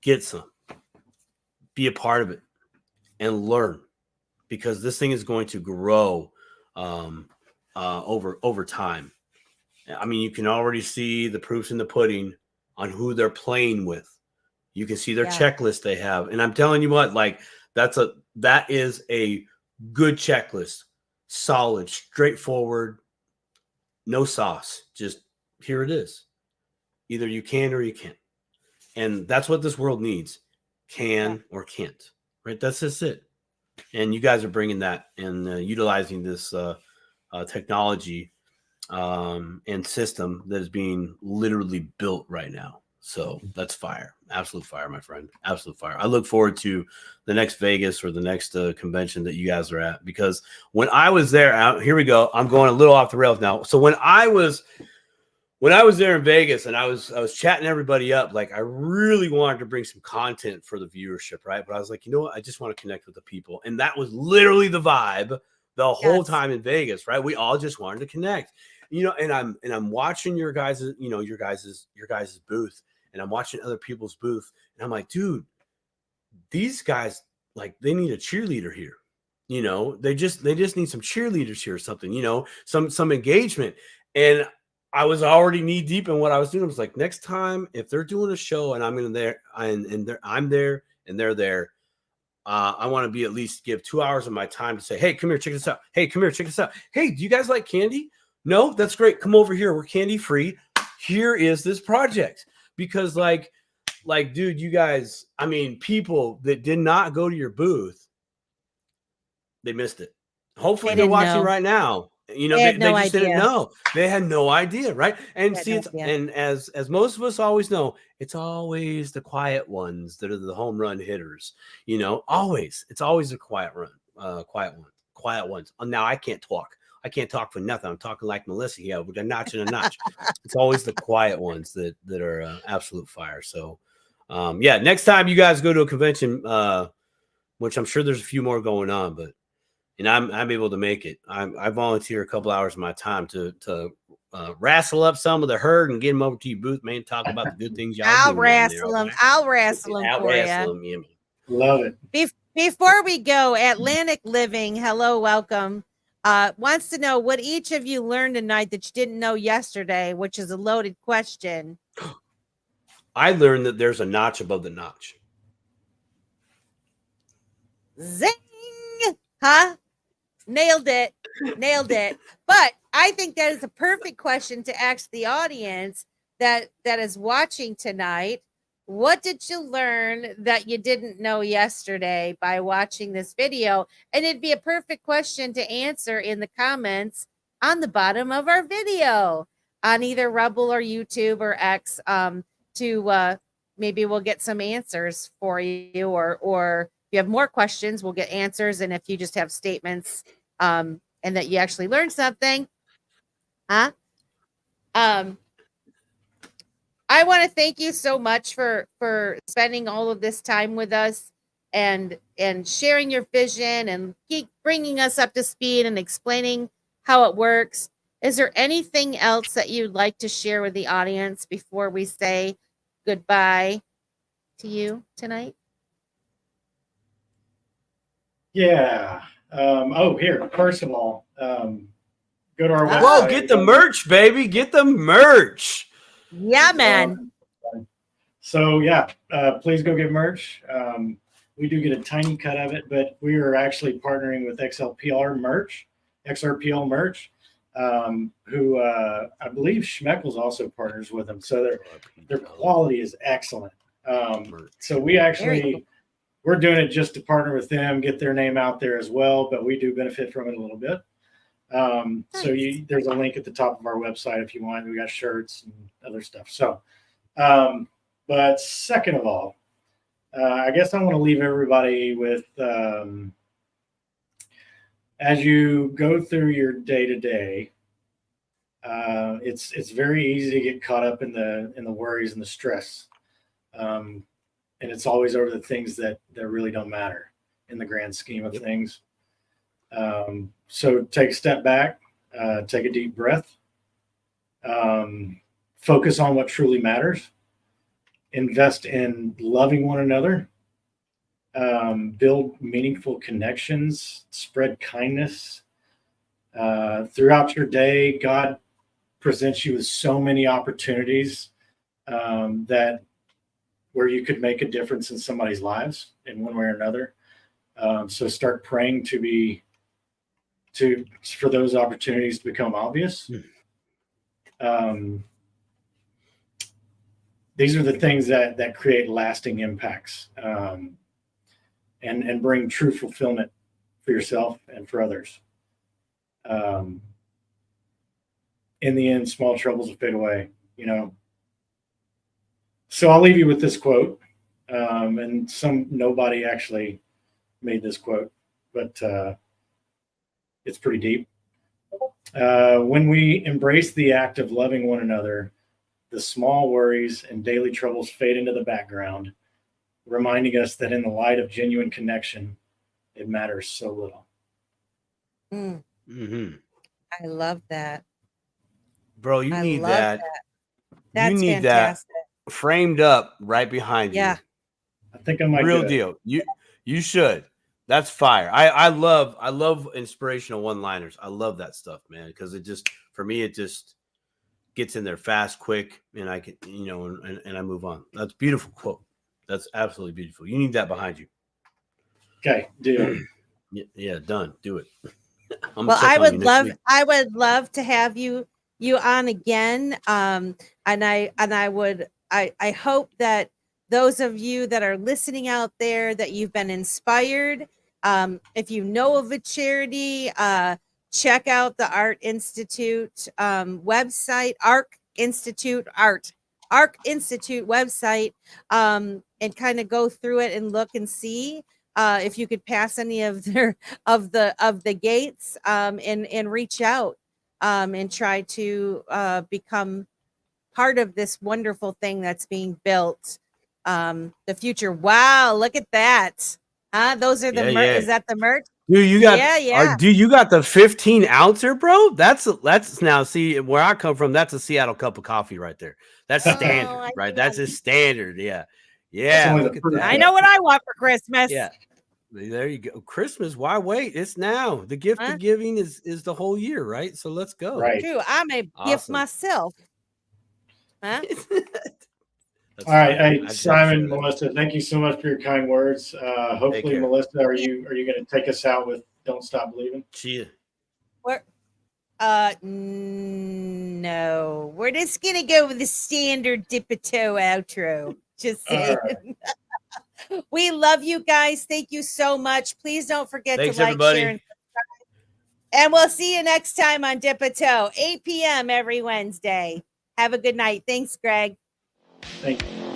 Get some, be a part of it, and learn, because this thing is going to grow over time. I mean, you can already see the proofs in the pudding on who they're playing with. You can see their checklist they have, and I'm telling you what, like that is a good checklist, solid, straightforward, no sauce. Just here it is. Either you can or you can't, and that's what this world needs: can or can't. Right? That's just it. And you guys are bringing that and utilizing this technology and system that is being literally built right now. So that's fire. Absolute fire, my friend. Absolute fire. I look forward to the next Vegas or the next convention that you guys are at, because when I was there, here we go. I'm going a little off the rails now. So when I was there in Vegas and I was chatting everybody up, like I really wanted to bring some content for the viewership, right? But I was like, you know what? I just want to connect with the people. And that was literally the vibe the whole time in Vegas, right? We all just wanted to connect. And I'm watching your guys' booth, and I'm watching other people's booth, and I'm like, dude, these guys, like, they need a cheerleader here. They just need some cheerleaders here or something, some engagement. And I was already knee deep in what I was doing. I was like, next time if they're doing a show and I'm in there and I'm there and they're there, I want to be at least give 2 hours of my time to say, hey, come here, check this out. Hey, come here, check this out. Hey, do you guys like candy? No, that's great. Come over here. We're candy free. Here is this project. Because like, dude, you guys, I mean, people that did not go to your booth, they missed it. Hopefully they're watching right now. They just didn't know. They had no idea, right? And see, and as most of us always know, it's always the quiet ones that are the home run hitters. Always. It's always the quiet ones. Now I can't talk. I can't talk for nothing. I'm talking like Melissa here with a notch and a notch. It's always the quiet ones that are absolute fire. So, next time you guys go to a convention, which I'm sure there's a few more going on, and I'm able to make it. I volunteer a couple hours of my time to wrestle up some of the herd and get them over to your booth, man. Talk about the good things y'all I'll do. Wrestle them. I'll wrestle them for you. Love it. Before we go, Atlantic Living, hello, welcome. Wants to know what each of you learned tonight that you didn't know yesterday, which is a loaded question. I learned that there's a notch above the notch. Zing! Huh? Nailed it. But I think that is a perfect question to ask the audience. that is watching tonight, what did you learn that you didn't know yesterday by watching this video? And it'd be a perfect question to answer in the comments on the bottom of our video on either Rumble or YouTube or X, to maybe we'll get some answers for you, or if you have more questions, we'll get answers. And if you just have statements and that you actually learned something, I want to thank you so much for spending all of this time with us and sharing your vision and keep bringing us up to speed and explaining how it works. Is there anything else that you'd like to share with the audience before we say goodbye to you tonight? Yeah. Here, first of all, go to our website. Whoa, get the merch, baby. Get the merch. Yeah, man. So yeah, please go get merch. We do get a tiny cut of it, but we are actually partnering with XRPL merch, who I believe Schmeckles also partners with them. So their quality is excellent. So we're doing it just to partner with them, get their name out there as well, but we do benefit from it a little bit. So there's a link at the top of our website if you want. We got shirts and other stuff. So, but second of all, I guess I want to leave everybody with, as you go through your day to day, it's very easy to get caught up in the worries and the stress. And it's always over the things that really don't matter in the grand scheme of things. So take a step back, take a deep breath, focus on what truly matters, invest in loving one another, build meaningful connections, spread kindness. Throughout your day, God presents you with so many opportunities that where you could make a difference in somebody's lives in one way or another. So start praying for those opportunities to become obvious. These are the things that create lasting impacts and bring true fulfillment for yourself and for others. In the end, small troubles will fade away, So I'll leave you with this quote. And nobody actually made this quote, but it's pretty deep. When we embrace the act of loving one another, the small worries and daily troubles fade into the background, reminding us that in the light of genuine connection, it matters so little. Mm-hmm. I love that. Bro, you need that. That's you need fantastic. That framed up right behind you. I think I might real deal. You should. That's fire. I love inspirational one-liners. I love that stuff, man, because it just, for me, it just gets in there fast, quick, and I can, and I move on. That's a beautiful quote. That's absolutely beautiful. You need that behind you. Okay, deal. Yeah, done. Do it. Well, I would love to have you on again. And I hope that those of you that are listening out there, that you've been inspired. If you know of a charity, check out the Ark Institute website, Ark Institute website, and kind of go through it and look and see if you could pass any of the gates, and reach out and try to become part of this wonderful thing that's being built. The future. Wow, look at that. Those are the merch. Yeah. Is that the merch? Dude, you got dude, you got the 15 ouncer, bro. That's now, see, where I come from, that's a Seattle cup of coffee right there. That's standard, right? That's a standard. Yeah. Look at that. I know what I want for Christmas. Yeah. There you go. Christmas, why wait? It's now. The gift of giving is the whole year, right? So let's go. Right. True. I may gift myself. Huh? All right, hey, Simon, Melissa, thank you so much for your kind words. Hopefully, Melissa, are you going to take us out with "Don't Stop Believing"? Cheer. No. We're just gonna go with the standard dip a toe outro. Just saying. Right. We love you guys. Thank you so much. Please don't forget to like, everybody. share, and subscribe. And we'll see you next time on Dip a Toe, 8 p.m. every Wednesday. Have a good night. Thanks, Greg. Thank you.